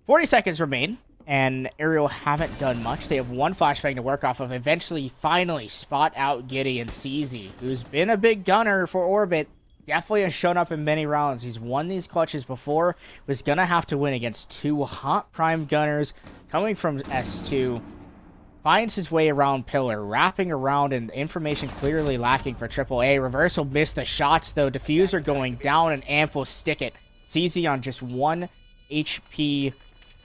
40 seconds remain, and Arial haven't done much. They have one flashbang to work off of. Eventually, finally spot out Giddy and CZ, who's been a big gunner for Orbit. Definitely has shown up in many rounds. He's won these clutches before. Was going to have to win against two hot prime gunners coming from S2. finds his way around Pillar, wrapping around, and information clearly lacking for AAA. Reversal missed the shots, though. Diffuser going down, and Amp will stick it. ZZ on just 1 HP,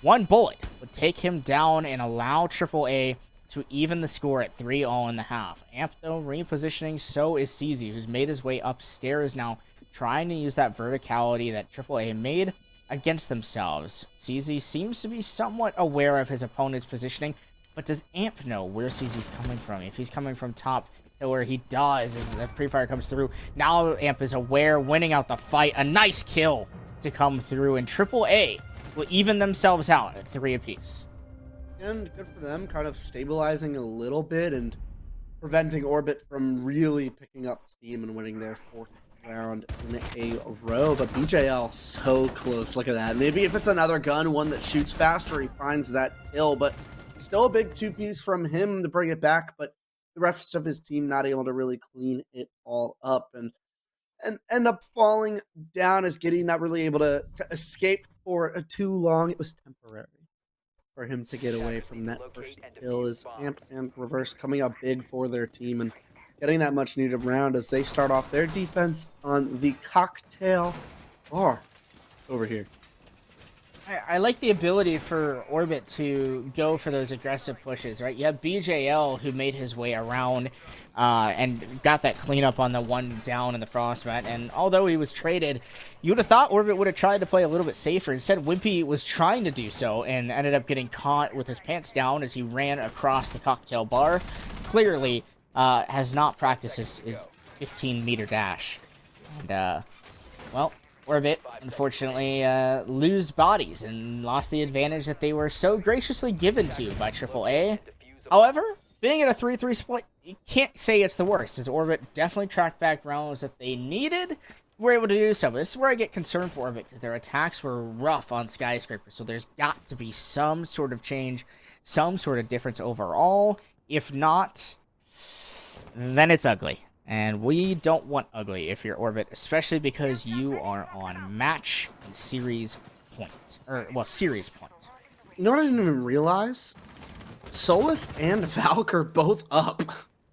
1 bullet would take him down and allow AAA to even the score at 3-all in the half. Amp, though, repositioning, so is CZ, who's made his way upstairs now, trying to use that verticality that AAA made against themselves. CZ seems to be somewhat aware of his opponent's positioning, but does Amp know where CZ's coming from? If he's coming from top pillar, he does as the pre-fire comes through. Now Amp is aware, winning out the fight. A nice kill to come through, and AAA will even themselves out at 3 apiece. And good for them, kind of stabilizing a little bit and preventing Orbit from really picking up steam and winning their 4th round in a row. But BJL so close. Look at that. Maybe if it's another gun, one that shoots faster, he finds that kill. But still a big 2-piece from him to bring it back. But the rest of his team not able to really clean it all up and end up falling down as Giddy not really able to escape for too long. It was temporary for him to get away from that first kill. Is Amp and Reverse coming up big for their team and getting that much needed round as they start off their defense on the cocktail bar over here. I like the ability for Orbit to go for those aggressive pushes, right? You have BJL who made his way around and got that cleanup on the one down in the Frostmat. And although he was traded, you would have thought Orbit would have tried to play a little bit safer. Instead, Wimpy was trying to do so and ended up getting caught with his pants down as he ran across the cocktail bar. Clearly has not practiced his 15-meter dash. And, well, Orbit, unfortunately, lose bodies and lost the advantage that they were so graciously given to by AAA. However, being at a 3-3 split, you can't say it's the worst, as Orbit definitely tracked back rounds that they needed. Were able to do so. But this is where I get concerned for Orbit, because their attacks were rough on Skyscraper, so there's got to be some sort of change, some sort of difference overall. If not, then it's ugly. And we don't want ugly if you're Orbit, especially because you are on match and series point. Series point. You know what I didn't even realize? Solus and Valk are both up.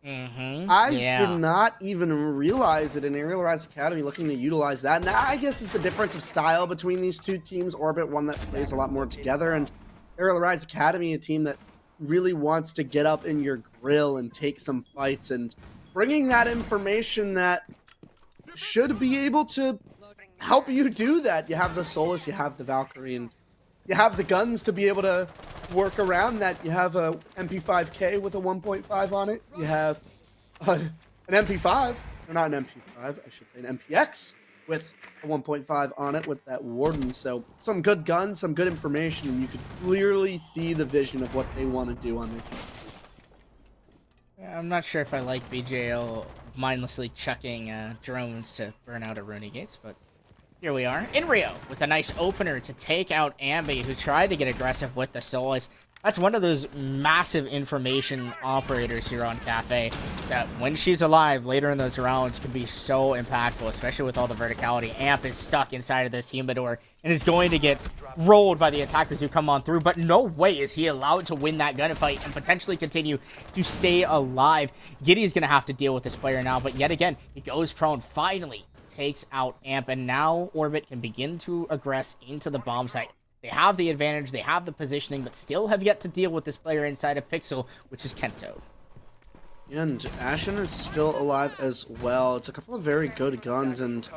I did not even realize it in Arial Rise Academy, looking to utilize that. And that, I guess, is the difference of style between these two teams. Orbit, one that plays a lot more together, and Arial Rise Academy, a team that really wants to get up in your grill and take some fights, and bringing that information that should be able to help you do that. You have the Solus, you have the Valkyrie, and you have the guns to be able to work around that. You have a MP5K with a 1.5 on it. You have an MP5, or not an MP5, I should say an MPX with a 1.5 on it with that Warden. So some good guns, some good information, and you could clearly see the vision of what they want to do on their PCs. I'm not sure if I like BJL mindlessly chucking drones to burn out Aruni gates, but here we are in Rio with a nice opener to take out Ambi, who tried to get aggressive with the Solus. That's one of those massive information operators here on Cafe that when she's alive later in those rounds can be so impactful, especially with all the verticality. Amp is stuck inside of this humidor and is going to get rolled by the attackers who come on through, but no way is he allowed to win that gunfight and potentially continue to stay alive. Giddy's going to have to deal with this player now, but yet again, he goes prone, finally takes out Amp, and now Orbit can begin to aggress into the bomb site. They have the advantage, they have the positioning, but still have yet to deal with this player inside of Pixel, which is Kento. And Ashen is still alive as well. It's a couple of very good guns, and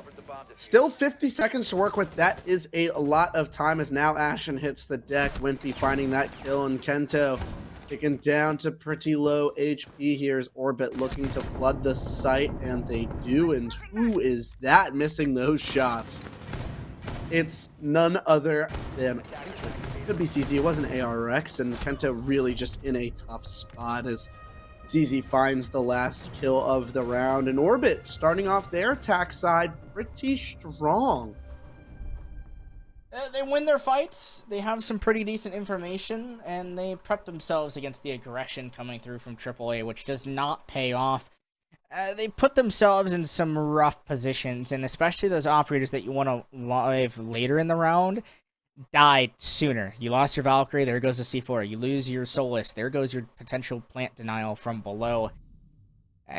still 50 seconds to work with. That is a lot of time, as now Ashen hits the deck. Wimpy finding that kill, and Kento taken down to pretty low HP. Here's Orbit looking to flood the site, and they do. And who is that missing those shots? It's none other than, it could be CZ, it wasn't ARX, and Kento really just in a tough spot as ZZ finds the last kill of the round. And Orbit starting off their attack side pretty strong. They win their fights, they have some pretty decent information, and they prep themselves against the aggression coming through from AAA, which does not pay off. They put themselves in some rough positions, and especially those operators that you want to live later in the round, died sooner. You lost your Valkyrie, there goes the C4. You lose your Solus, there goes your potential plant denial from below.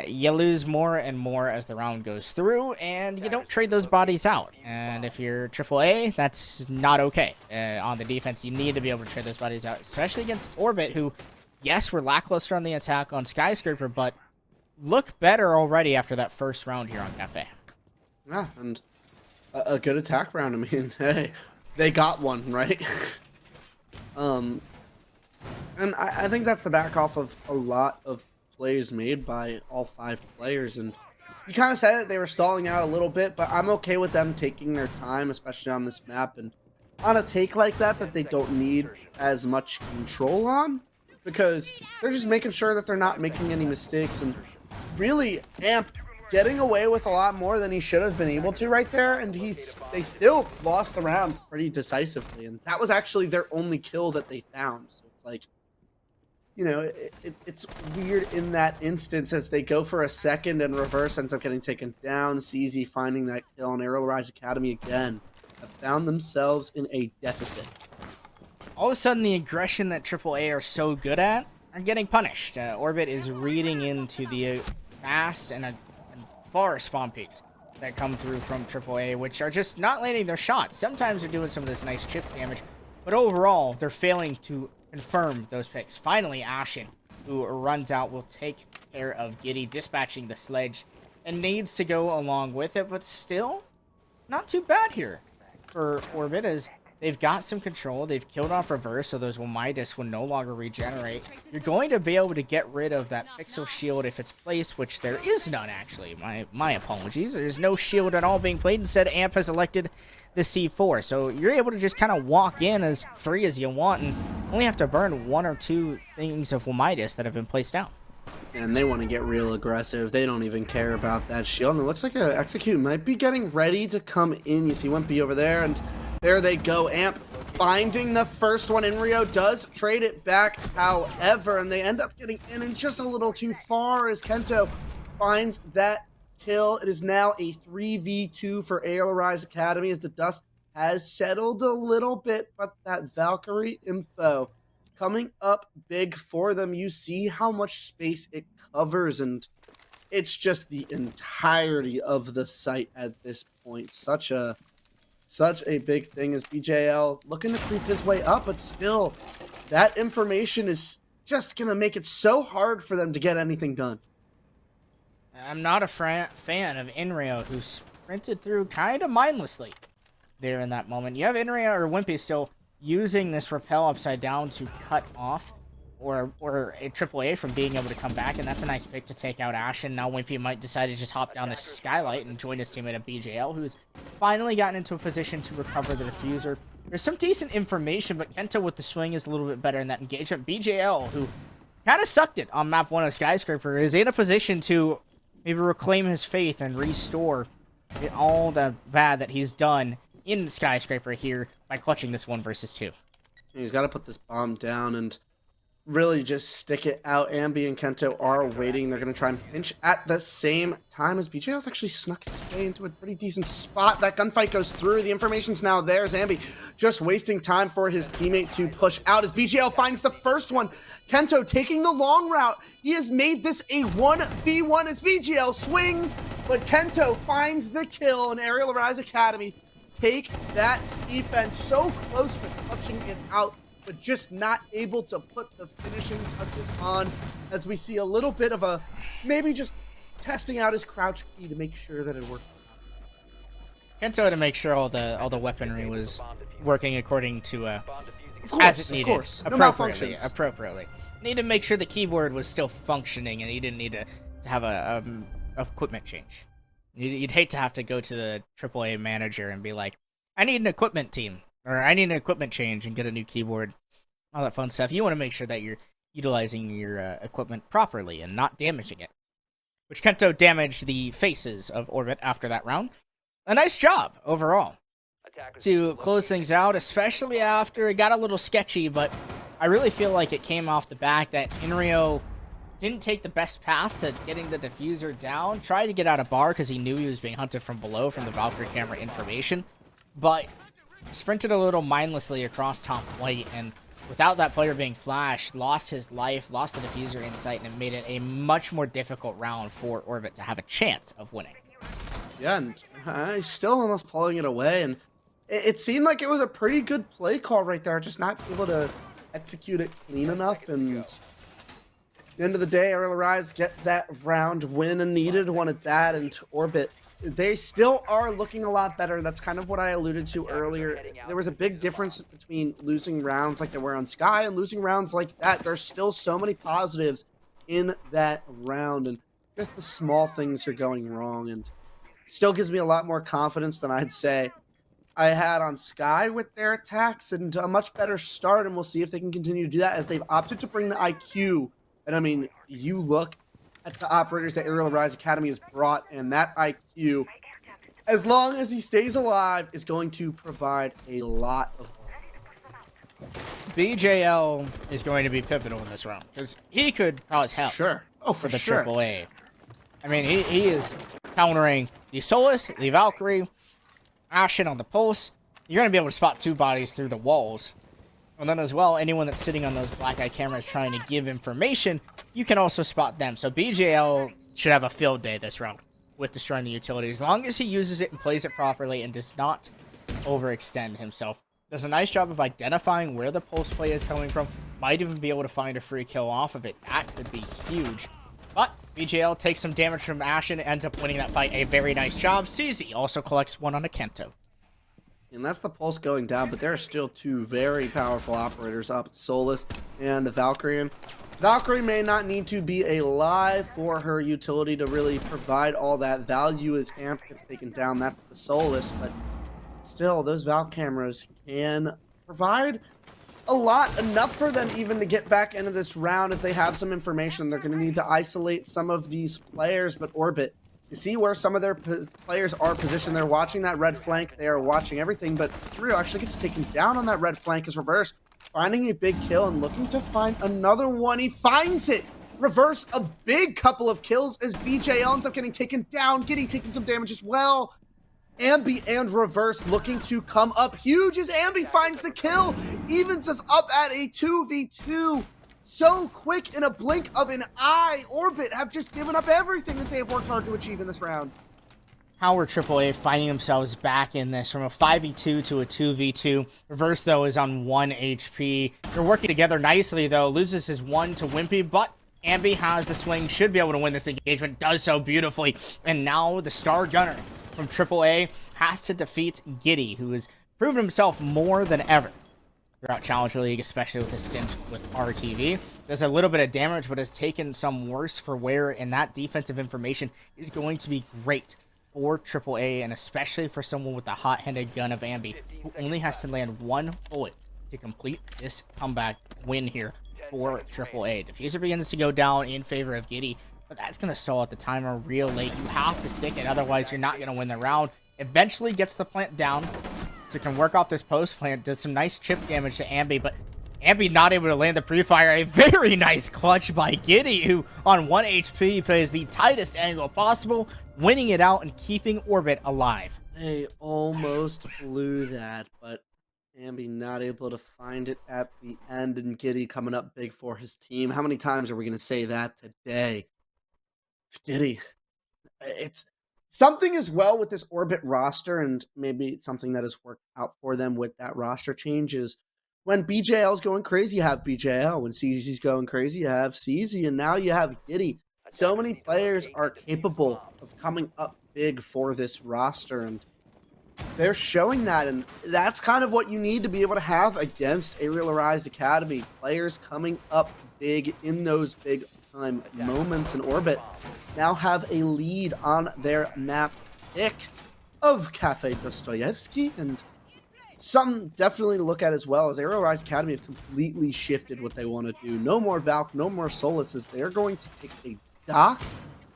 You lose more and more as the round goes through, and you don't trade those bodies out. And if you're AAA, that's not okay. On the defense, you need to be able to trade those bodies out, especially against Orbit, who, yes, we're lackluster on the attack on Skyscraper, but look better already after that first round here on Cafe. Yeah, and a good attack round. I mean, hey, they got one, right? And I think that's the back off of a lot of plays made by all 5 players. And you kind of said it, they were stalling out a little bit, but I'm okay with them taking their time, especially on this map. And on a take like that they don't need as much control on, because they're just making sure that they're not making any mistakes. And really, Amp getting away with a lot more than he should have been able to right there, and they still lost the round pretty decisively, and that was actually their only kill that they found. So it's like, you know, it's weird in that instance as they go for a second and reverse ends up getting taken down. CZ finding that kill, and Arial Rise Academy again have found themselves in a deficit. All of a sudden, the aggression that AAA are so good at are getting punished. Orbit is reading into the fast and far spawn peaks that come through from AAA, which are just not landing their shots. Sometimes they're doing some of this nice chip damage, but overall, they're failing to confirm those picks. Finally, Ashen, who runs out, will take care of Giddy, dispatching the sledge, and needs to go along with it, but still, not too bad here for Orbit, as they've got some control. They've killed off reverse, so those Midas will no longer regenerate. You're going to be able to get rid of that pixel shield if it's placed, which there is none, actually. My apologies. There's no shield at all being played. Instead, Amp has elected the C4, so you're able to just kind of walk in as free as you want and only have to burn 1 or 2 things of Midas that have been placed down. And they want to get real aggressive. They don't even care about that shield. And it looks like Execute might be getting ready to come in. You see Wimpy over there, and there they go. Amp finding the first one. Inrio does trade it back, however, and they end up getting in just a little too far as Kento finds that kill. It is now a 3v2 for Arial Rise Academy as the dust has settled a little bit, but that Valkyrie info coming up big for them. You see how much space it covers, and it's just the entirety of the site at this point. Such a big thing as BJL looking to creep his way up, but still, that information is just going to make it so hard for them to get anything done. I'm not a fan of Inrio, who sprinted through kind of mindlessly there in that moment. You have Inrio or Wimpy still using this rappel upside down to cut off or a AAA from being able to come back, and that's a nice pick to take out Ashen. Now Wimpy might decide to just hop down the skylight and join his teammate at BJL, who's finally gotten into a position to recover the diffuser. There's some decent information, but Kento with the swing is a little bit better in that engagement. BJL, who kind of sucked it on map 1 of Skyscraper, is in a position to maybe reclaim his faith and restore all the bad that he's done in Skyscraper here by clutching this 1 versus 2. He's got to put this bomb down and really just stick it out. Ambi and Kento are waiting. They're going to try and pinch at the same time as BJL's actually snuck his way into a pretty decent spot. That gunfight goes through. The information's now there as Ambi just wasting time for his teammate to push out as BJL finds the first one. Kento taking the long route. He has made this a 1v1 as BJL swings, but Kento finds the kill, and Arial Rise Academy take that defense so close to touching it out, but just not able to put the finishing touches on, as we see a little bit of a maybe just testing out his crouch key to make sure that it worked. Kento had to make sure all the weaponry was working according to as it needed, appropriately. Need to make sure the keyboard was still functioning, and he didn't need to have a equipment change. You'd hate to have to go to the AAA manager and be like, I need an equipment team, or I need an equipment change and get a new keyboard, all that fun stuff. You want to make sure that you're utilizing your equipment properly and not damaging it, which Kento damaged the faces of Orbit after that round. A nice job overall to close things out, especially after it got a little sketchy, but I really feel like it came off the back that Inrio didn't take the best path to getting the diffuser down. Tried to get out of bar because he knew he was being hunted from below from the Valkyrie camera information. But sprinted a little mindlessly across top white, and without that player being flashed, lost his life, lost the diffuser insight, and it made it a much more difficult round for Orbit to have a chance of winning. Yeah, and still almost pulling it away, and it seemed like it was a pretty good play call right there, just not able to execute it clean enough, and at the end of the day, Arial Rise get that round win, and needed one at that, and Orbit, they still are looking a lot better. That's kind of what I alluded to earlier. There was a big difference between losing rounds like they were on Sky and losing rounds like that. There's still so many positives in that round, and just the small things are going wrong, and still gives me a lot more confidence than I'd say I had on Sky with their attacks, and a much better start, and we'll see if they can continue to do that as they've opted to bring the IQ. And I mean, you look at the operators that Arial Rise Academy has brought, and that IQ, as long as he stays alive, is going to provide a lot of. BJL is going to be pivotal in this round, because he could cause hell. Sure. Oh, for the AAA. I mean, he is countering the Solus, the Valkyrie, Ashen on the Pulse. You're going to be able to spot two bodies through the walls. And then as well, anyone that's sitting on those black eye cameras trying to give information, you can also spot them. So BJL should have a field day this round with destroying the utility, as long as he uses it and plays it properly and does not overextend himself. Does a nice job of identifying where the pulse play is coming from. Might even be able to find a free kill off of it. That could be huge. But BJL takes some damage from Ashen, ends up winning that fight. A very nice job. CZ also collects one on a Kento. And that's the pulse going down, but there are still two very powerful operators up, Solus and the Valkyrie. And Valkyrie may not need to be alive for her utility to really provide all that value as Amp gets taken down. That's the Solus, but still, those Val cameras can provide a lot, enough for them even to get back into this round, as they have some information. They're going to need to isolate some of these players, but Orbit, you see where some of their players are positioned. They're watching that red flank. They are watching everything, but Arial actually gets taken down on that red flank as Reverse finding a big kill and looking to find another one. He finds it. Reverse a big couple of kills as BJL ends up getting taken down. Giddy taking some damage as well. Ambi and Reverse looking to come up huge as Ambi finds the kill. Evens us up at a 2v2. So quick, in a blink of an eye. Orbit have just given up everything that they have worked hard to achieve in this round. How are AAA finding themselves back in this from a 5v2 to a 2v2? Reverse, though, is on 1 HP. They're working together nicely, though. Loses his 1 to Wimpy, but Ambi has the swing, should be able to win this engagement, does so beautifully. And now the star gunner from AAA has to defeat Giddy, who has proven himself more than ever throughout Challenger League, especially with his stint with RTV. Does a little bit of damage, but has taken some worse for wear, and that defensive information is going to be great for AAA, and especially for someone with the hot-handed gun of Ambi, who only has to land 1 bullet to complete this comeback win here for AAA. Diffuser begins to go down in favor of Giddy, but that's going to stall at the timer real late. You have to stick it, otherwise you're not going to win the round. Eventually gets the plant down, so can work off this post plant, does some nice chip damage to Ambi, but Ambi not able to land the pre-fire. A very nice clutch by Giddy, who on 1 HP plays the tightest angle possible, winning it out and keeping Orbit alive. They almost blew that, but Ambi not able to find it at the end, and Giddy coming up big for his team. How many times are we going to say that today? It's Giddy. It's something as well with this Orbit roster, and maybe something that has worked out for them with that roster change is when BJL's going crazy, you have BJL. When CZ's going crazy, you have CZ, and now you have Giddy. So many players are capable of coming up big for this roster, and they're showing that, and that's kind of what you need to be able to have against Arial Rise Academy. Players coming up big in those big time moments, in Orbit now have a lead on their map pick of Cafe Dostoyevsky, and some definitely to look at as well, as Arial Rise Academy have completely shifted what they want to do. No more Valk, no more Soluses. They're going to take a dock,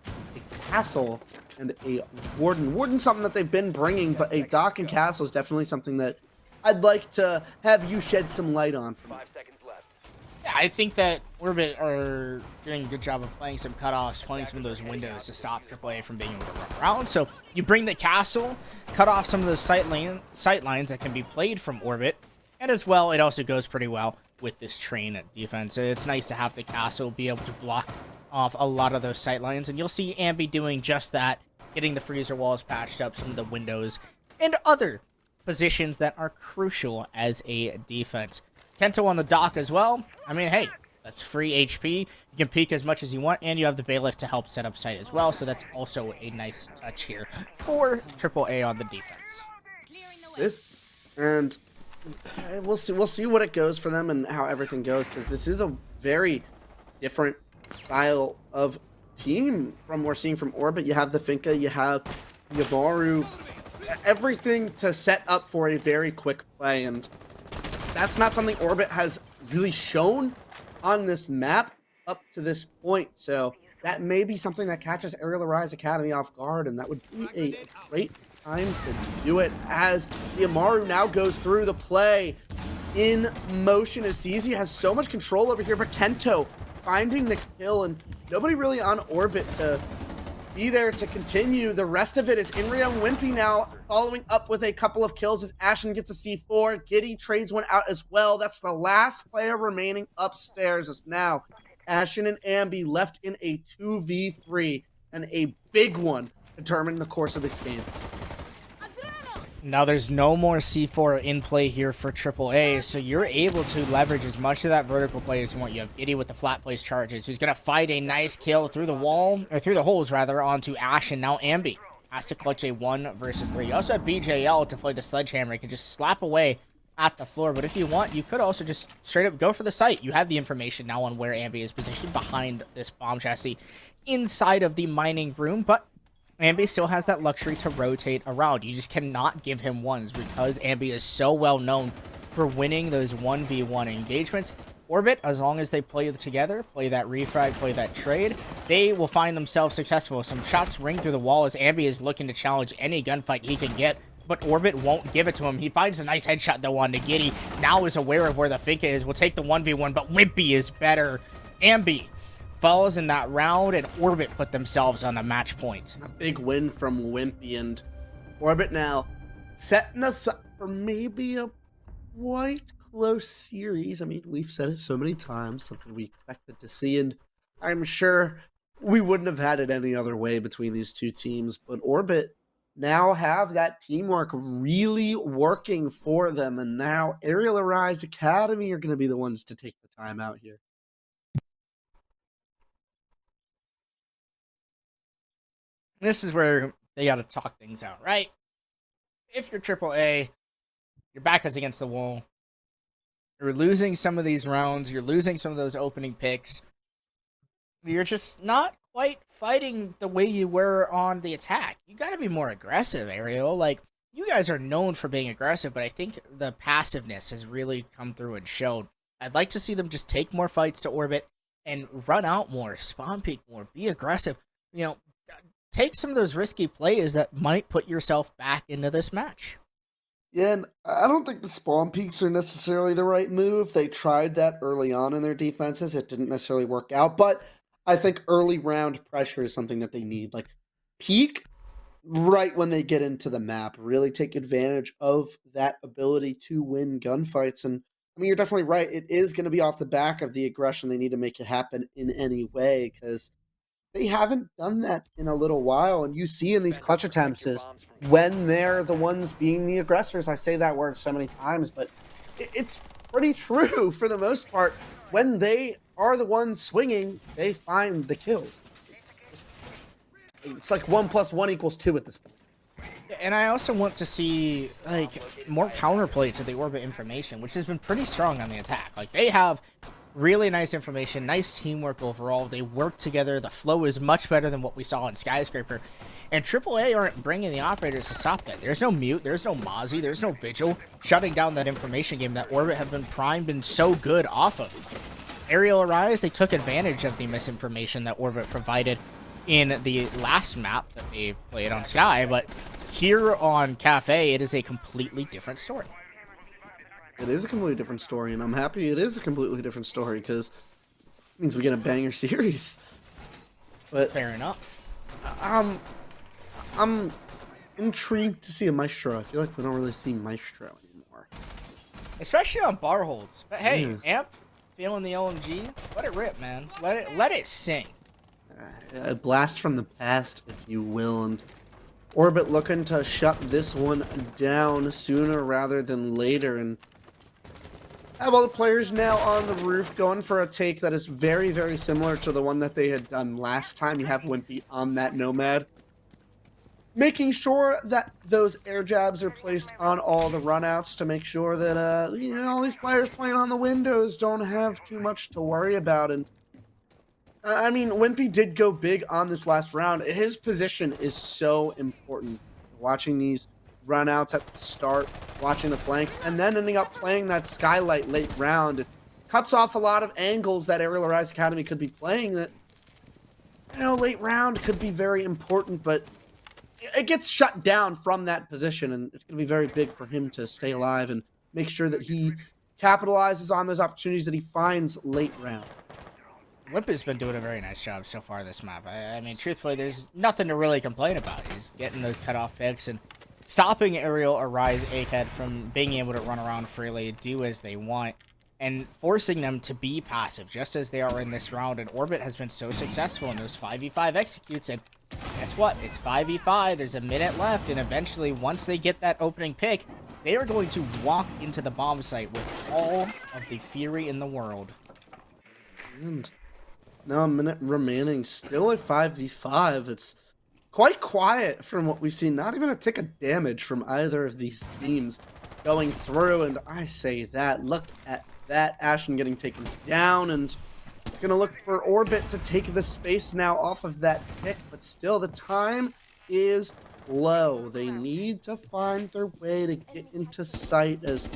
a castle, and a warden. Warden's something that they've been bringing, but a dock and castle is definitely something that I'd like to have you shed some light on. 5 seconds left. Yeah, I think that Orbit are doing a good job of playing some cutoffs, playing some of those windows to stop AAA from being able to run around. So you bring the castle, cut off some of those sight lines that can be played from Orbit, and as well, it also goes pretty well with this train defense. It's nice to have the castle be able to block off a lot of those sight lines, and you'll see Ambi doing just that, getting the freezer walls patched up, some of the windows, and other positions that are crucial as a defense. Kento on the dock as well. I mean, hey, that's free HP. You can peek as much as you want, and you have the bailiff to help set up site as well, so that's also a nice touch here for AAA on the defense. This, and we'll see what it goes for them and how everything goes, because this is a very different style of team from what we're seeing from Orbit. You have the Finka, you have Yamaru, everything to set up for a very quick play, and that's not something Orbit has really shown on this map up to this point. So that may be something that catches Arial Rise Academy off guard, and that would be a great time to do it as the Amaru now goes through the play in motion. As CZ has so much control over here, but Kento finding the kill, and nobody really on Orbit to be there to continue. The rest of it is Inria and Wimpy now following up with a couple of kills as Ashen gets a C4. Giddy trades one out as well. That's the last player remaining upstairs, as now Ashen and Ambi left in a 2v3, and a big one determining the course of this game. Now there's no more C4 in play here for AAA, so you're able to leverage as much of that vertical play as you want. You have Giddy with the flat place charges, who's going to fight a nice kill through the wall, or through the holes rather, onto Ashen. Now Ambi has to clutch a 1 versus 3. You also have BJL to play the sledgehammer. You can just slap away at the floor, but if you want, you could also just straight up go for the site. You have the information now on where Ambi is positioned behind this bomb chassis inside of the mining room, but Ambi still has that luxury to rotate around. You just cannot give him ones because Ambi is so well known for winning those 1v1 engagements. Orbit, as long as they play together, play that refrag, play that trade, they will find themselves successful. Some shots ring through the wall as Ambi is looking to challenge any gunfight he can get, but Orbit won't give it to him. He finds a nice headshot though on Giddy. Now is aware of where the Finka is. Will take the 1v1, but Wimpy is better. Ambi falls in that round, and Orbit put themselves on a match point. A big win from Wimpy, and Orbit now setting us up for maybe a quite close series. I mean, we've said it so many times, something we expected to see, and I'm sure we wouldn't have had it any other way between these two teams, but Orbit now have that teamwork really working for them, and now Arial Rise Academy are going to be the ones to take the time out here. This is where they got to talk things out, right? If you're AAA, your back is against the wall. You're losing some of these rounds. You're losing some of those opening picks. You're just not quite fighting the way you were on the attack. You got to be more aggressive, Ariel. Like, you guys are known for being aggressive, but I think the passiveness has really come through and showed. I'd like to see them just take more fights to Orbit and run out more, spawn peek more, be aggressive. You know, take some of those risky plays that might put yourself back into this match. Yeah, and I don't think the spawn peaks are necessarily the right move. They tried that early on in their defenses. It didn't necessarily work out, but I think early round pressure is something that they need. Like, peak right when they get into the map. Really take advantage of that ability to win gunfights. And, I mean, you're definitely right. It is going to be off the back of the aggression. They need to make it happen in any way, because they haven't done that in a little while, and you see in these clutch attempts is when they're the ones being the aggressors. I say that word so many times, but it's pretty true for the most part. When they are the ones swinging, they find the kills. It's like 1 + 1 = 2 at this point. And I also want to see, like, more counterplay to the Orbit information, which has been pretty strong on the attack. Like, they have really nice information, nice teamwork overall. They work together. The flow is much better than what we saw in Skyscraper. And AAA aren't bringing the operators to stop that. There's no Mute, there's no Mozzie, there's no Vigil shutting down that information game that Orbit have been primed and so good off of. Arial Rise, they took advantage of the misinformation that Orbit provided in the last map that they played on Sky, but here on Cafe, it is a completely different story. It is a completely different story, and I'm happy it is a completely different story because it means we get a banger series. But Fair enough. I'm intrigued to see a Maestro. I feel like we don't really see Maestro anymore. Especially on bar holds. But hey, Yeah. Amp, feeling the LMG, let it rip, man. Let it sing. A blast from the past, if you will, and Orbit looking to shut this one down sooner rather than later, and have all the players now on the roof going for a take that is very, very similar to the one that they had done last time. You have Wimpy on that Nomad, making sure that those air jabs are placed on all the runouts to make sure that all these players playing on the windows don't have too much to worry about. And I mean, Wimpy did go big on this last round. His position is so important. Watching these runouts at the start, watching the flanks, and then ending up playing that skylight late round. It cuts off a lot of angles that Arial Rise Academy could be playing that, late round could be very important, but it gets shut down from that position, and it's going to be very big for him to stay alive and make sure that he capitalizes on those opportunities that he finds late round. Whip has been doing a very nice job so far this map. I mean, truthfully, there's nothing to really complain about. He's getting those cutoff picks and stopping Arial or Rise ACAD from being able to run around freely, do as they want, and forcing them to be passive, just as they are in this round. And Orbit has been so successful in those 5v5 executes, and guess what? It's 5v5, there's a minute left, and eventually, once they get that opening pick, they are going to walk into the bomb site with all of the fury in the world. And now a minute remaining, still at 5v5. It's quite quiet from what we've seen. Not even a tick of damage from either of these teams going through. And I say that, look at that. Ashen getting taken down, and it's going to look for Orbit to take the space now off of that pick. But still, the time is low. They need to find their way to get into sight as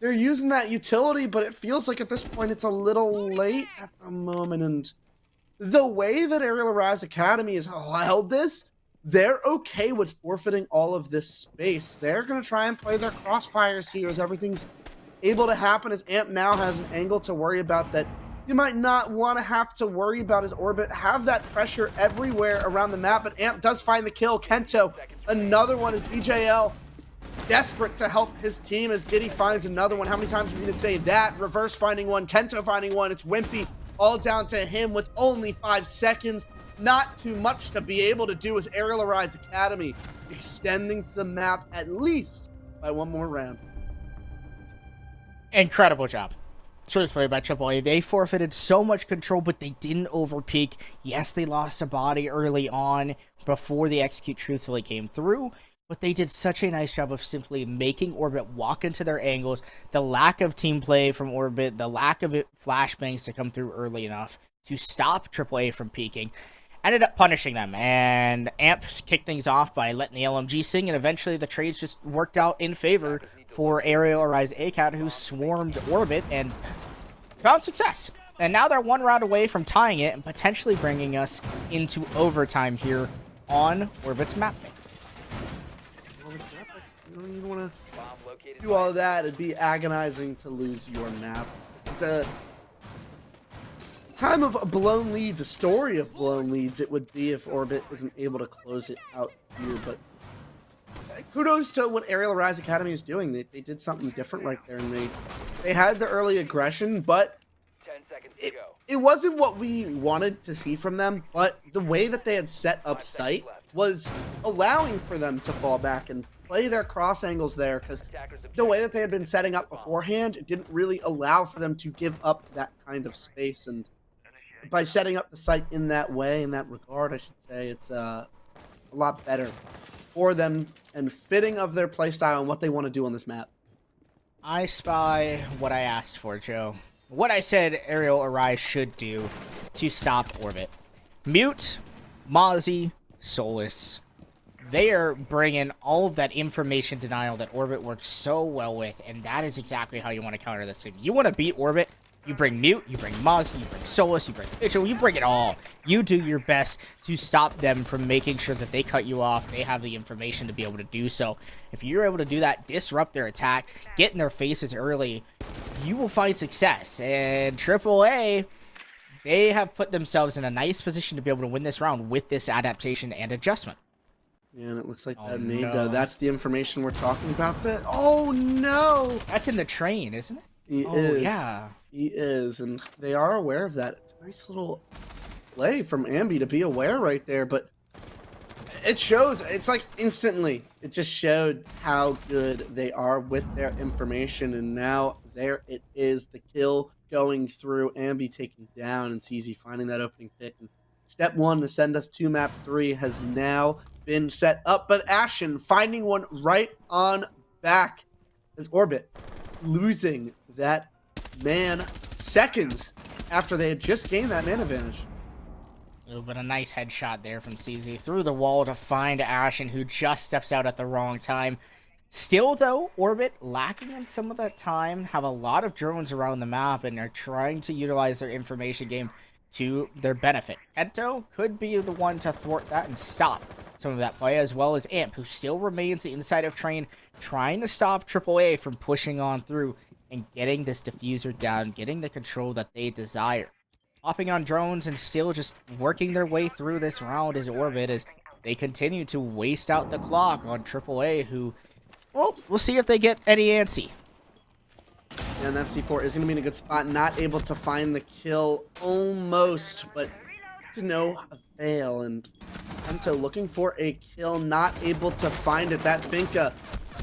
they're using that utility, but it feels like at this point it's a little late at the moment. And the way that Arial Rise Academy has held this, they're okay with forfeiting all of this space. They're going to try and play their crossfires here as everything's able to happen, as Amp now has an angle to worry about that you might not want to have to worry about his Orbit. Have that pressure everywhere around the map, but Amp does find the kill. Kento, another one, is BJL desperate to help his team as Giddy finds another one. How many times are we going to say that? Reverse finding one, Kento finding one. It's Wimpy all down to him with only 5 seconds. Not too much to be able to do as Arial Rise Academy extending to the map at least by one more round. Incredible job. Truthfully, by AAA, they forfeited so much control, but they didn't overpeak. Yes, they lost a body early on before the execute truthfully came through, but they did such a nice job of simply making Orbit walk into their angles. The lack of team play from Orbit, the lack of flashbangs to come through early enough to stop AAA from peaking, ended up punishing them. And Amp kicked things off by letting the LMG sing, and eventually the trades just worked out in favor for Arial Rise ACAD, who swarmed Orbit and found success. And now they're one round away from tying it and potentially bringing us into overtime here on Orbit's map pick. You don't even want to do all of that. It'd be agonizing to lose your map. It's a time of blown leads, a story of blown leads it would be if Orbit isn't able to close it out here. But kudos to what Arial Rise Academy is doing. They did something different right there, and they had the early aggression, but it wasn't what we wanted to see from them. But the way that they had set up site was allowing for them to fall back and play their cross angles there, because the way that they had been setting up beforehand, it didn't really allow for them to give up that kind of space. And by setting up the site in that way, in that regard, I should say, it's a lot better for them and fitting of their playstyle and what they want to do on this map. I spy what I asked for, Joe. What I said Arial Arise should do to stop Orbit. Mute, Mozzie, Solus. They are bringing all of that information denial that Orbit works so well with, and that is exactly how you want to counter this thing. You want to beat Orbit, You bring Mute, you bring Mozzie, you bring Solus, you bring Mitchell, you bring it all. You do your best to stop them from making sure that they cut you off. They have the information to be able to do so. If you're able to do that, disrupt their attack, get in their faces early, you will find success. And AAA, they have put themselves in a nice position to be able to win this round with this adaptation and adjustment. Yeah, and it looks like that no. that's the information we're talking about. Oh, no! That's in the train, isn't it? He is. Yeah. He is, and they are aware of that. It's a nice little play from Ambi to be aware right there, but it shows. It's like instantly. It just showed how good they are with their information, and now there it is. The kill going through, Ambi taking down, and CZ finding that opening pick. And step 1 to send us to map 3 has now been set up, but Ashen finding one right on back as Orbit losing that man seconds after they had just gained that man advantage. Oh, but a nice headshot there from CZ through the wall to find Ashen, who just steps out at the wrong time. Still, though, Orbit lacking in some of that time, have a lot of drones around the map, and are trying to utilize their information game to their benefit. Kento could be the one to thwart that and stop some of that play, as well as Amp, who still remains inside of Train, trying to stop AAA from pushing on through and getting this diffuser down, getting the control that they desire. Hopping on drones and still just working their way through this round is Orbit, as they continue to waste out the clock on AAA, who, well, we'll see if they get any antsy. And that C4 is going to be in a good spot. Not able to find the kill almost, but to no avail. And Kento looking for a kill, not able to find it. That Finka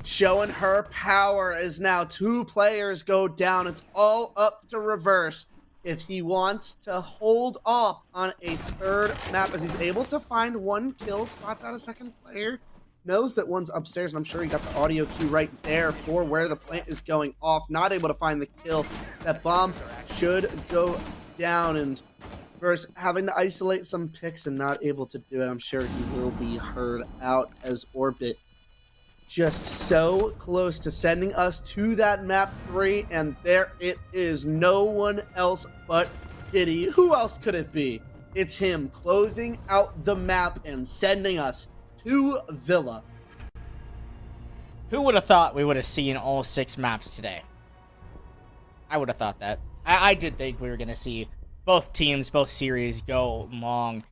showing her power as now 2 players go down. It's all up to Reverse if he wants to hold off on a 3rd map, as he's able to find 1 kill, spots out a 2nd player, knows that one's upstairs, and I'm sure he got the audio cue right there for where the plant is going off. Not able to find the kill. That bomb should go down, and Reverse having to isolate some picks and not able to do it. I'm sure he will be heard out as Orbit just so close to sending us to that map 3, and there it is. No one else but Giddy. Who else could it be? It's him closing out the map and sending us to Villa. Who would have thought we would have seen all 6 maps today? I would have thought that. I did think we were going to see both teams, both series go long.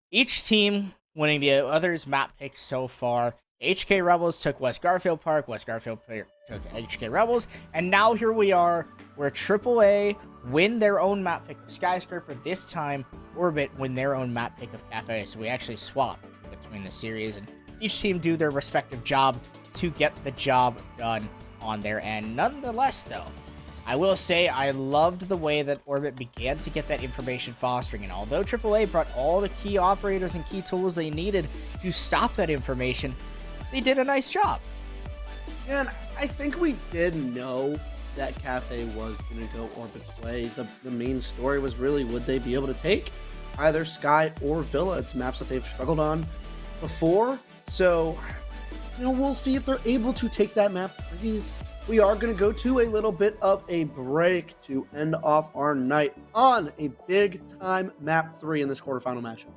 Each team winning the other's map picks so far. HK Rebels took West Garfield Park, West Garfield took HK Rebels, and now here we are, where AAA win their own map pick of Skyscraper. This time, Orbit win their own map pick of Cafe, so we actually swap between the series, and each team do their respective job to get the job done on their end. Nonetheless, though, I will say I loved the way that Orbit began to get that information fostering, and although AAA brought all the key operators and key tools they needed to stop that information, they did a nice job. Yeah, and I think we did know that Cafe was going to go Orbit's way. The main story was really, would they be able to take either Sky or Villa? It's maps that they've struggled on before. So, we'll see if they're able to take that map. Please. We are going to go to a little bit of a break to end off our night on a big-time map 3 in this quarterfinal matchup.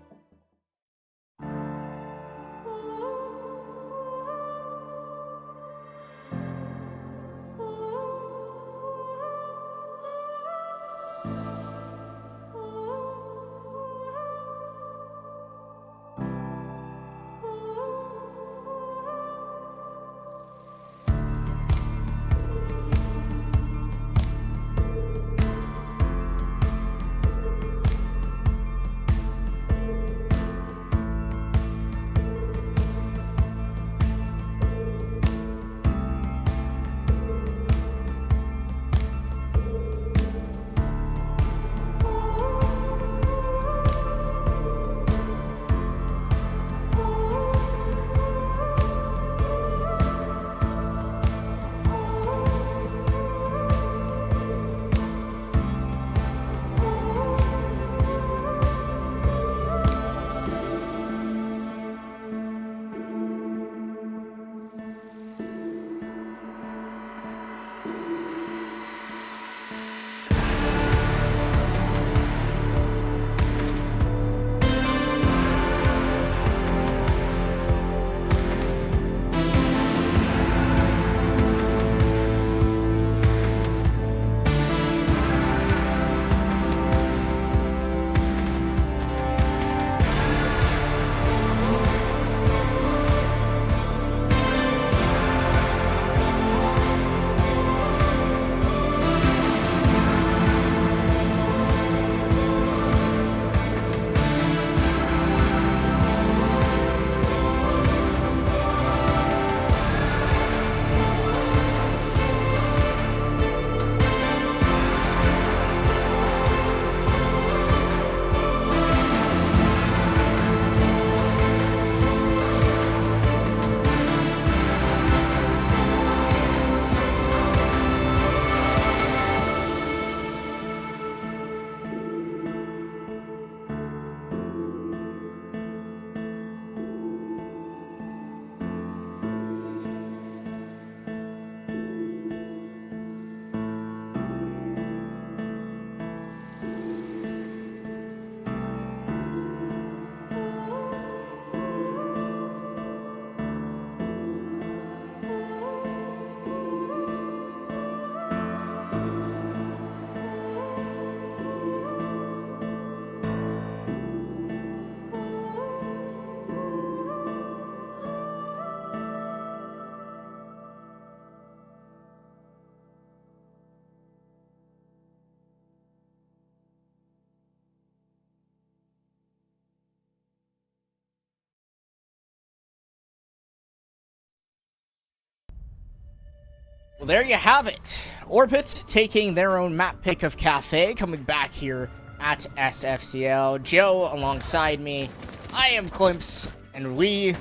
there you have it. Orbit taking their own map pick of Cafe, coming back here at SFCL. Joe alongside me. I am Klimps, and we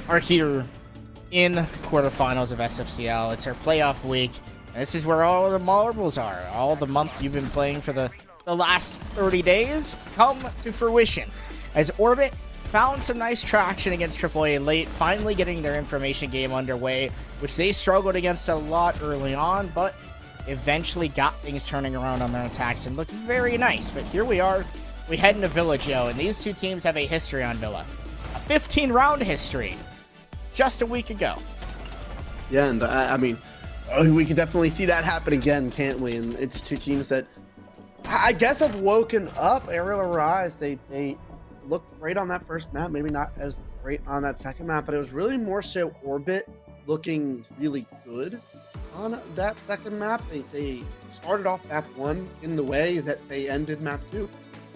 are here in quarterfinals of SFCL. It's our playoff week. And this is where all the marbles are. All the month you've been playing for the last 30 days come to fruition. As Orbit found some nice traction against AAA late, finally getting their information game underway, which they struggled against a lot early on, but eventually got things turning around on their attacks and looked very nice. But here we are, we head into Villa, Joe, and these two teams have a history on Villa. A 15-round history just a week ago. Yeah, and I mean, we could definitely see that happen again, can't we? And it's two teams that I guess have woken up. Arial Arise, they looked great on that first map, maybe not as great on that second map, but it was really more so Orbit looking really good on that second map. They started off map 1 in the way that they ended map 2,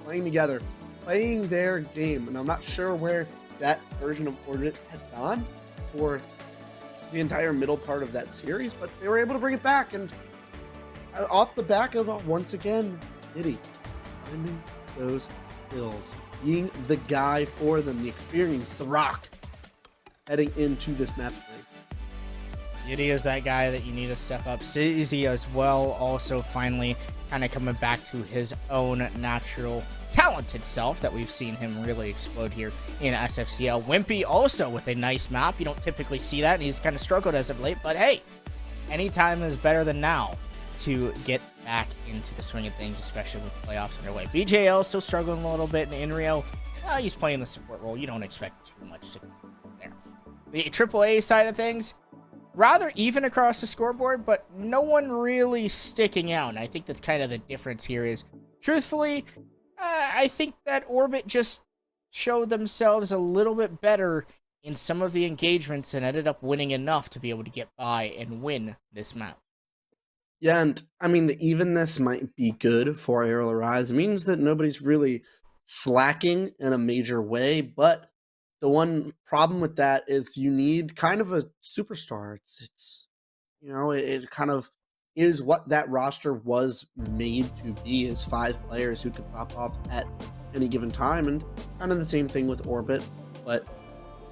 playing together, playing their game, and I'm not sure where that version of Orbit had gone for the entire middle part of that series, but they were able to bring it back, and off the back of, once again, Diddy finding those kills, being the guy for them, the experience, the rock, heading into this map play. Diddy is that guy that you need to step up. CZ as well, also finally kind of coming back to his own natural talented self that we've seen him really explode here in SFCL. Wimpy also with a nice map. You don't typically see that, and he's kind of struggled as of late, but hey, anytime is better than now to get back into the swing of things, especially with playoffs underway. BJL still struggling a little bit in Arial. He's playing the support role. You don't expect too much to there. The AAA side of things, rather even across the scoreboard, but no one really sticking out. And I think that's kind of the difference here is, truthfully, I think that Orbit just showed themselves a little bit better in some of the engagements and ended up winning enough to be able to get by and win this map. Yeah, and I mean, the evenness might be good for Arial Arise. It means that nobody's really slacking in a major way, but the one problem with that is you need kind of a superstar. It's you know, it kind of is what that roster was made to be, is 5 players who could pop off at any given time, and kind of the same thing with Orbit, but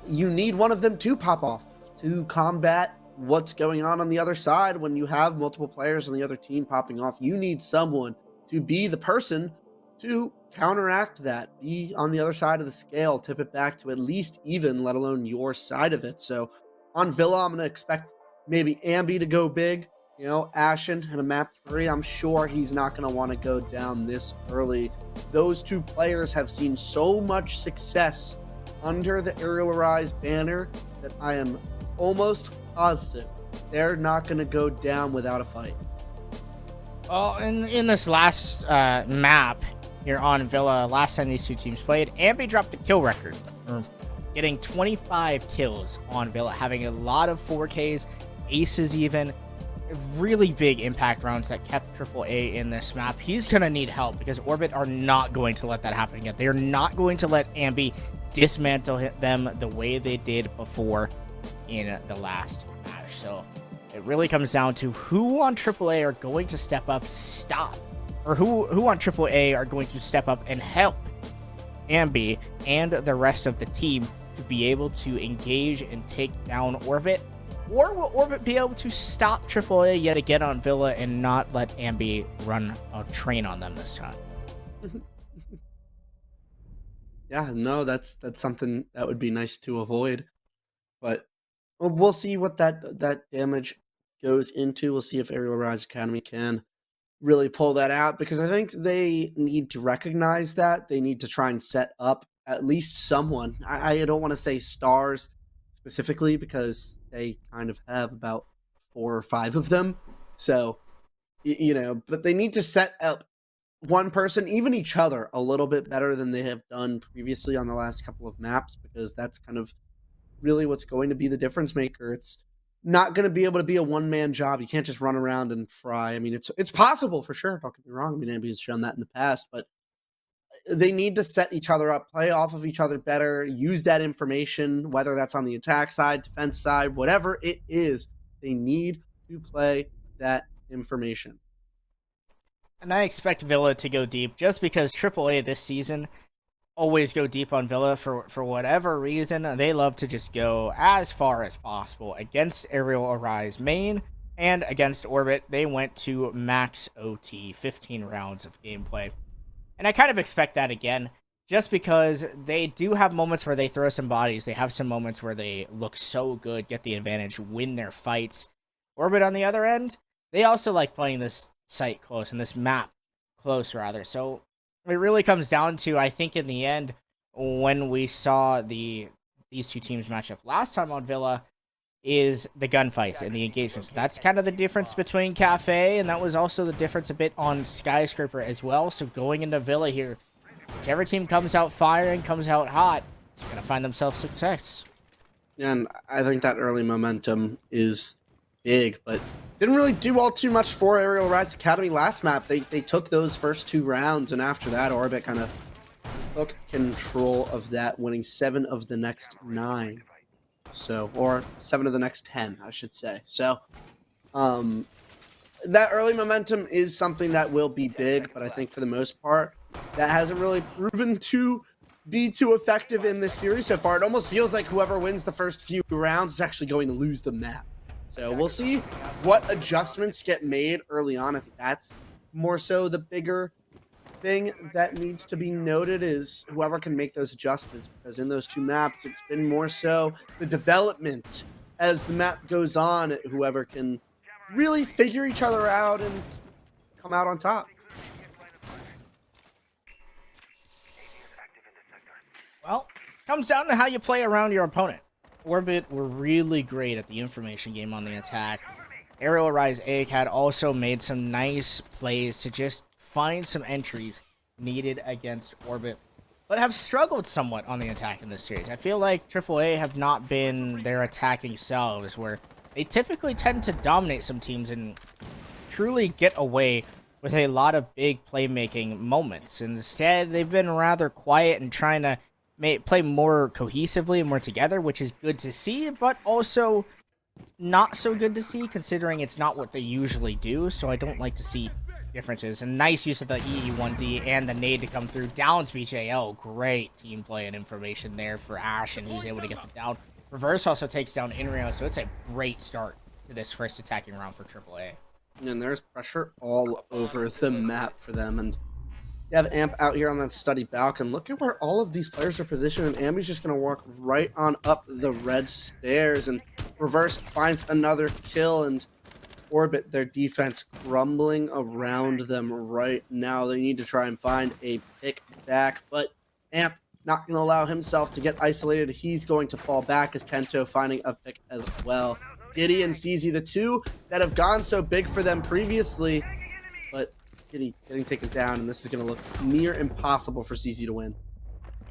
you need one of them to pop off to combat what's going on the other side. When you have multiple players on the other team popping off, you need someone to be the person to counteract that, be on the other side of the scale, tip it back to at least even, let alone your side of it. So on Villa, I'm going to expect maybe Ambi to go big, you know, Ashen in a map 3. I'm sure he's not going to want to go down this early. Those two players have seen so much success under the Arial Arise banner that I am almost positive they're not going to go down without a fight. Well, in this last map here on Villa, last time these two teams played, Ambi dropped the kill record, getting 25 kills on Villa, having a lot of 4Ks, aces even, really big impact rounds that kept AAA in this map. He's going to need help because Orbit are not going to let that happen again. They are not going to let Ambi dismantle them the way they did before in the last match. So it really comes down to who on AAA are going to step up, who on AAA are going to step up and help Ambi and the rest of the team to be able to engage and take down Orbit. Or will Orbit be able to stop AAA yet again on Villa and not let Ambi run a train on them this time? Yeah, no, that's something that would be nice to avoid. But we'll see what that damage goes into. We'll see if Arial Rise Academy can really pull that out, because I think they need to recognize that. They need to try and set up at least someone. I don't want to say stars specifically, because they kind of have about 4 or 5 of them. So, you know, but they need to set up one person, even each other, a little bit better than they have done previously on the last couple of maps, because that's kind of really what's going to be the difference maker. It's not going to be able to be a one-man job. You can't just run around and fry. I mean, it's possible for sure. Don't get me wrong. I mean, anybody's shown that in the past, but they need to set each other up, play off of each other better, use that information, whether that's on the attack side, defense side, whatever it is. They need to play that information. And I expect Villa to go deep just because AAA this season always go deep on Villa for whatever reason. They love to just go as far as possible against Arial Arise main and against Orbit. They went to max OT, 15 rounds of gameplay. And I kind of expect that again, just because they do have moments where they throw some bodies. They have some moments where they look so good, get the advantage, win their fights. Orbit on the other end, they also like playing this site close and this map close rather. So it really comes down to, I think in the end, when we saw these two teams match up last time on Villa, is the gunfights and the engagements. That's kind of the difference between Cafe, and that was also the difference a bit on Skyscraper as well. So going into Villa here, whichever team comes out firing, comes out hot, is going to find themselves success. And I think that early momentum is big, but didn't really do all too much for Arial Rise Academy last map. They took those first 2 rounds, and after that, Orbit kind of took control of that, winning 7 of the next 9. So, or 7 of the next 10, I should say. So, that early momentum is something that will be big, but I think for the most part, that hasn't really proven to be too effective in this series so far. It almost feels like whoever wins the first few rounds is actually going to lose the map. So we'll see what adjustments get made early on. I think that's more so the bigger thing that needs to be noted, is whoever can make those adjustments, because in those 2 maps, it's been more so the development as the map goes on, whoever can really figure each other out and come out on top. Well, comes down to how you play around your opponent. Orbit were really great at the information game on the attack. Arial Rise ACAD also made some nice plays to just find some entries needed against Orbit, but have struggled somewhat on the attack in this series. I feel like AAA have not been their attacking selves, where they typically tend to dominate some teams and truly get away with a lot of big playmaking moments. Instead, they've been rather quiet and trying to play more cohesively and more together, which is good to see, but also not so good to see considering it's not what they usually do. So I don't like to see differences. And nice use of the EE1D and the nade to come through. Down speech AL. Great team play and information there for Ash, and who's able to get them down. Reverse also takes down Arial, so it's a great start to this first attacking round for AAA. And there's pressure all over the map for them, and you have Amp out here on that study balcony. Look at where all of these players are positioned, and Ambi's just going to walk right on up the red stairs, and Reverse finds another kill, and Orbit, their defense crumbling around them right now. They need to try and find a pick back, but Amp not going to allow himself to get isolated. He's going to fall back as Kento finding a pick as well. Giddy and CZ, the 2 that have gone so big for them previously, but Giddy getting taken down, and this is going to look near impossible for CZ to win.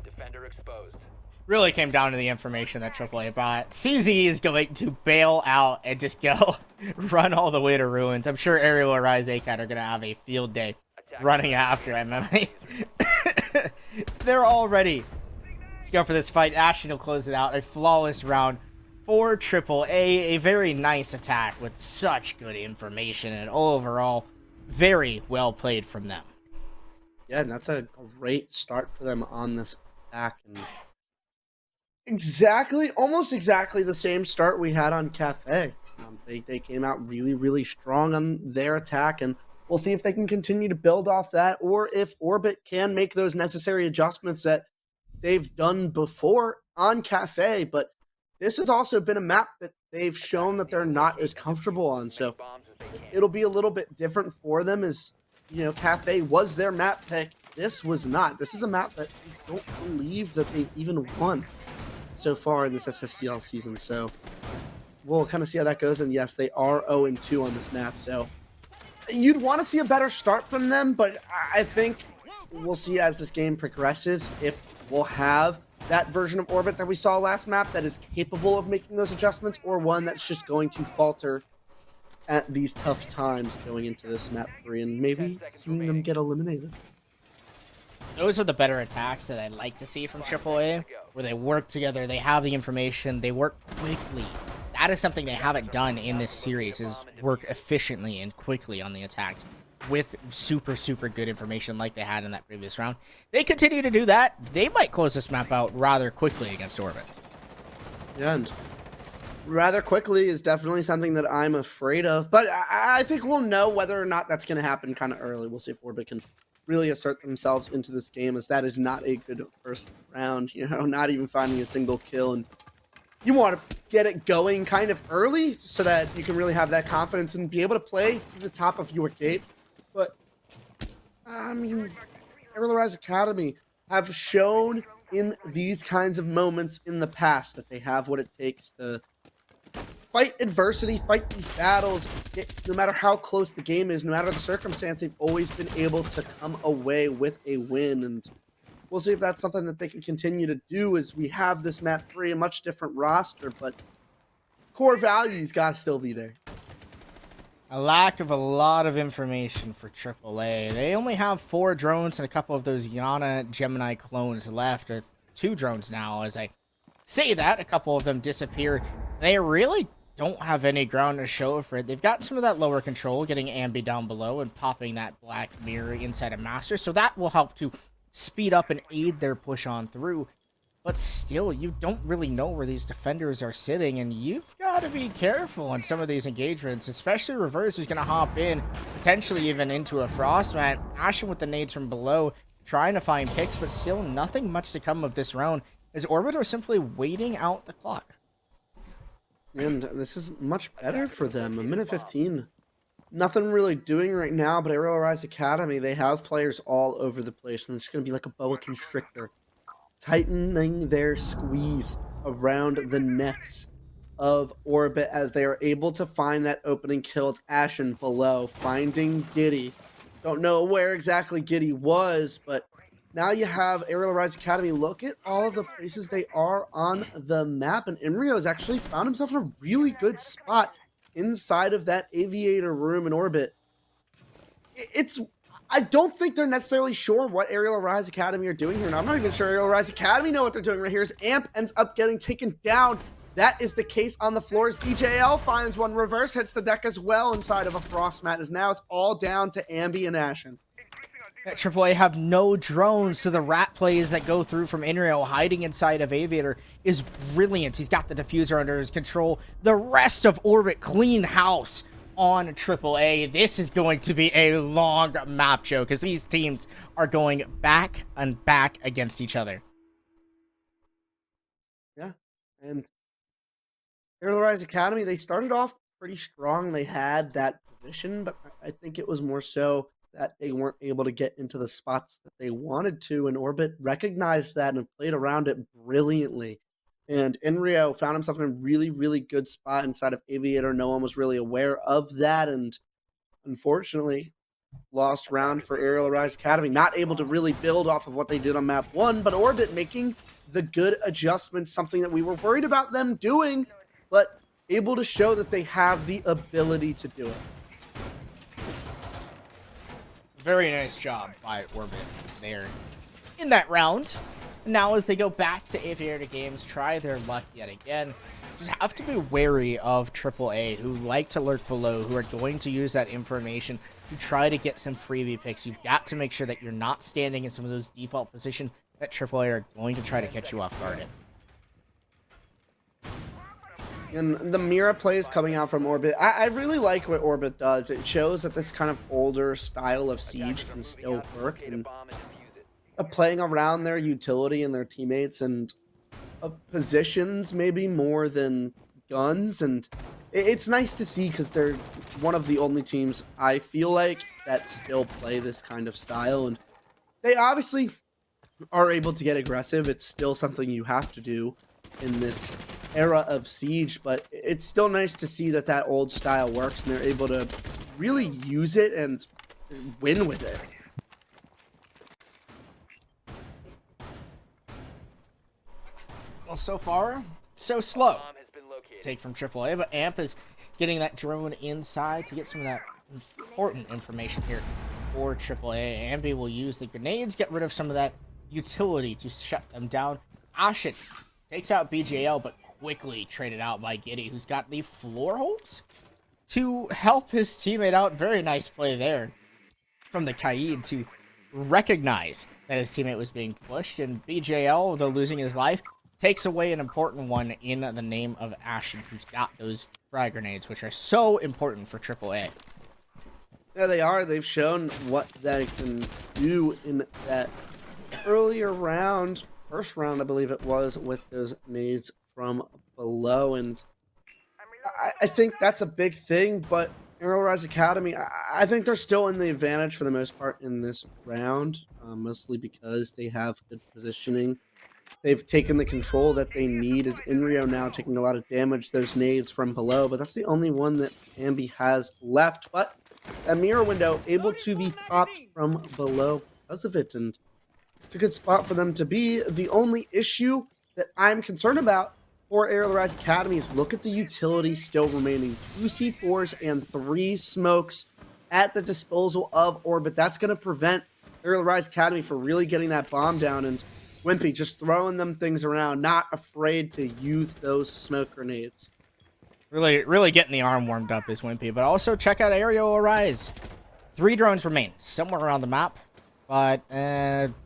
Defender exposed. Really came down to the information that AAA brought. CZ is going to bail out and just go run all the way to Ruins. I'm sure Arial or Rise ACAD are going to have a field day running after MMA. They're all ready. Let's go for this fight. Ashton will close it out. A flawless round for AAA. A very nice attack with such good information, and overall very well played from them. Yeah, and that's a great start for them on this attack. And almost exactly the same start we had on Cafe. They came out really, really strong on their attack, and we'll see if they can continue to build off that, or if Orbit can make those necessary adjustments that they've done before on Cafe. But this has also been a map that they've shown that they're not as comfortable on, so it'll be a little bit different for them, as, you know, Cafe was their map pick. This was not. This is a map that I don't believe that they've even won so far in this SFCL season, so we'll kind of see how that goes. And yes, they are 0-2 on this map, so you'd want to see a better start from them, but I think we'll see as this game progresses if we'll have that version of Orbit that we saw last map that is capable of making those adjustments, or one that's just going to falter at these tough times going into this map 3 and maybe seeing them get eliminated. Those are the better attacks that I'd like to see from AAA, where they work together, they have the information, they work quickly. that is something they haven't done in this series, is work efficiently and quickly on the attacks with super, super good information like they had in that previous round. They continue to do that, they might close this map out rather quickly against Orbit. Yeah, and rather quickly is definitely something that I'm afraid of. But I think we'll know whether or not that's going to happen kind of early. We'll see if Orbit can really assert themselves into this game, as that is not a good first round, you know, not even finding a single kill. And you want to get it going kind of early so that you can really have that confidence and be able to play to the top of your game. But, I mean, Arial Academy have shown in these kinds of moments in the past that they have what it takes to fight adversity, fight these battles. No matter how close the game is, no matter the circumstance, they've always been able to come away with a win. And we'll see if that's something that they can continue to do, as we have this map 3, a much different roster, but core values got to still be there. A lack of a lot of information for AAA. They only have 4 drones and a couple of those Yana Gemini clones left, with 2 drones now. As I say that, a couple of them disappear. They really don't have any ground to show for it. They've got some of that lower control, getting Ambi down below and popping that black mirror inside of Master, so that will help to speed up and aid their push on through. But still, you don't really know where these defenders are sitting, and you've got to be careful on some of these engagements, especially Reverse, who's going to hop in, potentially even into a Frostmat. Ashen with the nades from below, trying to find picks, but still nothing much to come of this round, as Orbit are simply waiting out the clock. And this is much better for them. A minute 15. Nothing really doing right now, but Arial Academy, they have players all over the place, and it's going to be like a boa constrictor, tightening their squeeze around the necks of Orbit as they are able to find that opening kill. It's Ashen below, finding Giddy. Don't know where exactly Giddy was, but now you have Arial Academy. Look at all of the places they are on the map, and Imrio has actually found himself in a really good spot inside of that aviator room in Orbit. I don't think they're necessarily sure what Arial Academy are doing here, and I'm not even sure Arial Academy know what they're doing right here, as Amp ends up getting taken down. That is the case on the floors. BJL finds one. Reverse hits the deck as well inside of a Frostmat, as now it's all down to Ambi and Ashen. At AAA have no drones, so the rat plays that go through from Inrio hiding inside of Aviator is brilliant. He's got the diffuser under his control. The rest of Orbit clean house on AAA. This is going to be a long map show, because these teams are going back and back against each other. Yeah, and Arial Academy, they started off pretty strong. They had that position, but I think it was more so that they weren't able to get into the spots that they wanted to, and Orbit recognized that and played around it brilliantly. And Inrio found himself in a really, really good spot inside of Aviator. No one was really aware of that, and unfortunately, lost round for Arial Academy. Not able to really build off of what they did on map 1, but Orbit making the good adjustments, something that we were worried about them doing, but able to show that they have the ability to do it. Very nice job by Orbit there in that round. Now as they go back to Aviator Games, try their luck yet again. Just have to be wary of AAA, who like to lurk below, who are going to use that information to try to get some freebie picks. You've got to make sure that you're not standing in some of those default positions that AAA are going to try to catch you off guard in. And the Mira plays coming out from Orbit. I really like what Orbit does. It shows that this kind of older style of Siege can still work, and playing around their utility and their teammates and positions maybe more than guns. And it's nice to see, because they're one of the only teams, I feel like, that still play this kind of style. And they obviously are able to get aggressive. It's still something you have to do in this era of Siege, but it's still nice to see that that old style works and they're able to really use it and win with it. Well, so far, so slow to take from AAA, but Amp is getting that drone inside to get some of that important information here for AAA. Ambi will use the grenades, get rid of some of that utility to shut them down. Ashen takes out BJL, but quickly traded out by Giddy, who's got the floor holds to help his teammate out. Very nice play there from the Kaid to recognize that his teammate was being pushed, and BJL, though losing his life, takes away an important one in the name of Ashen, who's got those frag grenades, which are so important for AAA. Yeah, they are. They've shown what they can do in that earlier round, first round, I believe it was, with those nades from below. And I think that's a big thing, but Arial Rise Academy, I think they're still in the advantage for the most part in this round, mostly because they have good positioning. They've taken the control that they need, as Inrio now taking a lot of damage, those nades from below, but that's the only one that Ambi has left. But a mirror window able to be popped from below because of it, and it's a good spot for them to be. The only issue that I'm concerned about for Arial Rise Academy is look at the utility still remaining. 2 C4s and 3 smokes at the disposal of Orbit. That's going to prevent Arial Rise Academy from really getting that bomb down, and Wimpy just throwing them things around, not afraid to use those smoke grenades. Really getting the arm warmed up is Wimpy, but also check out Arial Arise. 3 drones remain somewhere around the map, but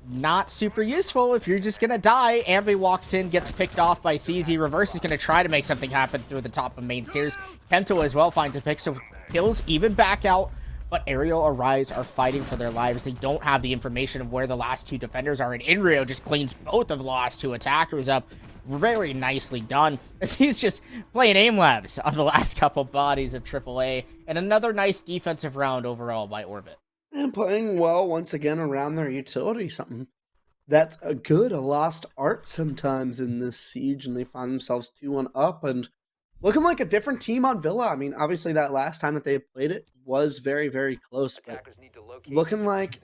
not super useful if you're just gonna die. Ambi walks in, gets picked off by CZ. Reverse is gonna try to make something happen through the top of main stairs. Kento as well finds a pick, so kills even back out. But Arial Arise are fighting for their lives. They don't have the information of where the last 2 defenders are, and Inrio just cleans both of the last 2 attackers up. Very nicely done, as he's just playing aim labs on the last couple bodies of AAA, and another nice defensive round overall by Orbit. And playing well once again around their utility, something that's a lost art sometimes in this siege, and they find themselves 2-1 up and looking like a different team on Villa. I mean, obviously that last time that they played it was very, very close, but looking like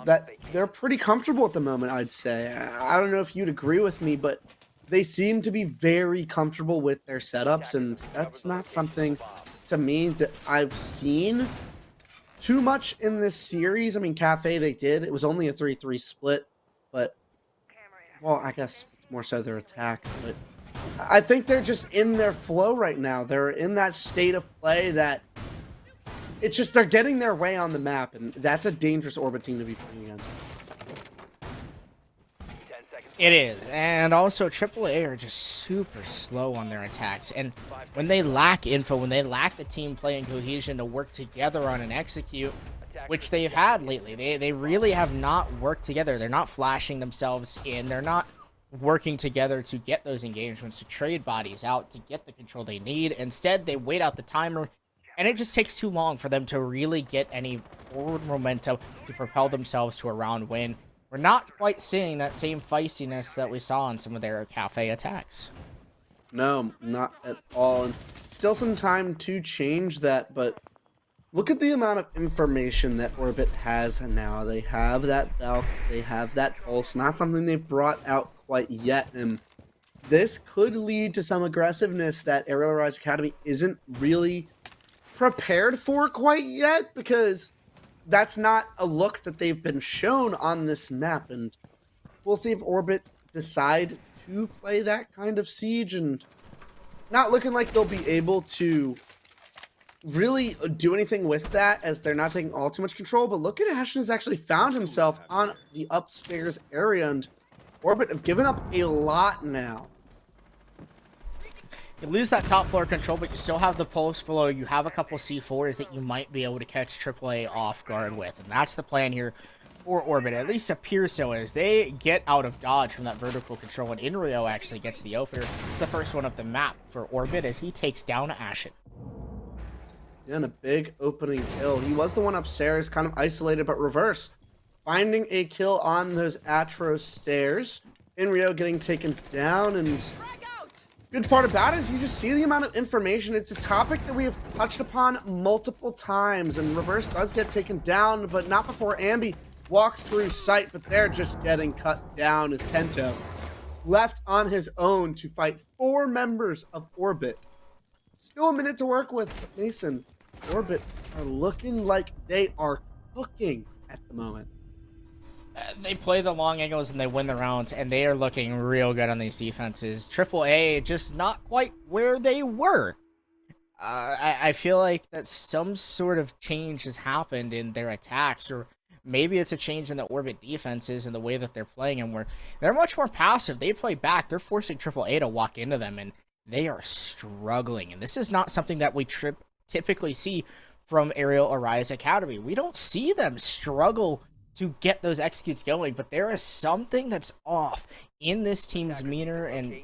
that they're pretty comfortable at the moment, I'd say. I don't know if you'd agree with me, but they seem to be very comfortable with their setups, and that's not something, to me, that I've seen too much in this series. I mean, Cafe, they did. It was only a 3-3 split, but, well, I guess more so their attacks, but I think they're just in their flow right now. They're in that state of play that it's just they're getting their way on the map, and that's a dangerous Orbit team to be playing against. It is, and also AAA are just super slow on their attacks, and when they lack info, when they lack the team play and cohesion to work together on an execute, which they've had lately, they really have not worked together. They're not flashing themselves in. They're not working together to get those engagements, to trade bodies out, to get the control they need. Instead, they wait out the timer, and it just takes too long for them to really get any forward momentum to propel themselves to a round win. We're not quite seeing that same feistiness that we saw in some of their Cafe attacks. No, not at all. And still some time to change that, but look at the amount of information that Orbit has now. They have that Valk, they have that Pulse, not something they've brought out quite yet, and this could lead to some aggressiveness that Arial Rise Academy isn't really prepared for quite yet, because that's not a look that they've been shown on this map, and we'll see if Orbit decide to play that kind of siege, and not looking like they'll be able to really do anything with that, as they're not taking all too much control. But look at Ashen has actually found himself on the upstairs area, and Orbit have given up a lot now. You lose that top floor control, but you still have the pulse below. You have a couple C4s that you might be able to catch AAA off guard with, and that's the plan here for Orbit. At least appears so, as they get out of dodge from that vertical control, and Inrio actually gets the opener. It's the first one of the map for Orbit as he takes down Ashen. And a big opening kill. He was the one upstairs, kind of isolated, but reversed. Finding a kill on those Atro stairs. Inrio getting taken down, and good part about it is you just see the amount of information. It's a topic that we have touched upon multiple times, and Reverse does get taken down, but not before Ambi walks through sight, but they're just getting cut down as Kento left on his own to fight 4 members of Orbit. Still a minute to work with, but Mason, Orbit are looking like they are cooking at the moment. They play the long angles and they win the rounds, and they are looking real good on these defenses. Triple A just not quite where they were. I feel like that some sort of change has happened in their attacks, or maybe it's a change in the Orbit defenses and the way that they're playing, and where they're much more passive. They play back. They're forcing Triple A to walk into them, and they are struggling. And this is not something that we typically see from Arial Arise Academy. We don't see them struggle to get those executes going, but there is something that's off in this team's demeanor and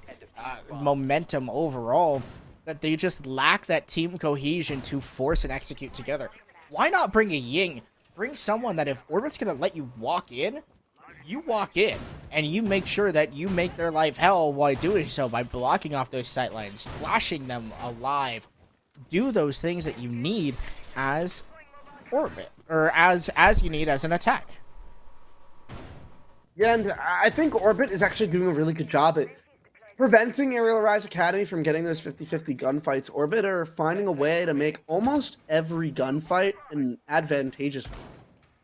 momentum overall, that they just lack that team cohesion to force and execute together. Why not bring a Ying? Bring someone that if Orbit's going to let you walk in, you walk in, and you make sure that you make their life hell while doing so by blocking off those sightlines, flashing them alive. Do those things that you need as Orbit, or as you need as an attack. Yeah, and I think Orbit is actually doing a really good job at preventing Arial Rise Academy from getting those 50-50 gunfights. Orbit are finding a way to make almost every gunfight an advantageous one.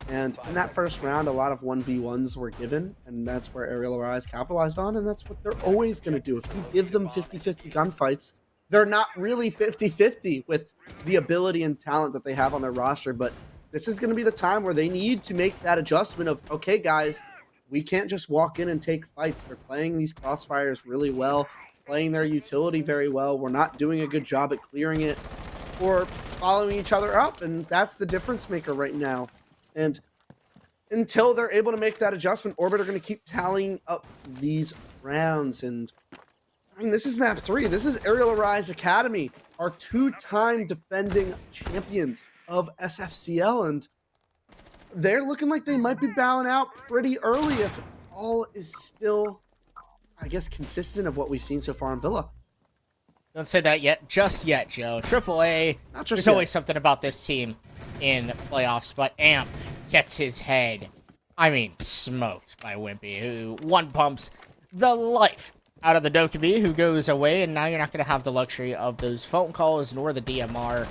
And in that first round, a lot of 1v1s were given, and that's where Arial Rise capitalized on, and that's what they're always going to do. If you give them 50-50 gunfights, they're not really 50-50 with the ability and talent that they have on their roster, but this is going to be the time where they need to make that adjustment of, okay, guys, we can't just walk in and take fights. They're playing these crossfires really well, playing their utility very well. We're not doing a good job at clearing it or following each other up, and that's the difference maker right now. And until they're able to make that adjustment, Orbit are going to keep tallying up these rounds. And I mean, this is map 3. This is Arial Arise Academy, our 2-time defending champions of SFCL, and they're looking like they might be bowing out pretty early if all is still, I guess, consistent of what we've seen so far in Villa. Don't say that yet, just yet, Joe. Triple A, there's always something about this team in playoffs, but Amp gets his head, smoked by Wimpy, who one-pumps the life out of the Dokkaebi, who goes away, and now you're not going to have the luxury of those phone calls, nor the DMR,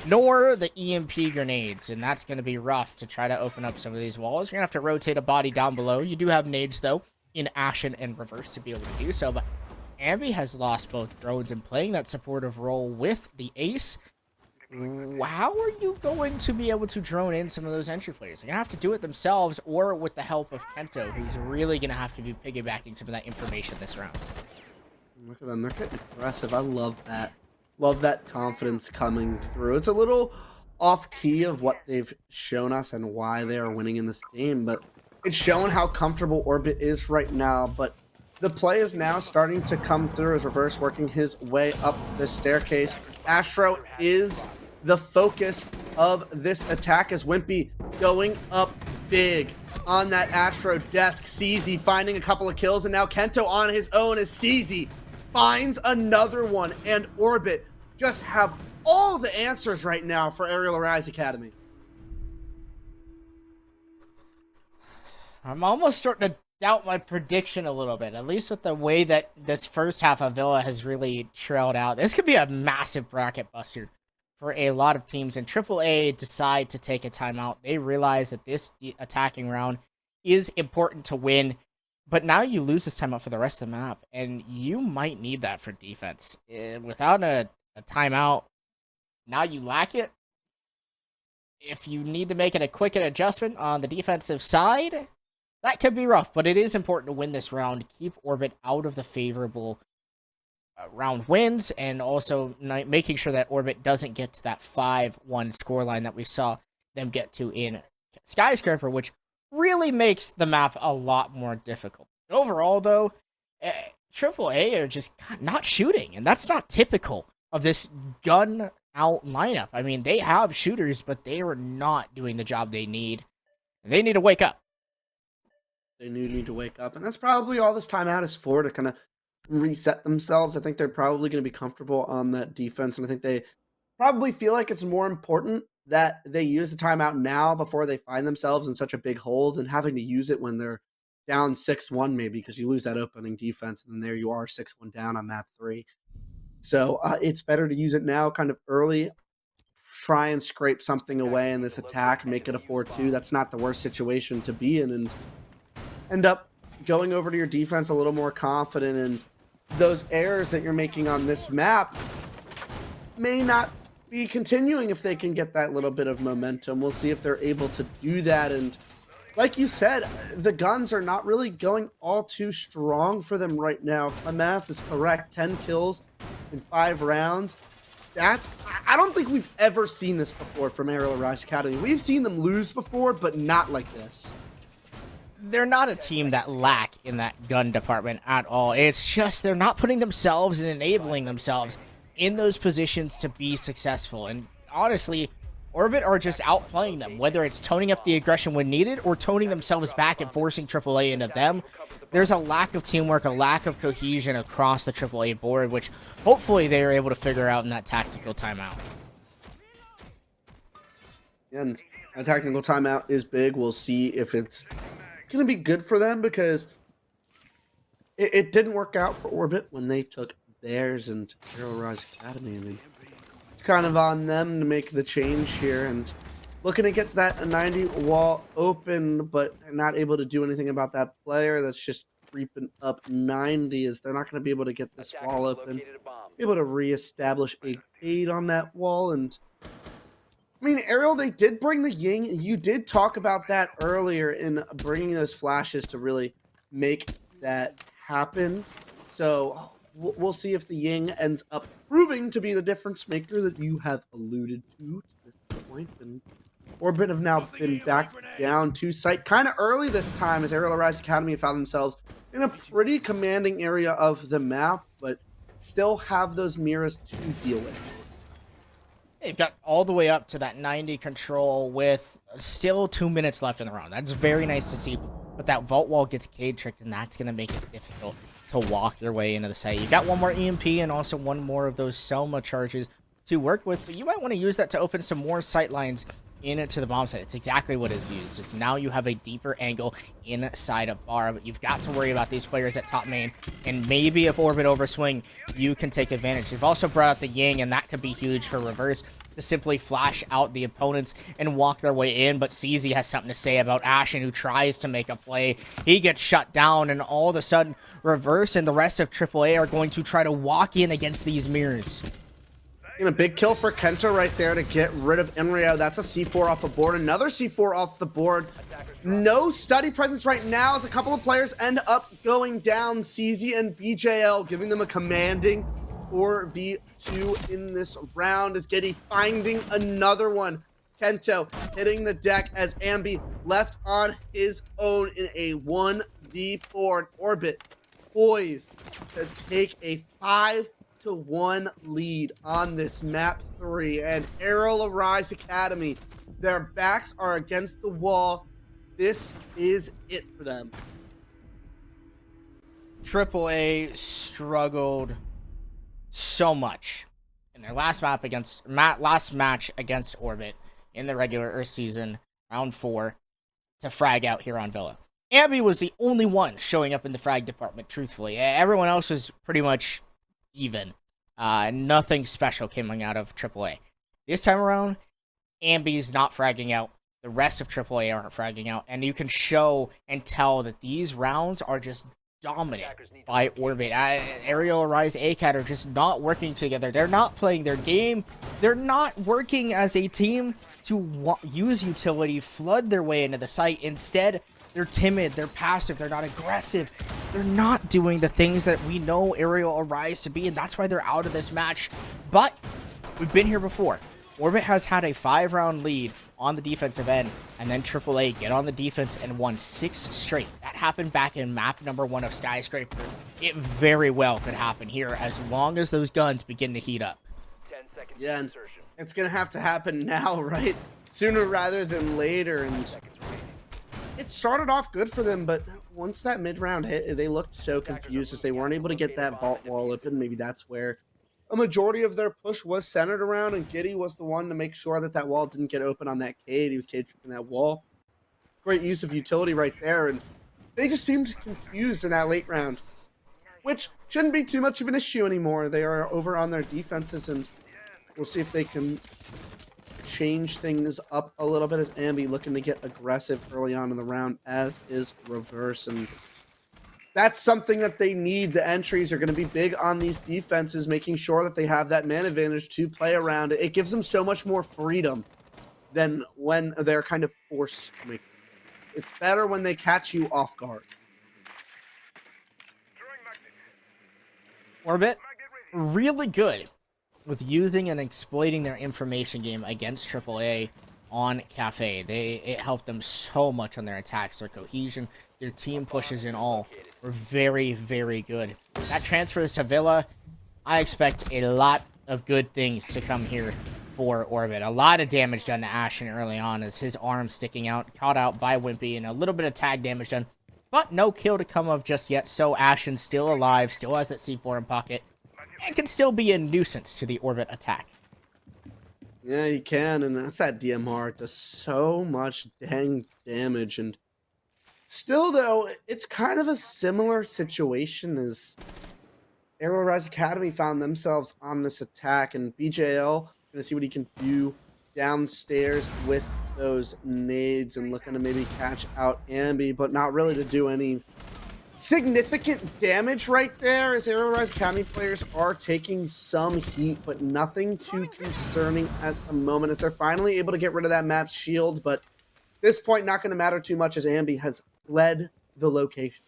nor the EMP grenades, and that's going to be rough to try to open up some of these walls. You're going to have to rotate a body down below. You do have nades, though, in Ashen and Reverse to be able to do so, but Ambi has lost both drones and playing that supportive role with the Ace. How are you going to be able to drone in some of those entry players? They're going to have to do it themselves or with the help of Kento, who's really going to have to be piggybacking some of that information this round. Look at them. They're getting aggressive. I love that. Love that confidence coming through. It's a little off-key of what they've shown us and why they are winning in this game, but it's showing how comfortable Orbit is right now. But the play is now starting to come through as Reverse working his way up the staircase. Astro is the focus of this attack as Wimpy going up big on that Astro desk. CZ finding a couple of kills, and now Kento on his own as CZ finds another one, and Orbit just have all the answers right now for Arial Arise Academy. I'm almost starting to doubt my prediction a little bit, at least with the way that this first half of Villa has really trailed out. This could be a massive bracket buster for a lot of teams, and AAA decide to take a timeout. They realize that this attacking round is important to win, but now you lose this timeout for the rest of the map, and you might need that for defense. Without a timeout, now you lack it. If you need to make it a quick adjustment on the defensive side, that could be rough, but it is important to win this round, keep Orbit out of the favorable round wins, and also making sure that Orbit doesn't get to that 5-1 scoreline that we saw them get to in Skyscraper, which really makes the map a lot more difficult. Overall, though, AAA are just not shooting, and that's not typical of this gun-out lineup. I mean, they have shooters, but they are not doing the job they need. They need to wake up. They need to wake up, and that's probably all this timeout is for, to kind of reset themselves. I think they're probably going to be comfortable on that defense, and I think they probably feel like it's more important that they use the timeout now before they find themselves in such a big hole than having to use it when they're down 6-1 maybe, because you lose that opening defense, and then there you are 6-1 down on map 3. So it's better to use it now kind of early, try and scrape something away in this attack, make it a 4-2. That's not the worst situation to be in, and end up going over to your defense a little more confident, and those errors that you're making on this map may not be continuing if they can get that little bit of momentum. We'll see if they're able to do that. And like you said, the guns are not really going all too strong for them right now. If my math is correct, 10 kills in 5 rounds. That, I don't think we've ever seen this before from Arial Rise Academy. We've seen them lose before, but not like this. They're not a team that lack in that gun department at all. It's just they're not putting themselves and enabling themselves in those positions to be successful. And honestly, Orbit are just outplaying them, whether it's toning up the aggression when needed or toning themselves back and forcing AAA into them. There's a lack of teamwork, a lack of cohesion across the AAA board, which hopefully they are able to figure out in that tactical timeout. And a tactical timeout is big. We'll see if it's going to be good for them, because it didn't work out for Orbit when they took theirs and Arial Rise Academy. I mean, it's kind of on them to make the change here, and looking to get that 90 wall open, but not able to do anything about that player that's just creeping up 90, as they're not going to be able to get this wall open, able to reestablish a gate on that wall. And I mean, Ariel, they did bring the Ying. You did talk about that earlier in bringing those flashes to really make that happen. So we'll see if the Ying ends up proving to be the difference maker that you have alluded to this point. And Orbit have now been back down to site kind of early this time, as Arial Rise Academy found themselves in a pretty commanding area of the map, but still have those mirrors to deal with. They've got all the way up to that 90 control with still 2 minutes left in the round. That's very nice to see, but that vault wall gets cade tricked, and that's going to make it difficult to walk your way into the site. You got one more EMP and also one more of those Selma charges to work with, but you might want to use that to open some more sight lines into the bomb site. It's exactly what is used. It's now you have a deeper angle inside of bar, but you've got to worry about these players at top main, and maybe if Orbit overswing, you can take advantage. They've also brought out the Ying, and that could be huge for reverse to simply flash out the opponents and walk their way in. But CZ has something to say about Ashen, who tries to make a play. He gets shut down, and all of a sudden, reverse and the rest of AAA are going to try to walk in against these mirrors. And a big kill for Kenta right there to get rid of Arial. That's a C4 off the board. Another C4 off the board. No study presence right now, as a couple of players end up going down. CZ and BJL giving them a commanding 4v2 in this round, as Getty finding another one. Kento hitting the deck as Ambi left on his own in a 1v4. Orbit poised to take a 5-1 lead on this map 3, and Arial Rise Academy, their backs are against the wall. This is it for them. AAA struggled so much in their last match against Orbit in the regular season, round 4, to frag out here on Villa. Ambi was the only one showing up in the frag department, truthfully. Everyone else was pretty much even. Nothing special coming out of AAA. This time around, Ambi's not fragging out. The rest of AAA aren't fragging out. And you can show and tell that these rounds are just dominant by Orbit. Arial Rise ACAT are just not working together. They're not playing their game. They're not working as a team to use utility, flood their way into the site. Instead, they're timid, they're passive, they're not aggressive. They're not doing the things that we know Arial Rise to be, and that's why they're out of this match. But we've been here before. Orbit has had a 5-round lead on the defensive end, and then AAA get on the defense and won 6 straight. That happened back in map number 1 of Skyscraper. It very well could happen here as long as those guns begin to heat up. 10 seconds. Yeah, and it's going to have to happen now, right? Sooner rather than later. And it started off good for them, but once that mid-round hit, they looked so confused as they weren't able to get that vault wall open. Maybe that's where a majority of their push was centered around, and Giddy was the one to make sure that that wall didn't get open on that Cade. He was cage tricking that wall. Great use of utility right there, and they just seemed confused in that late round, which shouldn't be too much of an issue anymore. They are over on their defenses, and we'll see if they can change things up a little bit as Ambi looking to get aggressive early on in the round, as is Reverse. And that's something that they need. The entries are going to be big on these defenses, making sure that they have that man advantage to play around. It gives them so much more freedom than when they're kind of forced to make. It's better when they catch you off guard. Orbit, really good with using and exploiting their information game against AAA on Cafe. It helped them so much on their attacks, their cohesion, their team pushes and all were very, very good. That transfers to Villa. I expect a lot of good things to come here for Orbit. A lot of damage done to Ashen early on as his arm sticking out, caught out by Wimpy, and a little bit of tag damage done, but no kill to come of just yet. So Ashen still alive, still has that C4 in pocket, and can still be a nuisance to the Orbit attack. Yeah, he can, and that's that DMR. It does so much dang damage, and still, though, it's kind of a similar situation as Arial Rise Academy found themselves on this attack, and BJL going to see what he can do downstairs with those nades and looking to maybe catch out Ambi, but not really to do any significant damage right there, as Arial Rise Academy players are taking some heat, but nothing too concerning at the moment, as they're finally able to get rid of that map's shield. But at this point, not going to matter too much, as Ambi has fled the location.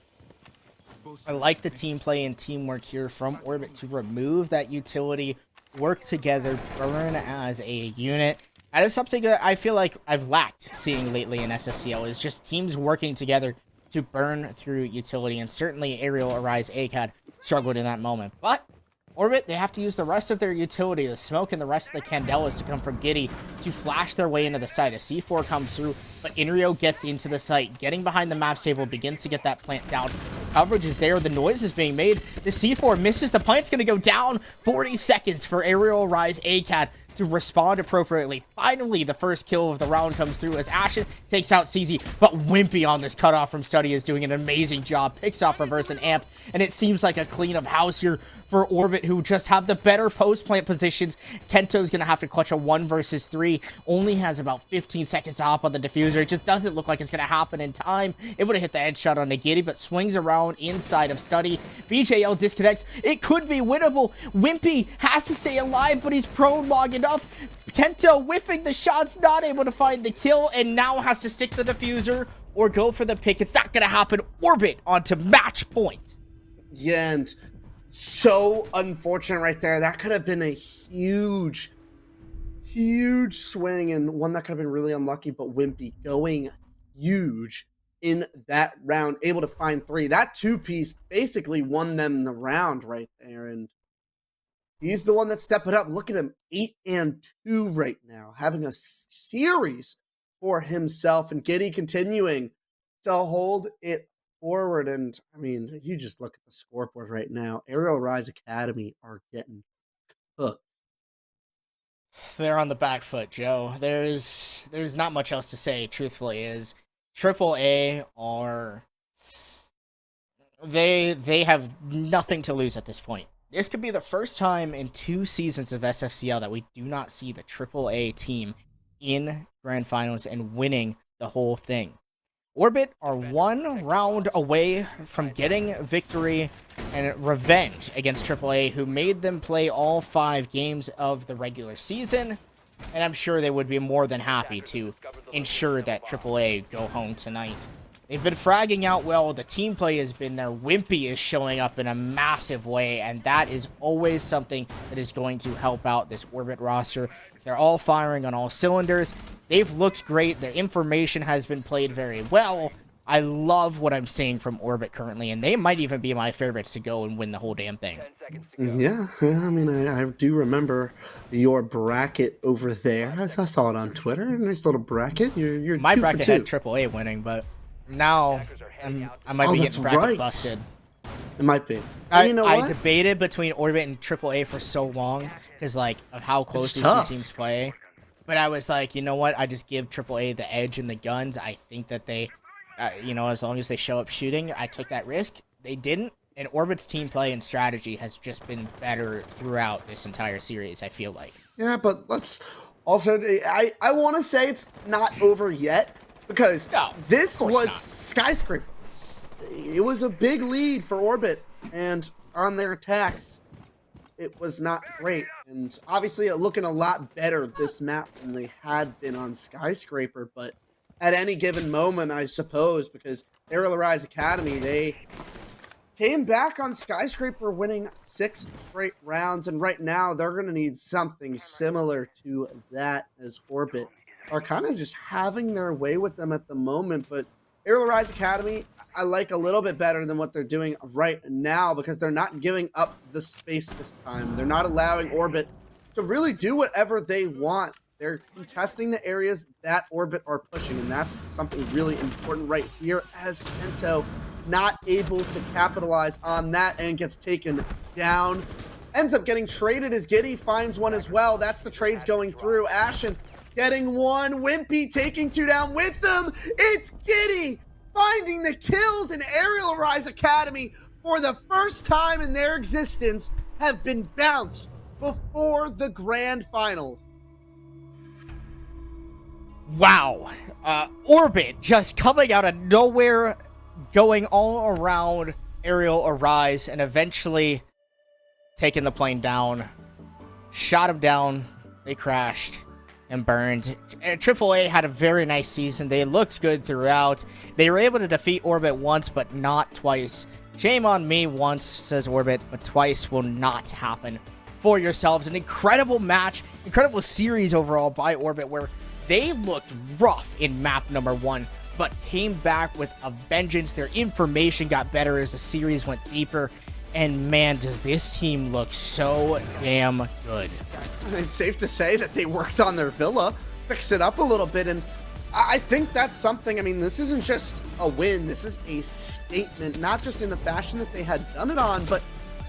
I like the team play and teamwork here from Orbit to remove that utility, work together, burn as a unit. That is something that I feel like I've lacked seeing lately in SFCL, is just teams working together to burn through utility, and certainly Arial Arise ACAD struggled in that moment. But Orbit, they have to use the rest of their utility, the smoke and the rest of the Candelas to come from Giddy to flash their way into the site. A C4 comes through, but Inrio gets into the site, getting behind the map table, begins to get that plant down. Coverage is there, the noise is being made. The C4 misses, the plant's going to go down. 40 seconds for Arial Rise ACAD to respond appropriately. Finally, the first kill of the round comes through as Ashen takes out CZ, but Wimpy on this cutoff from Study is doing an amazing job. Picks off Reverse and Amp, and it seems like a clean of house here for Orbit, who just have the better post-plant positions. Kento's going to have to clutch a 1 versus 3. Only has about 15 seconds to hop on the diffuser. It just doesn't look like it's going to happen in time. It would have hit the headshot on Nagiri, but swings around inside of Study. BJL disconnects. It could be winnable. Wimpy has to stay alive, but he's prone long enough. Kento whiffing the shots, not able to find the kill, and now has to stick the diffuser or go for the pick. It's not going to happen. Orbit onto match point. Yeah, and so unfortunate right there. That could have been a huge swing, and one that could have been really unlucky, but Wimpy going huge in that round, able to find 3. That 2-piece basically won them the round right there, and he's the one that stepped it up. Look at him, 8-2 right now, having a series for himself, and Giddy continuing to hold it forward. And I mean, you just look at the scoreboard right now. Arial Rise Academy are getting cooked. They're on the back foot, Joe. There's not much else to say, truthfully, is AAA are... They have nothing to lose at this point. This could be the first time in 2 seasons of SFCL that we do not see the AAA team in Grand Finals and winning the whole thing. Orbit are 1 round away from getting victory and revenge against AAA, who made them play all 5 games of the regular season, and I'm sure they would be more than happy to ensure that AAA go home tonight. They've been fragging out well, the team play has been there, Wimpy is showing up in a massive way, and that is always something that is going to help out this Orbit roster. If they're all firing on all cylinders, they've looked great, their information has been played very well. I love what I'm seeing from Orbit currently, and they might even be my favorites to go and win the whole damn thing. Yeah, I mean, I do remember your bracket over there. I saw it on Twitter, a nice little bracket. You're my 2 for bracket 2. had AAA winning, but now I might be getting bracket right. busted. It might be. I, you know I what? debated between Orbit and AAA for so long because, like, of how close It's these tough. 2 teams play. But I was like, you know what? I just give AAA the edge and the guns. I think that they, as long as they show up shooting, I took that risk. They didn't. And Orbit's team play and strategy has just been better throughout this entire series, I feel like. Yeah, but let's Also, I want to say it's not over yet because No, this of course was not. Skyscraper. It was a big lead for Orbit, and on their attacks, it was not great. And obviously, looking a lot better this map than they had been on Skyscraper. But at any given moment, I suppose, because Arial Rise Academy, they came back on Skyscraper winning 6 straight rounds, and right now they're going to need something similar to that as Orbit are kind of just having their way with them at the moment. But Ariel Rise Academy, I like a little bit better than what they're doing right now because they're not giving up the space this time. They're not allowing Orbit to really do whatever they want. They're contesting the areas that Orbit are pushing, and that's something really important right here as Kento not able to capitalize on that and gets taken down. Ends up getting traded as Giddy finds one as well. That's the trades going through. Ashen getting one. Wimpy taking 2 down with them. It's Giddy finding the kills, and Arial Rise Academy, for the first time in their existence, have been bounced before the grand finals. Wow. Orbit just coming out of nowhere, going all around Arial Arise, and eventually taking the plane down. Shot him down. They crashed and burned. AAA had a very nice season. They looked good throughout. They were able to defeat Orbit once, but not twice. Shame on me once, says Orbit, but twice will not happen for yourselves. An incredible match, incredible series overall by Orbit, where they looked rough in map number 1, but came back with a vengeance. Their information got better as the series went deeper. And man, does this team look so damn good. It's safe to say that they worked on their villa, fix it up a little bit, and I think that's something. I mean, this isn't just a win. This is a statement, not just in the fashion that they had done it on, but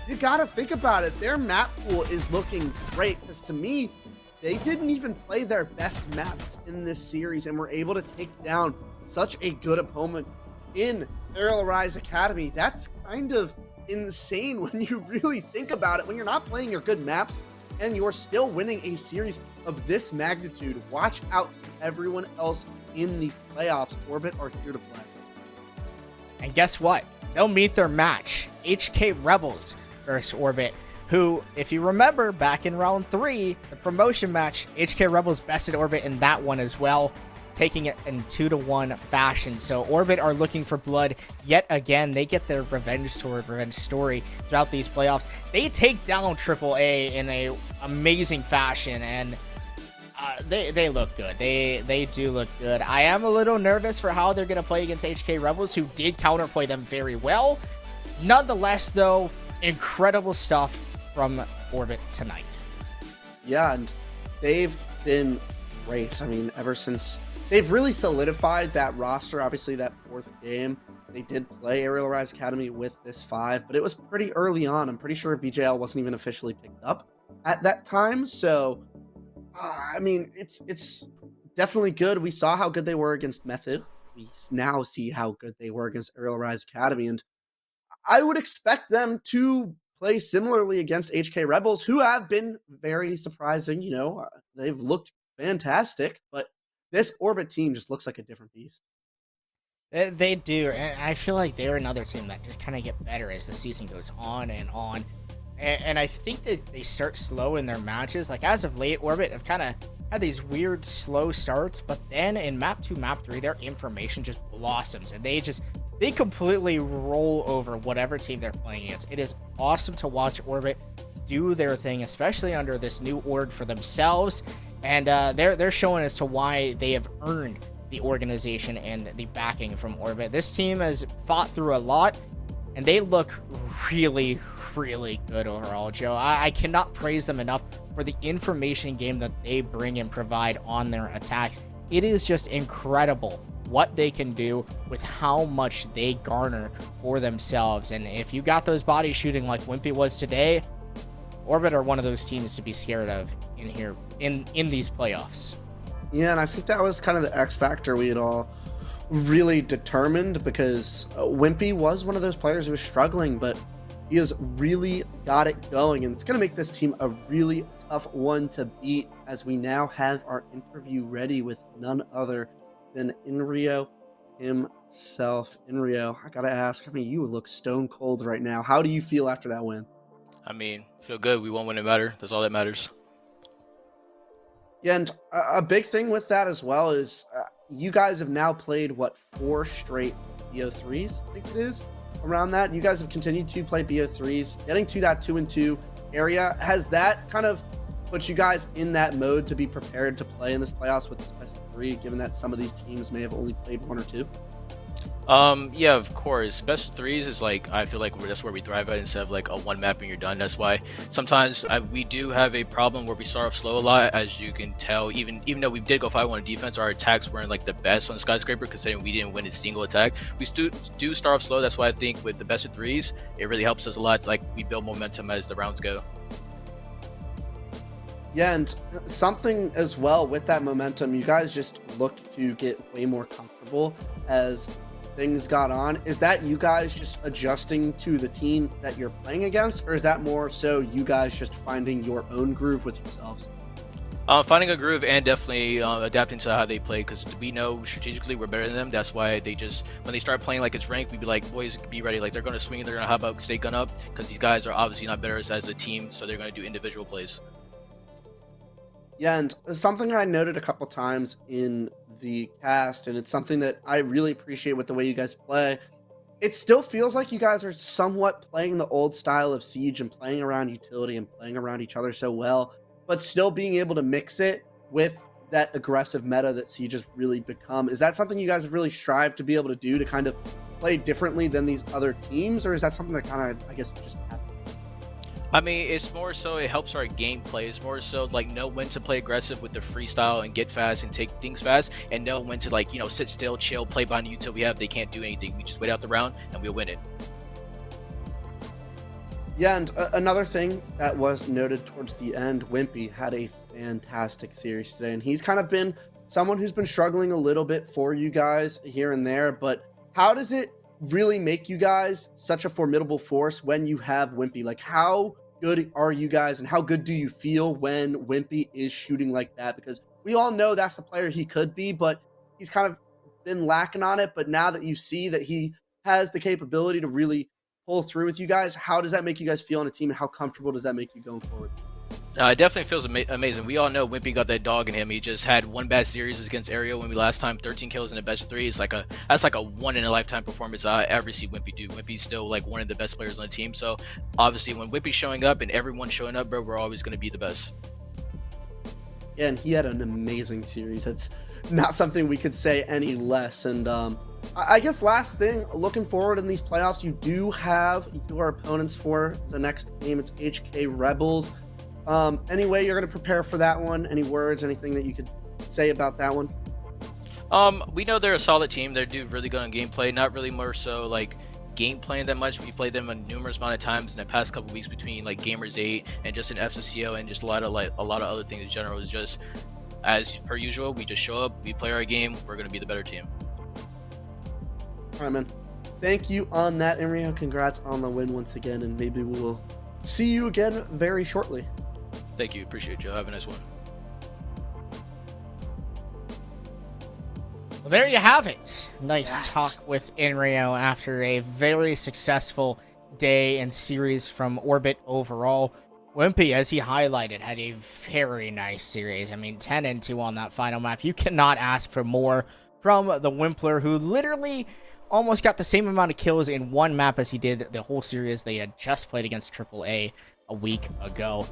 you got to think about it. Their map pool is looking great because to me, they didn't even play their best maps in this series and were able to take down such a good opponent in Arial Rise Academy. That's kind of insane when you really think about it. When you're not playing your good maps and you're still winning a series of this magnitude, watch out to everyone else in the playoffs. Orbit are here to play. And guess what? They'll meet their match. HK Rebels versus Orbit, who, if you remember back in round 3, the promotion match, HK Rebels bested Orbit in that one as well, taking it in 2-1 fashion. So Orbit are looking for blood yet again. They get their revenge story throughout these playoffs. They take down AAA in a amazing fashion, and they look good. They do look good. I am a little nervous for how they're going to play against HK Rebels, who did counterplay them very well. Nonetheless, though, incredible stuff from Orbit tonight. Yeah, and they've been great. I mean, ever since they've really solidified that roster. Obviously, that 4th game, they did play Arial Rise Academy with this 5, but it was pretty early on. I'm pretty sure BJL wasn't even officially picked up at that time. So, I mean, it's definitely good. We saw how good they were against Method. We now see how good they were against Arial Rise Academy, and I would expect them to play similarly against HK Rebels, who have been very surprising. You know, they've looked fantastic, but this Orbit team just looks like a different beast. They do, and I feel like they're another team that just kind of get better as the season goes on and on. And I think that they start slow in their matches. Like, as of late, Orbit have kind of had these weird slow starts, but then in map 2, map 3, their information just blossoms, and they completely roll over whatever team they're playing against. It is awesome to watch Orbit do their thing, especially under this new org for themselves. And they're showing as to why they have earned the organization and the backing from Orbit. This team has fought through a lot, and they look really, really good overall, Joe. I cannot praise them enough for the information game that they bring and provide on their attacks. It is just incredible what they can do with how much they garner for themselves. And if you got those body shooting like Wimpy was today, Orbit are one of those teams to be scared of in here in these playoffs. Yeah, and I think that was kind of the X factor we had all really determined, because Wimpy was one of those players who was struggling, but he has really got it going, and it's going to make this team a really tough tough one to beat, as we now have our interview ready with none other than Inrio himself. Inrio, I gotta ask, I mean, you look stone cold right now. How do you feel after that win? I mean, feel good. We won when it mattered. That's all that matters. Yeah, and a big thing with that as well is you guys have now played, what, 4 straight BO3s, I think it is, around that. You guys have continued to play BO3s, getting to that 2-2 area. Has that kind of put you guys in that mode to be prepared to play in this playoffs with this best of 3, given that some of these teams may have only played 1 or 2? Yeah, of course. Best of threes is like, I feel like that's where we thrive at instead of like a one map and you're done. That's why sometimes we do have a problem where we start off slow a lot, as you can tell. Even though we did go 5-1 on defense, our attacks weren't like the best on Skyscraper, considering we didn't win a single attack. We do start off slow. That's why I think with the best of threes, it really helps us a lot. Like, we build momentum as the rounds go. Yeah, and something as well with that momentum, you guys just looked to get way more comfortable as things got on. Is that you guys just adjusting to the team that you're playing against, or is that more so you guys just finding your own groove with yourselves? Finding a groove and definitely adapting to how they play, because we know strategically we're better than them. That's why they just, when they start playing like it's ranked, we'd be like, boys, be ready. Like, they're going to swing and they're going to hop out, stay gun up, because these guys are obviously not better as a team, so they're going to do individual plays. Yeah, and something I noted a couple times in the cast, and it's something that I really appreciate with the way you guys play, it still feels like you guys are somewhat playing the old style of Siege and playing around utility and playing around each other so well, but still being able to mix it with that aggressive meta that Siege has really become. Is that something you guys have really strived to be able to do, to kind of play differently than these other teams, or is that something that kind of, I guess, just happened? I mean, it's more so it helps our gameplay. It's more so like know when to play aggressive with the freestyle and get fast and take things fast, and know when to, like, you know, sit still, chill, play behind you till we have they can't do anything. We just wait out the round and we'll win it. Yeah, and another thing that was noted towards the end, Wimpy had a fantastic series today, and he's kind of been someone who's been struggling a little bit for you guys here and there, but how does it really make you guys such a formidable force when you have Wimpy? Like, how good are you guys, and how good do you feel when Wimpy is shooting like that? Because we all know that's the player he could be, but he's kind of been lacking on it. But now that you see that he has the capability to really pull through with you guys, how does that make you guys feel on a team, and how comfortable does that make you going forward? It definitely feels amazing. We all know Wimpy got that dog in him. He just had one bad series against Arial when we last time, 13 kills in a best of 3. That's like a one in a lifetime performance I ever see Wimpy do. Wimpy's still like one of the best players on the team. So obviously when Wimpy's showing up and everyone's showing up, bro, we're always going to be the best. Yeah, and he had an amazing series. That's not something we could say any less. And I guess last thing, looking forward in these playoffs, you do have your opponents for the next game. It's HK Rebels. Any way you're going to prepare for that one? Any words, anything that you could say about that one? We know they're a solid team. They do really good on gameplay. Not really more so like game playing that much. We played them a numerous amount of times in the past couple weeks between like Gamers 8 and just in SFCL and just a lot of other things in general. Is just as per usual. We just show up, we play our game. We're going to be the better team. All right, man. Thank you on that, Enrio. Congrats on the win once again, and maybe we'll see you again very shortly. Thank you. Appreciate it, Joe. Have a nice one. Well, there you have it. Nice Yes. talk with Inrio after a very successful day and series from Orbit overall. Wimpy, as he highlighted, had a very nice series. I mean, 10-2 on that final map. You cannot ask for more from the Wimpler, who literally almost got the same amount of kills in one map as he did the whole series they had just played against AAA a week ago.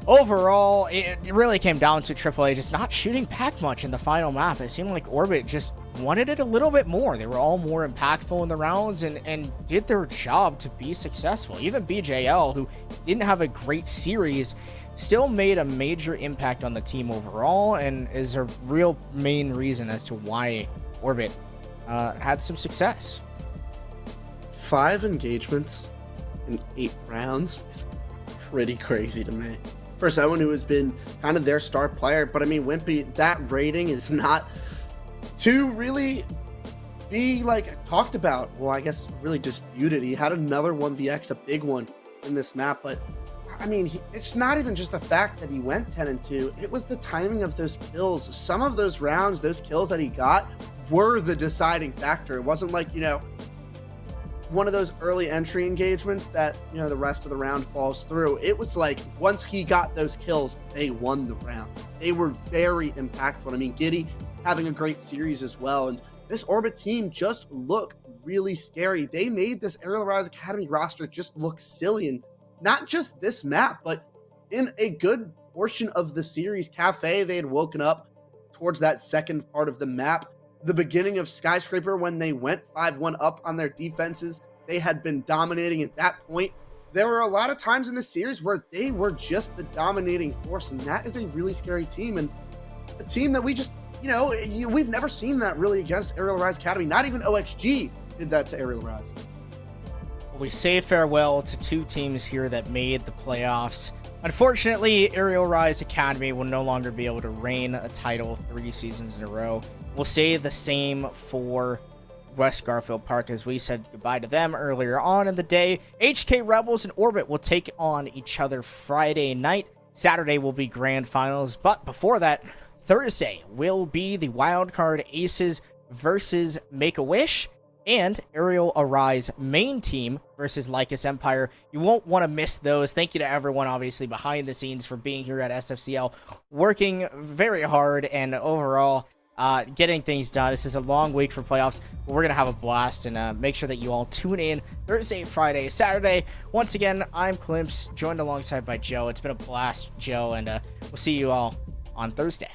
Overall, it really came down to AAA just not shooting back much in the final map. It seemed like Orbit just wanted it a little bit more. They were all more impactful in the rounds and did their job to be successful. Even BJL, who didn't have a great series, still made a major impact on the team overall and is a real main reason as to why Orbit had some success. 5 engagements in 8 rounds is pretty crazy to me, for someone who has been kind of their star player. But I mean, Wimpy, that rating is not to really be like talked about. Well, I guess really disputed. He had another 1vx, a big one in this map, but I mean, it's not even just the fact that he went 10-2. It was the timing of those kills. Some of those rounds, those kills that he got were the deciding factor. It wasn't like, one of those early entry engagements that, the rest of the round falls through. It was like once he got those kills, they won the round. They were very impactful. I mean, Giddy having a great series as well. And this Orbit team just looked really scary. They made this Arial Rise Academy roster just look silly. And not just this map, but in a good portion of the series, Cafe, they had woken up towards that second part of the map. The beginning of Skyscraper, when they went 5-1 up on their defenses, they had been dominating at that point. There were a lot of times in the series where they were just the dominating force, and that is a really scary team, and a team that we just, we've never seen that really against Arial Rise Academy. Not even OXG did that to Arial Rise. We say farewell to two teams here that made the playoffs. Unfortunately, Arial Rise Academy will no longer be able to reign a title 3 seasons in a row. We'll say the same for West Garfield Park, as we said goodbye to them earlier on in the day. HK Rebels and Orbit will take on each other Friday night. Saturday will be grand finals, but before that, Thursday will be the wildcard Aces versus Make-A-Wish, and Arial Arise main team versus Lycus Empire. You won't want to miss those. Thank you to everyone, obviously, behind the scenes for being here at SFCL, working very hard and overall getting things done. This is a long week for playoffs, but we're going to have a blast, and make sure that you all tune in Thursday, Friday, Saturday. Once again, I'm Klimps, joined alongside by Joe. It's been a blast, Joe, and we'll see you all on Thursday.